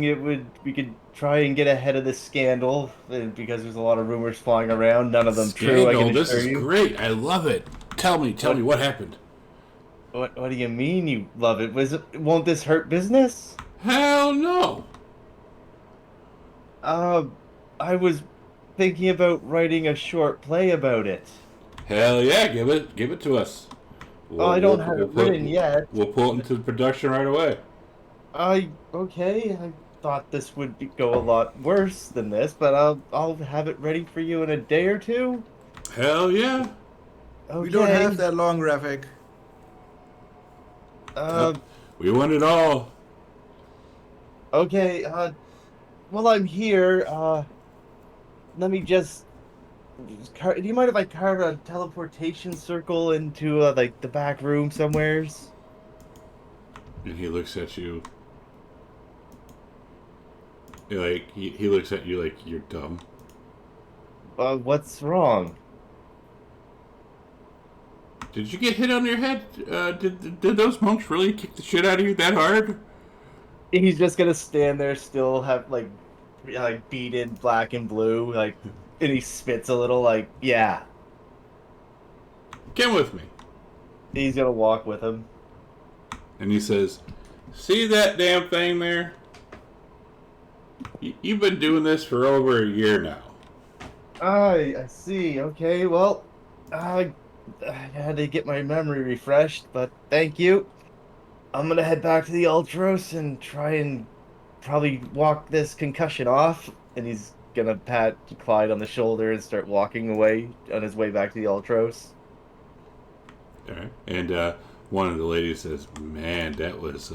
we could try and get ahead of this scandal because there's a lot of rumors flying around. None of them true. I can This assure is you. great. I love it. Tell me what happened. What do you mean you love it? Won't this hurt business? Hell no. I was thinking about writing a short play about it. Hell yeah, give it to us. I don't have it written yet. We'll pull it into production right away. Okay. I thought this would go a lot worse than this, but I'll have it ready for you in a day or two. Hell yeah. Okay. We don't have that long, Gravik. We want it all. Okay, well, I'm here. Let me just. Do you mind if I carve a teleportation circle into like the back room somewheres? And he looks at you. Like he looks at you like you're dumb. What's wrong? Did you get hit on your head? Did those monks really kick the shit out of you that hard? He's just gonna stand there, still have like beaded black and blue, like, and he spits a little, like, yeah. Come with me. He's gonna walk with him. And he says, "See that damn thing there? You've been doing this for over a year now." I see. Okay, well, I had to get my memory refreshed, but thank you. I'm gonna head back to the Ultros and try and probably walk this concussion off. And he's gonna pat Clyde on the shoulder and start walking away on his way back to the Ultros. All right. And one of the ladies says, "Man, that was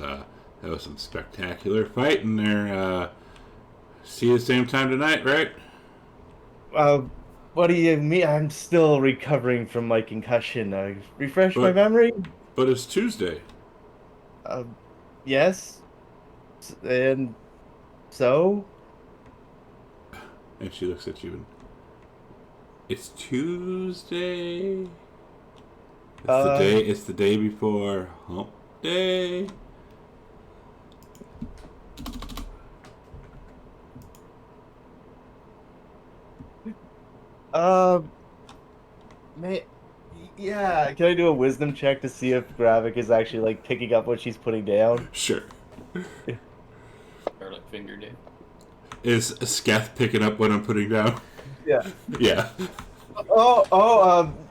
some spectacular fighting there. See you same time tonight, right?" What do you mean? I'm still recovering from my concussion. Refresh my memory? But it's Tuesday. Yes. And so? And she looks at you and, "It's Tuesday. It's the day before hump day." May, yeah. Can I do a wisdom check to see if Gravik is actually like picking up what she's putting down? Sure. Garlic finger did. Is Sketh picking up what I'm putting down? Yeah. Yeah.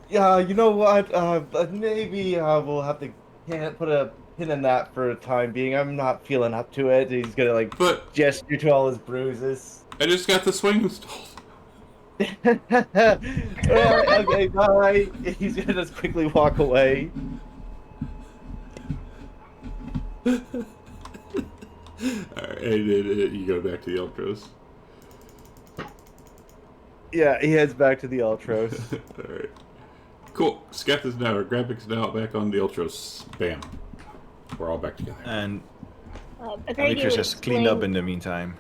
Yeah. You know what? Maybe we'll have to can't put a pin in that for a time being. I'm not feeling up to it. He's gonna like But gesture to all his bruises. I just got the swing installed. Okay, bye. He's gonna just quickly walk away. Alright, and you go back to the Ultros. Yeah, he heads back to the Ultros. Alright. Cool. Sketh is now, or Gravik's now back on the Ultros. Bam. We're all back together. And Arcadia Demetrius would has cleaned up explain- in the meantime.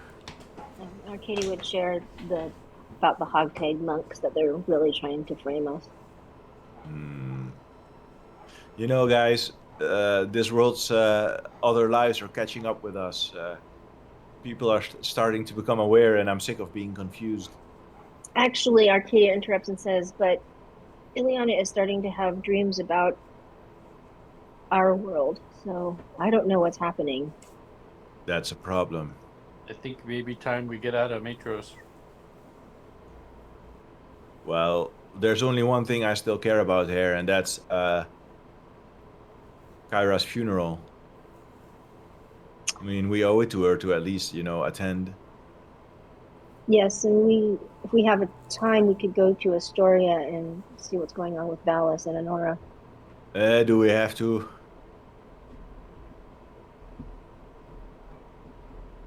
Arcadia would share about the hogtied monks that they're really trying to frame us. You know, guys, this world's other lives are catching up with us. People are starting to become aware, and I'm sick of being confused. Actually, Arcadia interrupts and says, but Ileana is starting to have dreams about our world, so I don't know what's happening. That's a problem. I think maybe time we get out of Matros. Well, there's only one thing I still care about here, and that's Kyra's funeral. I mean, we owe it to her to at least, attend. Yes, and if we have a time, we could go to Astoria and see what's going on with Valis and Honora. Do we have to?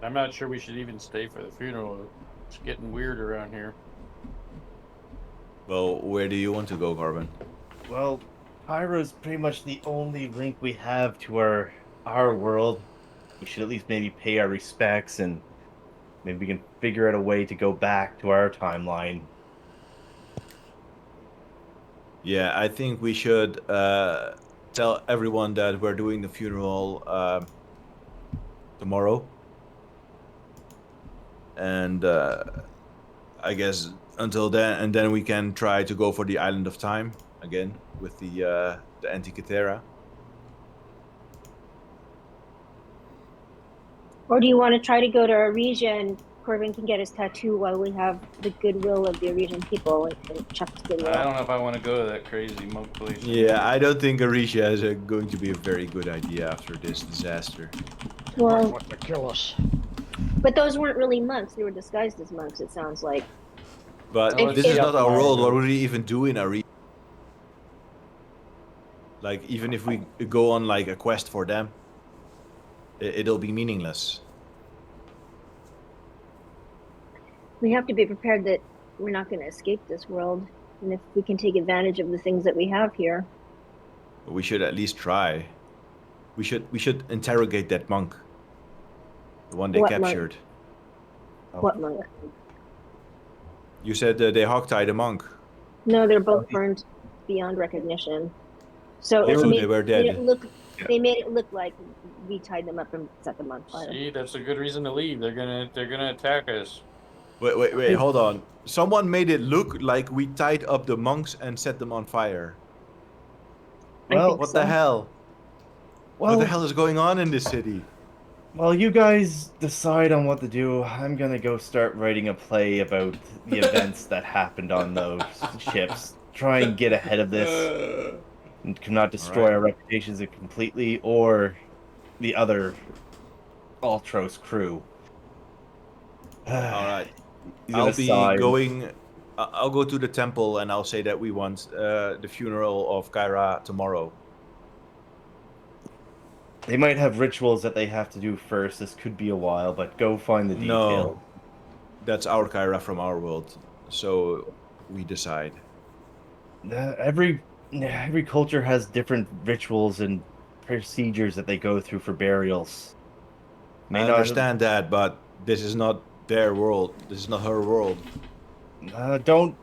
I'm not sure we should even stay for the funeral. It's getting weird around here. Well, where do you want to go, Carbon? Well, Pyro's pretty much the only link we have to our world. We should at least maybe pay our respects, and maybe we can figure out a way to go back to our timeline. Yeah, I think we should tell everyone that we're doing the funeral tomorrow. And I guess until then, and then we can try to go for the Island of Time again with the Antikythera. Or do you want to try to go to Aresia and Corbin can get his tattoo while we have the goodwill of the Aresian people and Chuck's goodwill? I don't know if I want to go to that crazy monk place. Yeah, I don't think Arisha is going to be a very good idea after this disaster. Well, Want to kill us. but those weren't really monks. They were disguised as monks, it sounds like. But If- this is if- not our world. What would we even do in Arisha? Like, even if we go on like a quest for them, it'll be meaningless. We have to be prepared that we're not going to escape this world. And if we can take advantage of the things that we have here. We should at least try. We should interrogate that monk. The one they What monk? captured. What monk? You said they hogtied a monk. No, they're both burned beyond recognition. So Oh, it so made, they were made dead. it look, Yeah. they made it look like we tied them up and set them on fire. See, that's a good reason to leave. They're gonna attack us. Wait, hold on. Someone made it look like we tied up the monks and set them on fire. I Well, think What so. the hell? Well, What the hell is going on in this city? Well, you guys decide on what to do. I'm gonna go start writing a play about the events that happened on those ships. Try and get ahead of this and cannot destroy Alright. our reputations completely or the other Ultros crew. All right. He's gonna I'll be sigh. going. I'll go to the temple and I'll say that we want the funeral of Kyra tomorrow. They might have rituals that they have to do first. This could be a while, but go find the detail. No, that's our Kyra from our world. So we decide. Every culture has different rituals and procedures that they go through for burials. May I not- understand that, but this is not their world. This is not her world. Don't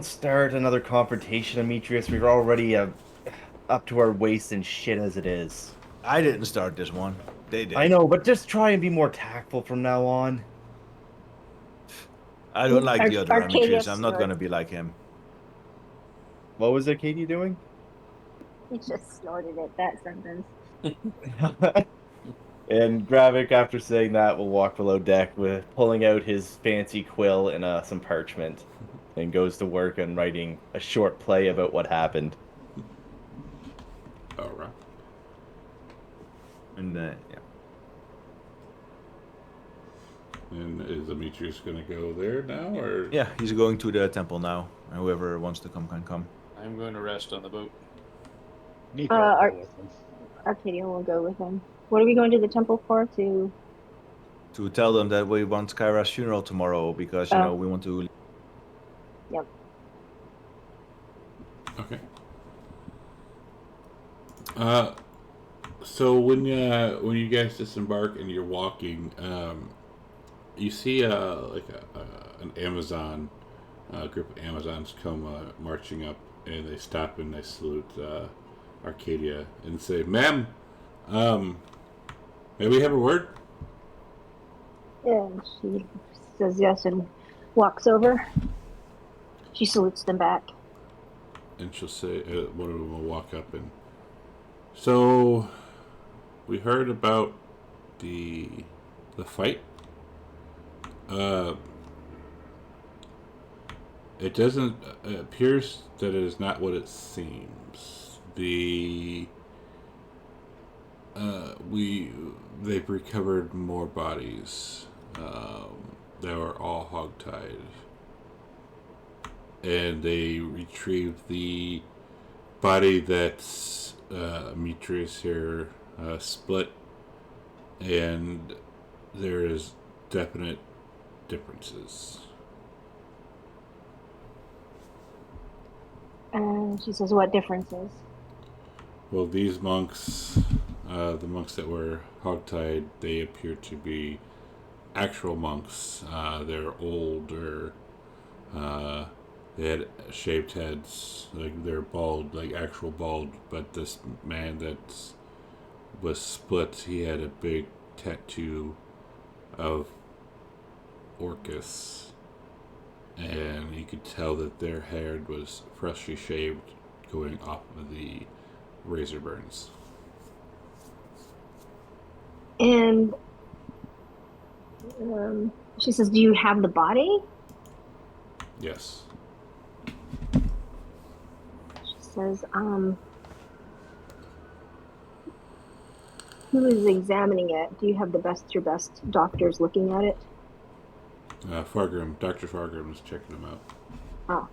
start another confrontation, Demetrius. We're already up to our waist in shit as it is. I didn't start this one. They did. I know, but just try and be more tactful from now on. I don't like the other Arcadius Demetrius. I'm not would. gonna be like him. What was Arcadia doing? He just snorted at that sentence. And Gravik, after saying that, will walk below deck with pulling out his fancy quill and some parchment, and goes to work on writing a short play about what happened. All right. And yeah. And is Demetrius going to go there now, or? Yeah, he's going to the temple now. And whoever wants to come can come. I'm going to rest on the boat. Nico Ar- will go with him. Arcadia will go with him. What are we going to the temple for? To To tell them that we want Kyra's funeral tomorrow because, you know, we want to... Yep. Okay. So when you guys disembark and you're walking, you see an Amazon group of Amazons come marching up, and they stop and they salute Arcadia and say, "Ma'am, may we have a word?" and she says yes and walks over. She salutes them back. And she'll say, one of them will walk up and, "So, we heard about the fight. It doesn't. It appears that it is not what it seems. They've recovered more bodies. They were all hogtied, and they retrieved the body that's Demetrius here split, and there is definite differences." And she says, "What differences?" Well, these monks, the monks that were hogtied, they appear to be actual monks. They're older. They had shaved heads, like they're bald, like actual bald. But this man that was split, he had a big tattoo of Orcus, and you could tell that their hair was freshly shaved, going off of the razor burns. And she says, "Do you have the body?" Yes. She says, "Who is examining it? Do you have your best doctors looking at it?" Fargrim, Dr. Fargrim is checking them out. Oh.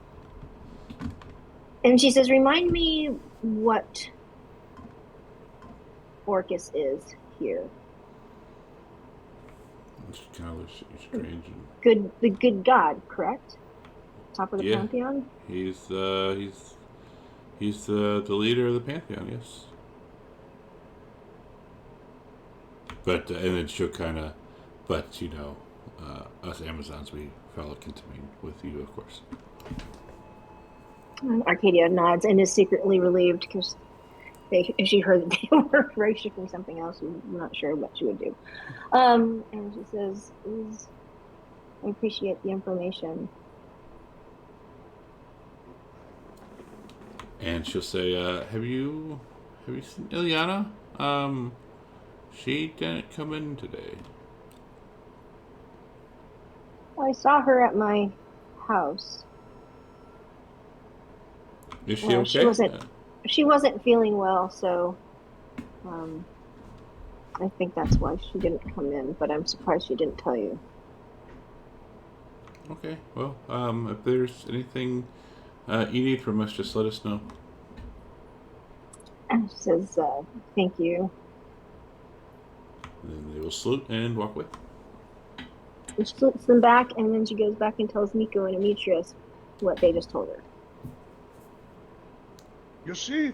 And she says, "Remind me what Orcus is here." It's kind of looks strange. And, The good god, correct? Top of the Yeah. pantheon? he's the leader of the pantheon, yes. But and then she'll kind of, but you know, us Amazons, we follow Kintamine with you, of course. Arcadia nods and is secretly relieved because she heard that they were worshipping something else. I'm not sure what she would do. And she says, "I appreciate the information." And she'll say, "Have you seen Ilyana? She didn't come in today." I saw her at my house. Is she Well, okay? she wasn't feeling well, so I think that's why she didn't come in, but I'm surprised she didn't tell you. Okay. Well, if there's anything you need from us, just let us know. And she says, "Thank you." And then they will salute and walk away. And she flips them back, and then she goes back and tells Nico and Demetrius what they just told her. You see,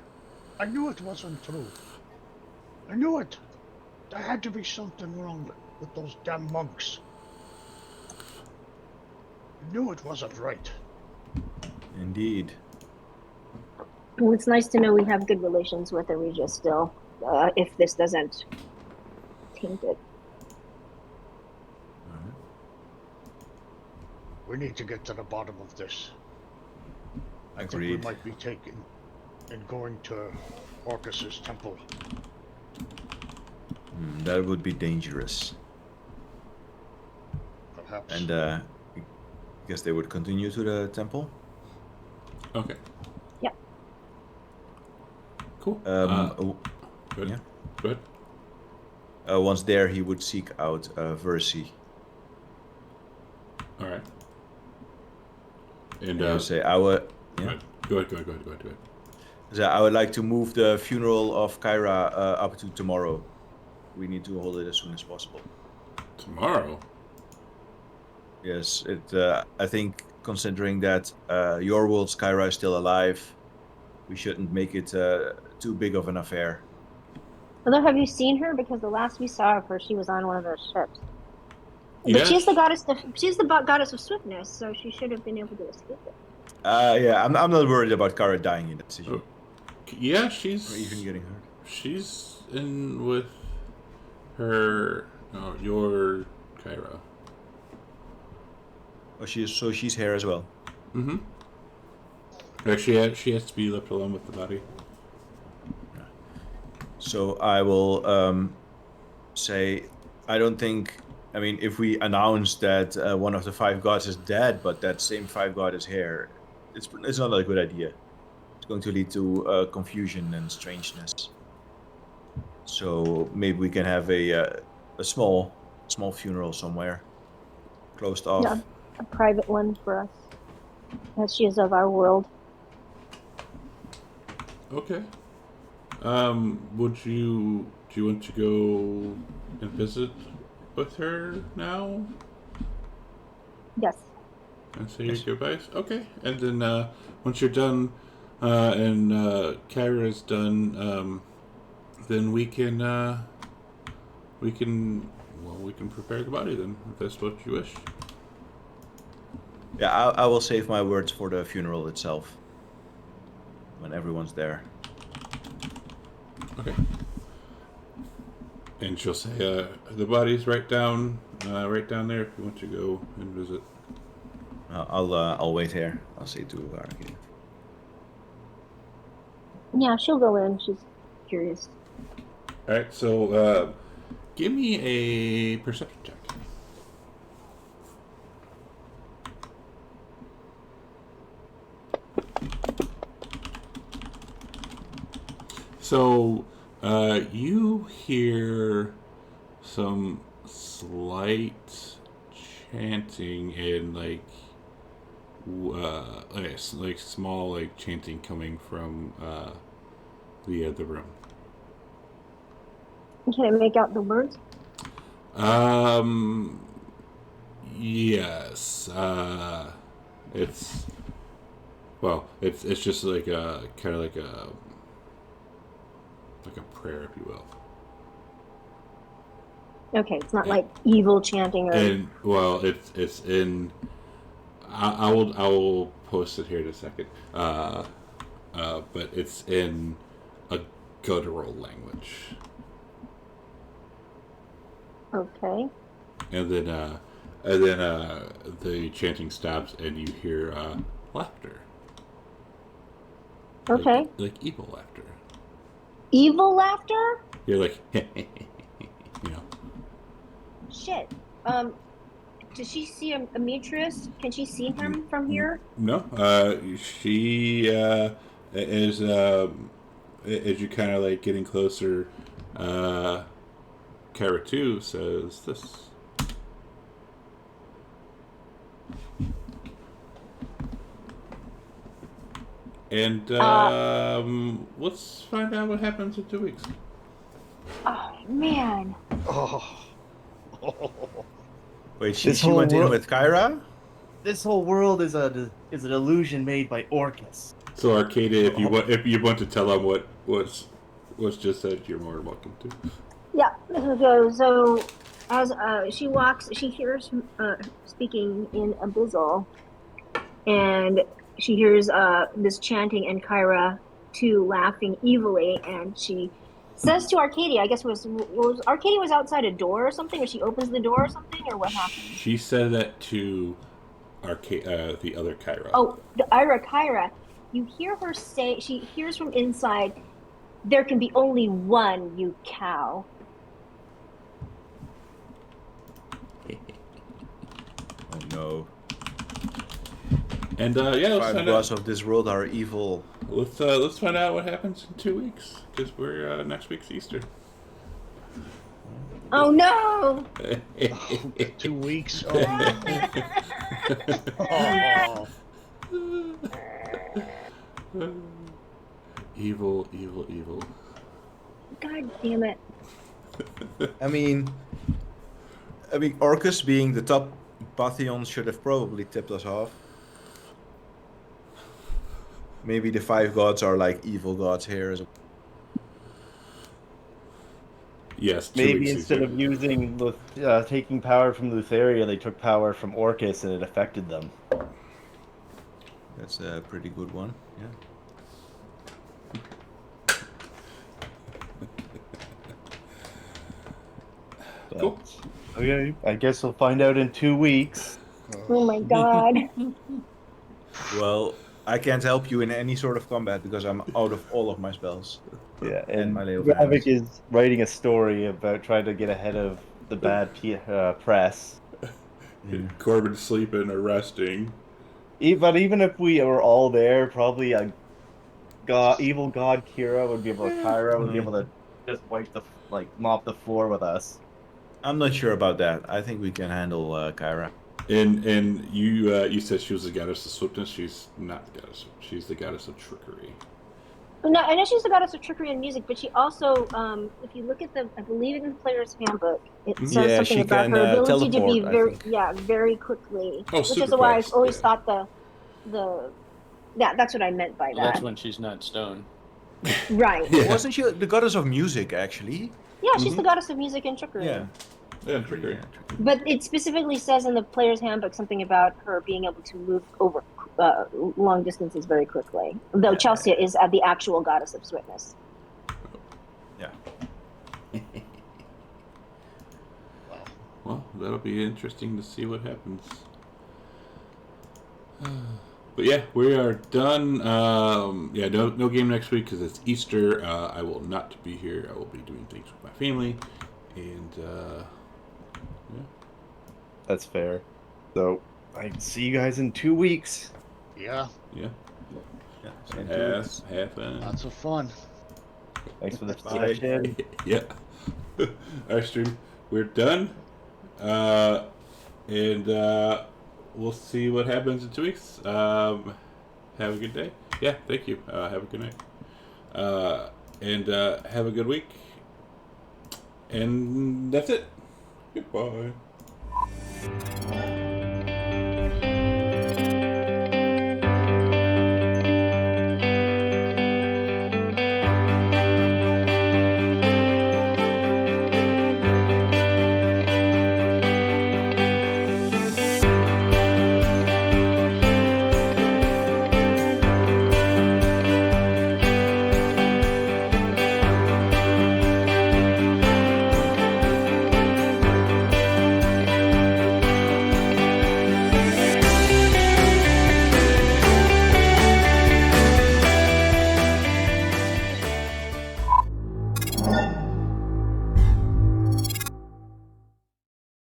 I knew it wasn't true. I knew it. There had to be something wrong with those damn monks. I knew it wasn't right. Indeed. Well, it's nice to know we have good relations with Regis still, if this doesn't taint it. We need to get to the bottom of this. I think we Agreed. might be taking and going to Orcus's temple. That would be dangerous. Perhaps. And I guess they would continue to the temple. Okay. Yep. Cool. Good. yeah. Good. Once there, he would seek out Versi. All right. And And he would say, "I would." Yeah. Go ahead. So I would like to move the funeral of Kyra up to tomorrow. We need to hold it as soon as possible. Tomorrow. Yes, I think considering that your world's Kyra is still alive, we shouldn't make it too big of an affair. Although, have you seen her? Because the last we saw of her, she was on one of those ships. But Yes. she's the goddess. She's the goddess of swiftness, so she should have been able to escape it. Yeah, I'm not worried about Kyra dying in that situation. Yeah, Or she's even getting hurt. She's in with her. No, your Kyra. Oh, she's here as well. Mm-hmm. Actually, she has to be left alone with the body. So I will say, I don't think. I mean, if we announce that one of the 5 gods is dead, but that same 5 god is here, it's not a good idea. It's going to lead to confusion and strangeness. So maybe we can have a small funeral somewhere, closed off. Yeah, a private one for us, as she is of our world. Okay. Do you want to go and visit with her now Yes. and say your goodbyes? Okay. And then once you're done, and Kyra's done, then we can prepare the body then, if that's what you wish. Yeah, I will save my words for the funeral itself. When everyone's there. Okay. And she'll say, the body's right down there if you want to go and visit. I'll wait here. I'll say to Arcade. Yeah, she'll go in. She's curious. Alright, so give me a perception check. So, you hear some slight chanting and like small like chanting coming from the room. Can I make out the words? Yes. It's just like a kind of like a prayer, if you will. Okay, it's not like evil chanting or. And well, it's in. I will post it here in a second. But it's in a guttural language. Okay. And then the chanting stops, and you hear laughter. Okay. Like evil laughter. Evil laughter? You're like, you know. Shit. Does she see Demetrius? Can she see him from here? No. She is as you kind of like getting closer. Kara 2 says this. And let's find out what happens in 2 weeks. Oh man. Oh. Wait, This she whole went in world- with Kyra? This whole world is an illusion made by Orcus. So Arcadia, if you want to tell them what's just said, you're more than welcome to. Yeah. So as she walks, she hears speaking in Abyssal, and she hears this chanting and Kyra 2 laughing evilly, and she says to Arcadia, I guess was Arcadia was outside a door or something, or she opens the door or something, or what happened? She said that to the other Kyra. Oh, the Kyra. you hear her say, she hears from inside, there can be only one, you cow. Oh no. And yeah, let's Five find gods out. of this world are evil. Let's find out what happens in 2 weeks because we're next week's Easter. Oh no! 2 weeks. Oh, no. Oh. Evil, evil, evil. God damn it. I mean, Orcus being the top Pantheon should have probably tipped us off. Maybe the 5 gods are like evil gods here as well. Yes, 2 Maybe weeks instead Easter. of using taking power from Lutheria, they took power from Orcus and it affected them. That's a pretty good one. Yeah. But, Cool. Okay, I guess we'll find out in 2 weeks. Oh my god. Well, I can't help you in any sort of combat because I'm out of all of my spells. Yeah, And and my Lay of Gravik Hands. is writing a story about trying to get ahead of the bad press. Yeah. Corbin sleeping or resting. But even if we were all there, probably a evil god Kira would be able to, Kyra would be able to just mop the floor with us. I'm not sure about that. I think we can handle Kyra. And you said she was the goddess of swiftness. She's not the goddess. She's the goddess of trickery. No, I know she's the goddess of trickery and music, but she also, if you look at I believe in the player's handbook, it says Yeah, something she about can, her ability to be teleport, I think. very quickly. Oh, which super is why fast, I've always yeah. thought that's what I meant by Well, that. that's when she's not stoned. Right. Yeah. Wasn't she the goddess of music, actually? Yeah, she's the goddess of music and trickery. Yeah. Yeah, trickery. But it specifically says in the player's handbook something about her being able to move over long distances very quickly. Though Yeah, Chelsea is the actual goddess of swiftness. Yeah. Well, that'll be interesting to see what happens. But yeah, we are done. Yeah, no game next week because it's Easter. I will not be here. I will be doing things with my family, and yeah. That's fair. So I see you guys in 2 weeks. Yeah, Yeah. Yeah. Same to us. Have fun. lots of fun. Thanks for the Bye. session. Yeah. Our stream. We're done. And we'll see what happens in 2 weeks. Have a good day. Yeah, thank you. Have a good night. And have a good week. And that's it. Goodbye.